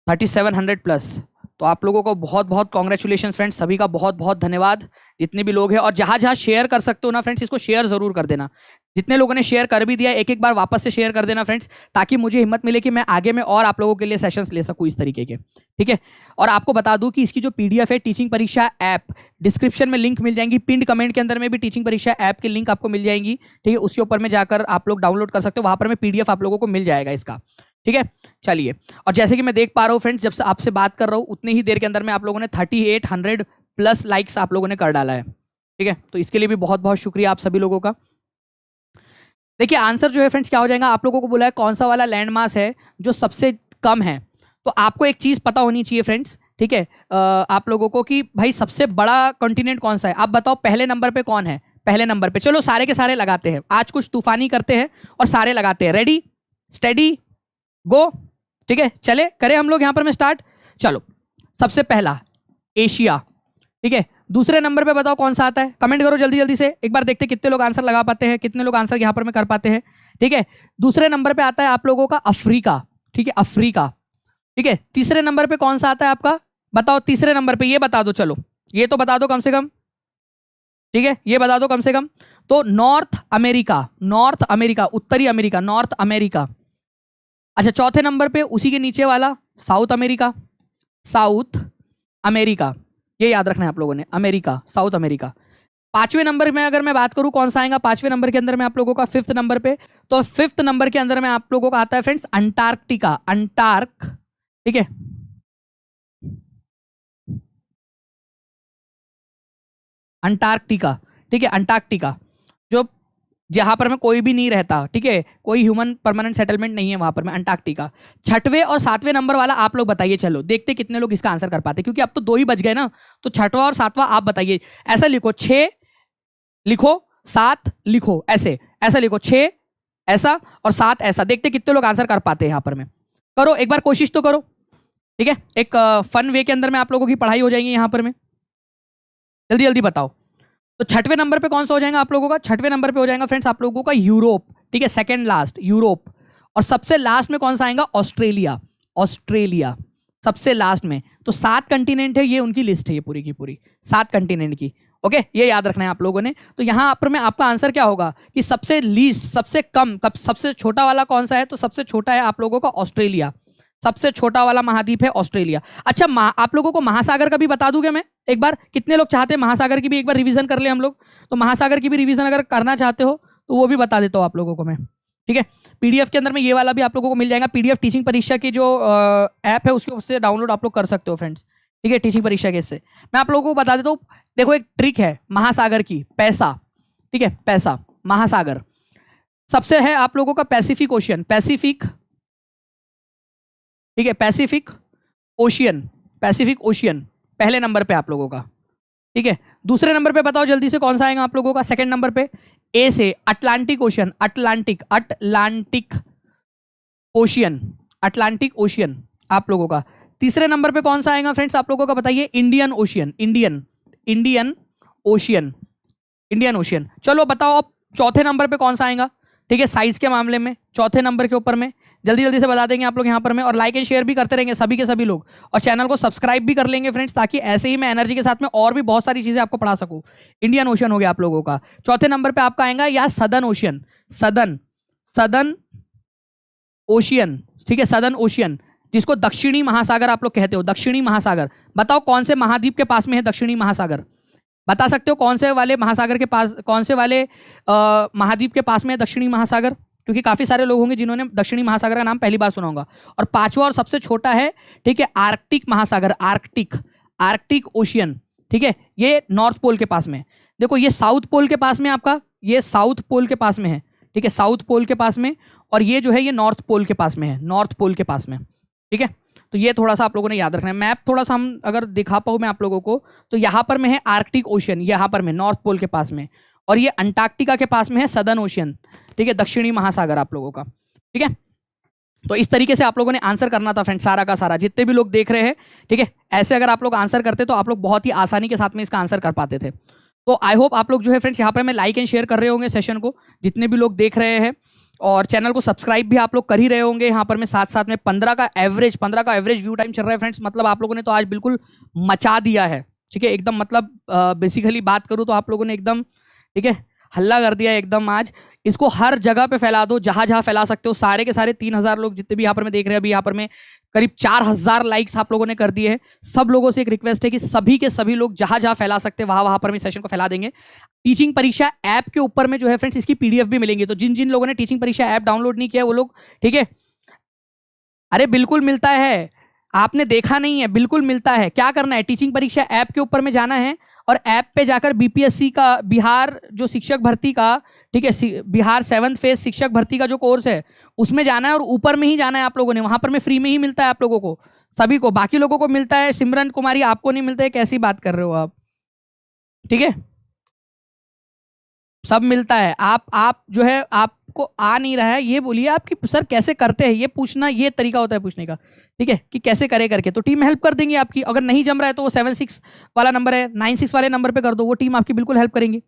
A: 3700 प्लस, तो आप लोगों को बहुत बहुत कॉन्ग्रेचुलेशन फ्रेंड्स, सभी का बहुत बहुत धन्यवाद जितने भी लोग हैं। और जहाँ जहाँ शेयर कर सकते हो ना फ्रेंड्स, इसको शेयर जरूर कर देना। जितने लोगों ने शेयर कर भी दिया, एक एक बार वापस से शेयर कर देना फ्रेंड्स, ताकि मुझे हिम्मत मिले कि मैं आगे में और आप लोगों के लिए सेशंस ले सकूँ इस तरीके के, ठीक है। और आपको बता दूं कि इसकी जो पीडीएफ है टीचिंग परीक्षा ऐप, डिस्क्रिप्शन में लिंक मिल जाएंगी, पिंड कमेंट के अंदर में भी टीचिंग परीक्षा ऐप की लिंक आपको मिल जाएंगी, ठीक है। उसके ऊपर में जाकर आप लोग डाउनलोड कर सकते हो, वहां पर में पीडीएफ आप लोगों को मिल जाएगा इसका, ठीक है। चलिए, और जैसे कि मैं देख पा रहा हूँ फ्रेंड्स, जब से आपसे बात कर रहा हूँ उतने ही देर के अंदर में आप लोगों ने 3800 प्लस लाइक्स आप लोगों ने कर डाला है, ठीक है। तो इसके लिए भी बहुत बहुत शुक्रिया आप सभी लोगों का। देखिए आंसर जो है फ्रेंड्स क्या हो जाएगा, आप लोगों को बोला है कौन सा वाला लैंड मास है जो सबसे कम है। तो आपको एक चीज पता होनी चाहिए फ्रेंड्स, ठीक है, आप लोगों को कि भाई सबसे बड़ा कॉन्टिनेंट कौन सा है। आप बताओ पहले नंबर पे कौन है, पहले नंबर पे, चलो सारे के सारे लगाते हैं, आज कुछ तूफानी करते हैं और सारे लगाते हैं। रेडी स्टेडी गो, ठीक है, चले करें हम लोग यहाँ पर में स्टार्ट। चलो सबसे पहला एशिया, ठीक है। दूसरे नंबर पे बताओ कौन सा आता है, कमेंट करो जल्दी जल्दी से, एक बार देखते कितने लोग आंसर लगा पाते हैं, कितने लोग आंसर यहाँ पर में कर पाते हैं, ठीक है। दूसरे नंबर पे आता है आप लोगों का अफ्रीका, ठीक है, अफ्रीका, ठीक है। तीसरे नंबर पे कौन सा आता है आपका, बताओ तीसरे नंबर पे, ये बता दो, चलो ये तो बता दो कम से कम, ठीक है, ये बता दो कम से कम। तो नॉर्थ अमेरिका, उत्तरी अमेरिका, नॉर्थ अमेरिका। अच्छा चौथे नंबर पे उसी के नीचे वाला साउथ अमेरिका, ये याद रखना है आप लोगों ने, अमेरिका, साउथ अमेरिका। पांचवें नंबर में अगर मैं बात करूं कौन सा आएगा पांचवें नंबर के अंदर में आप लोगों का, फिफ्थ नंबर पे, तो फिफ्थ नंबर के अंदर में आप लोगों का आता है फ्रेंड्स अंटार्कटिका, ठीक है, अंटार्कटिका, ठीक है, अंटार्कटिका, जो जहां पर में कोई भी नहीं रहता, ठीक है, कोई ह्यूमन परमानेंट सेटलमेंट नहीं है वहां पर में, अंटार्कटिका। छठवें और सातवें नंबर वाला आप लोग बताइए, चलो देखते कितने लोग इसका आंसर कर पाते, क्योंकि अब तो 2 ही बच गए ना, तो छठवां और सातवां आप बताइए। ऐसा लिखो 6 लिखो 7 लिखो, ऐसा लिखो 6 ऐसा और 7 ऐसा, देखते कितने लोग आंसर कर पाते हैं यहाँ पर में। करो एक बार कोशिश तो करो, ठीक है, एक फन वे के अंदर में आप लोगों की पढ़ाई हो जाएगी यहाँ पर में, जल्दी जल्दी बताओ। तो छठवें नंबर पे कौन सा हो जाएगा आप लोगों का, छठवें नंबर पे हो जाएगा फ्रेंड्स आप लोगों का यूरोप, ठीक है, सेकंड लास्ट यूरोप। और सबसे लास्ट में कौन सा आएगा, ऑस्ट्रेलिया सबसे लास्ट में। तो 7 कंटिनेंट है, ये उनकी लिस्ट है, ये पूरी की पूरी 7 कंटिनेंट की, ओके, ये याद रखना है आप लोगों ने। तो यहाँ पर में आपका आंसर क्या होगा कि सबसे लीस्ट, सबसे कम, सबसे छोटा वाला कौन सा है, तो सबसे छोटा है आप लोगों का ऑस्ट्रेलिया, सबसे छोटा वाला महाद्वीप है ऑस्ट्रेलिया। अच्छा आप लोगों को महासागर का भी बता दूंगा मैं एक बार, कितने लोग चाहते हैं महासागर की भी एक बार रिवीजन कर ले हम लोग, तो महासागर की भी रिवीजन अगर करना चाहते हो तो वो भी बता देता हूँ आप लोगों को मैं, ठीक है। पीडीएफ के अंदर में ये वाला भी आप लोगों को मिल जाएगा, पीडीएफ टीचिंग परीक्षा की जो ऐप है उसके उससे डाउनलोड आप लोग कर सकते हो फ्रेंड्स, ठीक है, टीचिंग परीक्षा के इससे। मैं आप लोगों को बता देता हूँ, देखो एक ट्रिक है महासागर की, पैसा, ठीक है, पैसा महासागर। सबसे है आप लोगों का पैसिफिक ओशियन, पैसिफिक ठीक है, पैसिफिक ओशियन, पैसिफिक ओशियन पहले नंबर पे आप लोगों का। ठीक है, दूसरे नंबर पे बताओ जल्दी से कौन सा आएगा आप लोगों का। सेकंड नंबर पे ए से Atlantic ocean, Atlantic ocean, Atlantic ocean आप लोगों का। तीसरे नंबर पे कौन सा आएगा फ्रेंड्स आप लोगों का, बताइए। Indian ocean, Indian ocean, Indian ocean. चलो बताओ अब चौथे नंबर पे कौन सा आएगा। ठीक है, साइज के मामले में चौथे नंबर के ऊपर में जल्दी जल्दी से बता देंगे आप लोग यहाँ पर में, और लाइक एंड शेयर भी करते रहेंगे सभी के सभी लोग, और चैनल को सब्सक्राइब भी कर लेंगे फ्रेंड्स, ताकि ऐसे ही मैं एनर्जी के साथ में और भी बहुत सारी चीजें आपको पढ़ा सकूं। इंडियन ओशियन हो गया आप लोगों का। चौथे नंबर पे आपका आएगा या सदर्न ओशियन, सदर्न ओशियन। ठीक है, सदर्न ओशियन, जिसको दक्षिणी महासागर आप लोग कहते हो, दक्षिणी महासागर। बताओ कौन से महाद्वीप के पास में है दक्षिणी महासागर, बता सकते हो कौन से वाले महासागर के पास, कौन से वाले महाद्वीप के पास में है दक्षिणी महासागर, क्योंकि काफी सारे लोग होंगे जिन्होंने दक्षिणी महासागर का नाम पहली बार सुना होगा। और पांचवा और सबसे छोटा है, ठीक है, आर्कटिक महासागर, आर्कटिक ओशियन। ठीक है, ये नॉर्थ पोल के पास में है। देखो ये साउथ पोल के पास में आपका, ये साउथ पोल के पास में है। ठीक है, साउथ पोल के पास में, और ये जो है ये नॉर्थ पोल के पास में है, नॉर्थ पोल के पास में। ठीक है, तो ये थोड़ा सा आप लोगों ने याद रखना है। मैप थोड़ा सा हम अगर दिखा पाऊँ मैं आप लोगों को, तो यहाँ पर में है आर्कटिक ओशियन, यहाँ पर में नॉर्थ पोल के पास में, और ये अंटार्कटिका के पास में है सदर्न ओशियन। ठीक है, दक्षिणी महासागर आप लोगों का। ठीक है, तो इस तरीके से आप लोगों ने आंसर करना था फ्रेंड, सारा का सारा, जितने भी लोग देख रहे हैं। ठीक है, ऐसे अगर आप लोग आंसर करते तो आप लोग बहुत ही आसानी के साथ में इसका आंसर कर पाते थे। तो आई होप आप लोग जो है फ्रेंड्स यहाँ पर मैं लाइक एंड शेयर कर रहे होंगे सेशन को, जितने भी लोग देख रहे हैं, और चैनल को सब्सक्राइब भी आप लोग कर ही रहे होंगे यहाँ पर में। साथ साथ में 15 का एवरेज व्यू टाइम चल रहा है फ्रेंड्स। मतलब आप लोगों ने तो आज बिल्कुल मचा दिया है। ठीक है, एकदम मतलब बेसिकली बात करूँ तो आप लोगों ने एकदम, ठीक है, हल्ला कर दिया एकदम आज। इसको हर जगह पे फैला दो, जहां जहां फैला सकते हो। सारे के सारे 3000 लोग जितने भी यहाँ पर में देख रहे हैं, अभी यहाँ पर में करीब 4000 लाइक्स आप लोगों ने कर दिए हैं। सब लोगों से एक रिक्वेस्ट है कि सभी के सभी लोग जहां जहां फैला सकते हैं वहां पर में सेशन को फैला देंगे। टीचिंग परीक्षा ऐप के ऊपर में जो है फ्रेंड्स, इसकी पीडीएफ भी मिलेंगी। तो जिन जिन लोगों ने टीचिंग परीक्षा ऐप डाउनलोड नहीं किया वो लोग, ठीक है, अरे बिल्कुल मिलता है, आपने देखा नहीं है, बिल्कुल मिलता है। क्या करना है, टीचिंग परीक्षा ऐप के ऊपर में जाना है, और ऐप पे जाकर बीपीएससी का, बिहार जो शिक्षक भर्ती का, ठीक है, बिहार 7th फेज शिक्षक भर्ती का जो कोर्स है उसमें जाना है, और ऊपर में ही जाना है आप लोगों ने। वहां पर में फ्री में ही मिलता है आप लोगों को, सभी को। बाकी लोगों को मिलता है, सिमरन कुमारी आपको नहीं मिलता है, कैसी बात कर रहे हो आप। ठीक है, सब मिलता है। आप जो है, आपको आ नहीं रहा है ये बोलिए आप कि सर कैसे करते हैं, ये पूछना, ये तरीका होता है पूछने का। ठीक है, कि कैसे करे करके, तो टीम हेल्प कर देंगी आपकी। अगर नहीं जम रहा है तो वो 76 वाला नंबर है, 96 वाले नंबर पे कर दो, वो टीम आपकी बिल्कुल हेल्प करेंगी,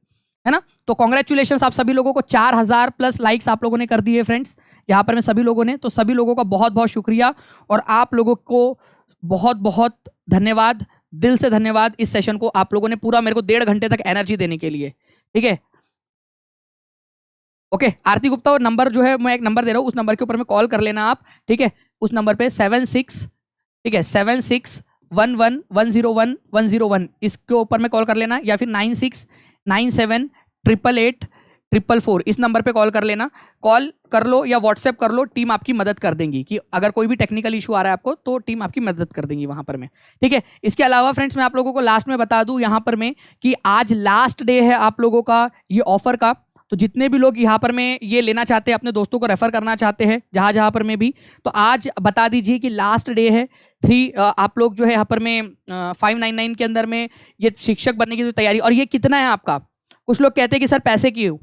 A: है ना। तो कॉन्ग्रेचुलेशन आप सभी लोगों को, 4000 प्लस लाइक्स आप लोगों ने कर दिए फ्रेंड्स यहाँ पर में सभी लोगों ने। तो सभी लोगों का बहुत बहुत शुक्रिया, और आप लोगों को बहुत बहुत धन्यवाद, दिल से धन्यवाद। इस सेशन को आप लोगों ने पूरा मेरे को 1.5 घंटे तक एनर्जी देने के लिए। ठीक है, ओके, आरती गुप्ता, और नंबर जो है मैं एक नंबर दे रहा हूँ, उस नंबर के ऊपर में कॉल कर लेना आप। ठीक है, उस नंबर पे 76, ठीक है, 7611101101, इसके ऊपर में कॉल कर लेना, या फिर 9697888844, इस नंबर पे कॉल कर लेना। कॉल कर लो या व्हाट्सएप कर लो, टीम आपकी मदद कर देंगी। कि अगर कोई भी टेक्निकल इशू आ रहा है आपको, तो टीम आपकी मदद कर देंगी वहां पर में। ठीक है, इसके अलावा फ्रेंड्स मैं आप लोगों को लास्ट में बता दूं यहाँ पर में कि आज लास्ट डे है आप लोगों का ये ऑफर का। तो जितने भी लोग यहाँ पर में ये लेना चाहते हैं, अपने दोस्तों को रेफर करना चाहते हैं जहाँ जहाँ पर में भी, तो आज बता दीजिए कि लास्ट डे है। आप लोग जो है यहाँ पर में 599 के अंदर में ये शिक्षक बनने की जो तैयारी, और ये कितना है आपका। कुछ लोग कहते हैं कि सर पैसे क्यों,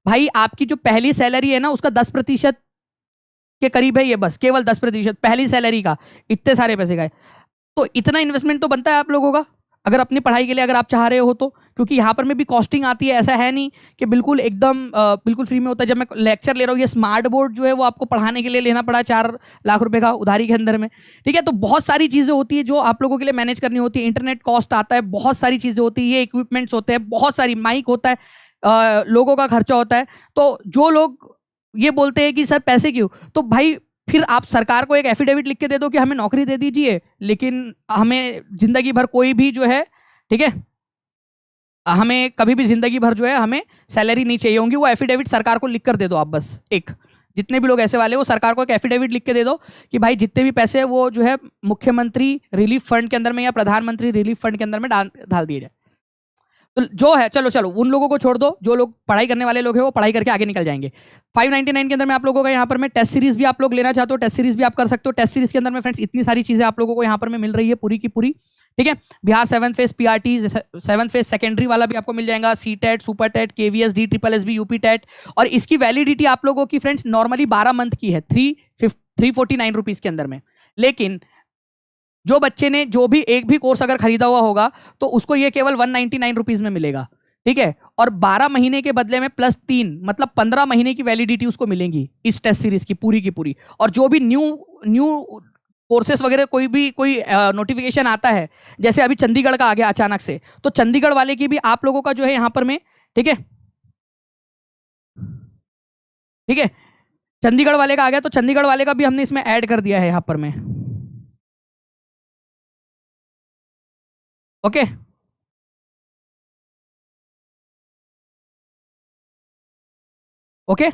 A: भाई आपकी जो पहली सैलरी है ना उसका 10% के करीब है ये, बस केवल 10% पहली सैलरी का, इतने सारे पैसे का है। तो इतना इन्वेस्टमेंट तो बनता है आप लोगों का, अगर अपनी पढ़ाई के लिए अगर आप चाह रहे हो तो। क्योंकि यहाँ पर में भी कॉस्टिंग आती है, ऐसा है नहीं कि बिल्कुल एकदम बिल्कुल फ्री में होता है। जब मैं लेक्चर ले रहा हूँ, ये स्मार्ट बोर्ड जो है वो आपको पढ़ाने के लिए लेना पड़ा 4 लाख रुपए का उधारी के अंदर में। ठीक है, तो बहुत सारी चीज़ें होती है जो आप लोगों के लिए मैनेज करनी होती है। इंटरनेट कॉस्ट आता है, बहुत सारी चीज़ें होती है, ये इक्विपमेंट्स होते हैं, बहुत सारी माइक होता है, लोगों का खर्चा होता है। तो जो लोग ये बोलते हैं कि सर पैसे क्यों, तो भाई फिर आप सरकार को एक एफिडेविट लिख के दे दो कि हमें नौकरी दे दीजिए, लेकिन हमें जिंदगी भर कोई भी जो है, ठीक है, हमें कभी भी जिंदगी भर जो है हमें सैलरी नहीं चाहिए होंगी। वो एफिडेविट सरकार को लिख कर दे दो आप, बस एक, जितने भी लोग ऐसे वाले, वो सरकार को एक एफिडेविट लिख के दे दो कि भाई जितने भी पैसे हैं वो जो है मुख्यमंत्री रिलीफ फंड के अंदर में या प्रधानमंत्री रिलीफ फंड के अंदर में डाल दिए जाए। तो जो है, चलो चलो उन लोगों को छोड़ दो, जो लोग पढ़ाई करने वाले लोग हैं वो पढ़ाई करके आगे निकल जाएंगे। 599 के अंदर में आप लोगों का यहाँ पर मैं टेस्ट सीरीज भी आप लोग लेना चाहते हो, टेस्ट सीरीज भी आप कर सकते हो। टेस्ट सीरीज के अंदर में फ्रेंड्स इतनी सारी चीजें आप लोगों को यहाँ पर में मिल रही है पूरी की पूरी, ठीक है। Bihar 7th phase PRT, 7th phase secondary वाला भी आपको मिल जाएगा, C TET, super TET, KVS, D triple S B, UP TET. और इसकी वैलिडिटी आप लोगों की फ्रेंड्स नॉर्मली 12 मंथ की है, 349 रुपीज के अंदर में। लेकिन जो बच्चे ने जो भी एक भी कोर्स अगर खरीदा हुआ होगा तो उसको ये केवल 199 रुपीज में मिलेगा, ठीक है। और 12 महीने के बदले में +3 मतलब 15 महीने की वैलिडिटी उसको मिलेंगी इस टेस्ट सीरीज की पूरी की पूरी। और जो भी न्यू कोर्सेस वगैरह कोई नोटिफिकेशन आता है, जैसे अभी चंडीगढ़ का आ गया अचानक से, तो चंडीगढ़ वाले की भी आप लोगों का जो है यहाँ पर में, ठीक है, ठीक है, चंडीगढ़ वाले का आ गया, तो चंडीगढ़ वाले का भी हमने इसमें ऐड कर दिया है यहाँ पर में, ओके। ओके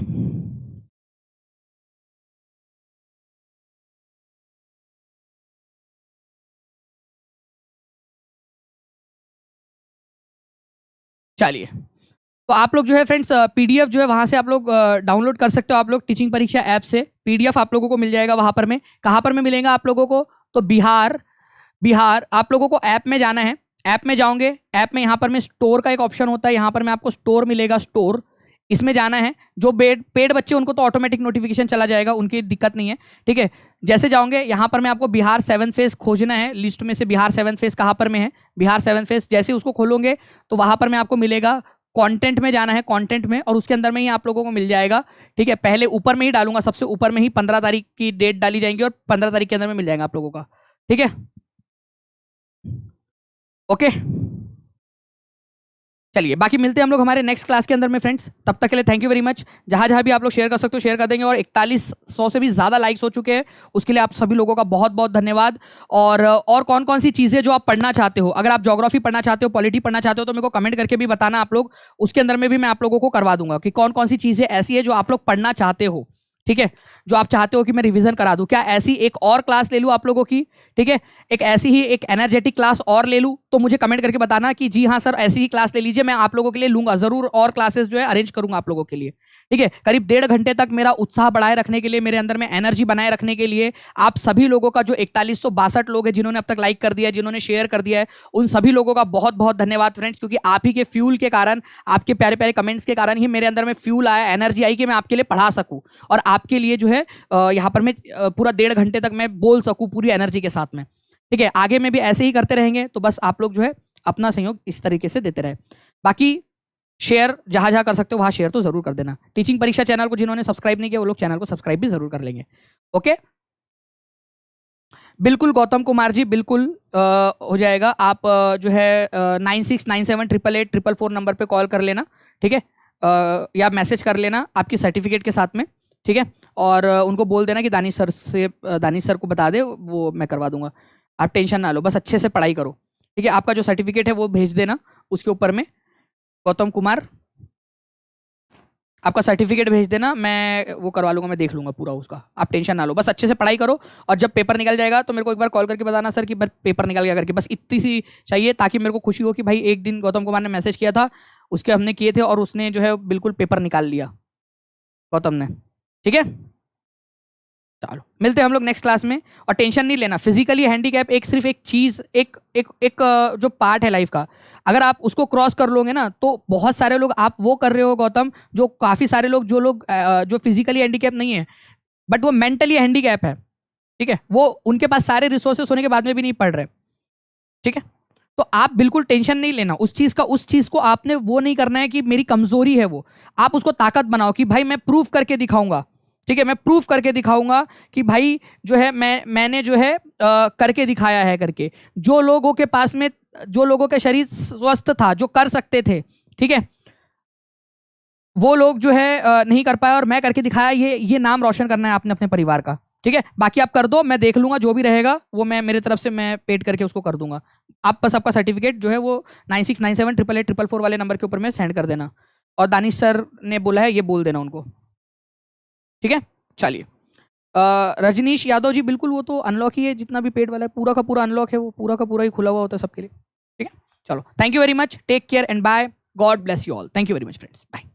A: चलिए, तो आप लोग जो है फ्रेंड्स पीडीएफ जो है वहां से आप लोग डाउनलोड कर सकते हो। आप लोग टीचिंग परीक्षा ऐप से पीडीएफ आप लोगों को मिल जाएगा वहां पर में। कहां पर में मिलेगा आप लोगों को? तो बिहार आप लोगों को ऐप में जाना है। ऐप में जाओगे, ऐप में यहाँ पर में स्टोर का एक ऑप्शन होता है, यहाँ पर में आपको स्टोर मिलेगा, स्टोर, इसमें जाना है। जो पेड बच्चे उनको तो ऑटोमेटिक नोटिफिकेशन चला जाएगा, उनकी दिक्कत नहीं है, ठीक है। जैसे जाओगे यहाँ पर में आपको बिहार 7th फेज खोजना है, लिस्ट में से बिहार 7th फेज कहाँ पर में है, बिहार 7th फेज। जैसे उसको खोलोगे तो वहां पर में आपको मिलेगा, कंटेंट में जाना है, कंटेंट में, और उसके अंदर में ही आप लोगों को मिल जाएगा, ठीक है। पहले ऊपर में ही डालूंगा, सबसे ऊपर में ही 15 तारीख की डेट डाली जाएंगी और 15 तारीख के अंदर में मिल जाएगा आप लोगों का, ठीक है, ओके। चलिए, बाकी मिलते हैं हम लोग हमारे नेक्स्ट क्लास के अंदर में फ्रेंड्स। तब तक के लिए थैंक यू वेरी मच। जहां जहां भी आप लोग शेयर कर सकते हो शेयर कर देंगे। और 4100 से भी ज़्यादा लाइक्स हो चुके हैं, उसके लिए आप सभी लोगों का बहुत बहुत धन्यवाद। और कौन कौन सी चीज़ें जो आप पढ़ना चाहते हो, अगर आप ज्योग्राफी पढ़ना चाहते हो, पॉलिटी पढ़ना चाहते हो, तो मेरे को कमेंट करके भी बताना आप लोग, उसके अंदर में भी मैं आप लोगों को करवा दूंगा कि कौन कौन सी चीज़ें ऐसी है जो आप लोग पढ़ना चाहते हो, ठीक है, जो आप चाहते हो कि मैं रिवीजन करा दूं। क्या ऐसी एक और क्लास ले लूं आप लोगों की, ठीक है, एक ऐसी ही एक एनर्जेटिक क्लास और ले लूं? तो मुझे कमेंट करके बताना कि जी हाँ सर ऐसी ही क्लास ले लीजिए, मैं आप लोगों के लिए लूंगा जरूर, और क्लासेस जो है अरेंज करूंगा आप लोगों के लिए, ठीक है। करीब 1.5 घंटे तक मेरा उत्साह बढ़ाए रखने के लिए, मेरे अंदर में एनर्जी बनाए रखने के लिए, आप सभी लोगों का, जो 4162 लोग हैं जिन्होंने अब तक लाइक कर दिया है, जिन्होंने शेयर कर दिया है, उन सभी लोगों का बहुत बहुत धन्यवाद फ्रेंड्स। क्योंकि आप ही के फ्यूल के कारण, आपके प्यारे प्यारे कमेंट्स के कारण ही मेरे अंदर में फ्यूल आया, एनर्जी आई कि मैं आपके लिए पढ़ा सकूं और आपके लिए जो है यहाँ पर मैं पूरा 1.5 घंटे तक मैं बोल सकूं पूरी एनर्जी के साथ में, ठीक है। आगे में भी ऐसे ही करते रहेंगे, तो बस आप लोग जो है अपना सहयोग इस तरीके से देते रहे। बाकी शेयर जहां जहां कर सकते हो वहां शेयर तो जरूर कर देना। टीचिंग परीक्षा चैनल को जिन्होंने सब्सक्राइब नहीं किया वो लोग चैनल को सब्सक्राइब भी जरूर कर लेंगे, ओके। बिल्कुल गौतम कुमार जी, बिल्कुल हो जाएगा। आप जो है 9697888844 नंबर पे कॉल कर लेना, ठीक है, या मैसेज कर लेना आपकी सर्टिफिकेट के साथ में, ठीक है। और उनको बोल देना कि दानिश सर को बता दे, वो मैं करवा दूंगा। आप टेंशन ना लो, बस अच्छे से पढ़ाई करो, ठीक है। आपका जो सर्टिफिकेट है वो भेज देना, उसके ऊपर में गौतम कुमार आपका सर्टिफिकेट भेज देना, मैं वो करवा लूंगा, मैं देख लूंगा पूरा उसका। आप टेंशन ना लो, बस अच्छे से पढ़ाई करो। और जब पेपर निकल जाएगा तो मेरे को एक बार कॉल करके बताना सर कि पेपर निकल गया करके, बस इतनी सी चाहिए, ताकि मेरे को खुशी हो कि भाई एक दिन गौतम कुमार ने मैसेज किया था, उसके हमने किए थे और उसने जो है बिल्कुल पेपर निकाल लिया गौतम ने, ठीक है। चलो मिलते हैं हम लोग नेक्स्ट क्लास में। और टेंशन नहीं लेना, फिजिकली हैंडीकैप एक सिर्फ एक चीज, एक जो पार्ट है लाइफ का, अगर आप उसको क्रॉस कर लोगे ना तो बहुत सारे लोग, आप वो कर रहे हो गौतम, जो काफी सारे लोग जो फिजिकली हैंडीकैप नहीं है बट वो मेंटली हैंडीकैप है, ठीक है, वो उनके पास सारे रिसोर्सेस होने के बाद में भी नहीं पढ़ रहे, ठीक है। तो आप बिल्कुल टेंशन नहीं लेना उस चीज का। उस चीज को आपने वो नहीं करना है कि मेरी कमजोरी है, वो आप उसको ताकत बनाओ कि भाई मैं प्रूफ करके दिखाऊंगा, ठीक है, मैं प्रूफ करके दिखाऊंगा कि भाई जो है मैंने जो है करके दिखाया है करके। जो लोगों के पास में, जो लोगों का शरीर स्वस्थ था, जो कर सकते थे, ठीक है, वो लोग जो है नहीं कर पाए और मैं करके दिखाया, ये नाम रोशन करना है आपने अपने परिवार का, ठीक है। बाकी आप कर दो, मैं देख लूंगा, जो भी रहेगा वो मैं मेरे तरफ से मैं पेड करके उसको कर दूंगा। आप बस आपका सर्टिफिकेट जो है वो 9697888844 वाले नंबर के ऊपर में सेंड कर देना। और दानिश सर ने बोला है ये बोल देना उनको, ठीक है। चलिए, रजनीश यादव जी, बिल्कुल वो तो अनलॉक ही है, जितना भी पेड वाला है पूरा का पूरा अनलॉक है, वो पूरा का पूरा ही खुला हुआ होता है सबके लिए, ठीक है। चलो, thank you very much, take care and bye, God bless you all, thank you very much friends, bye.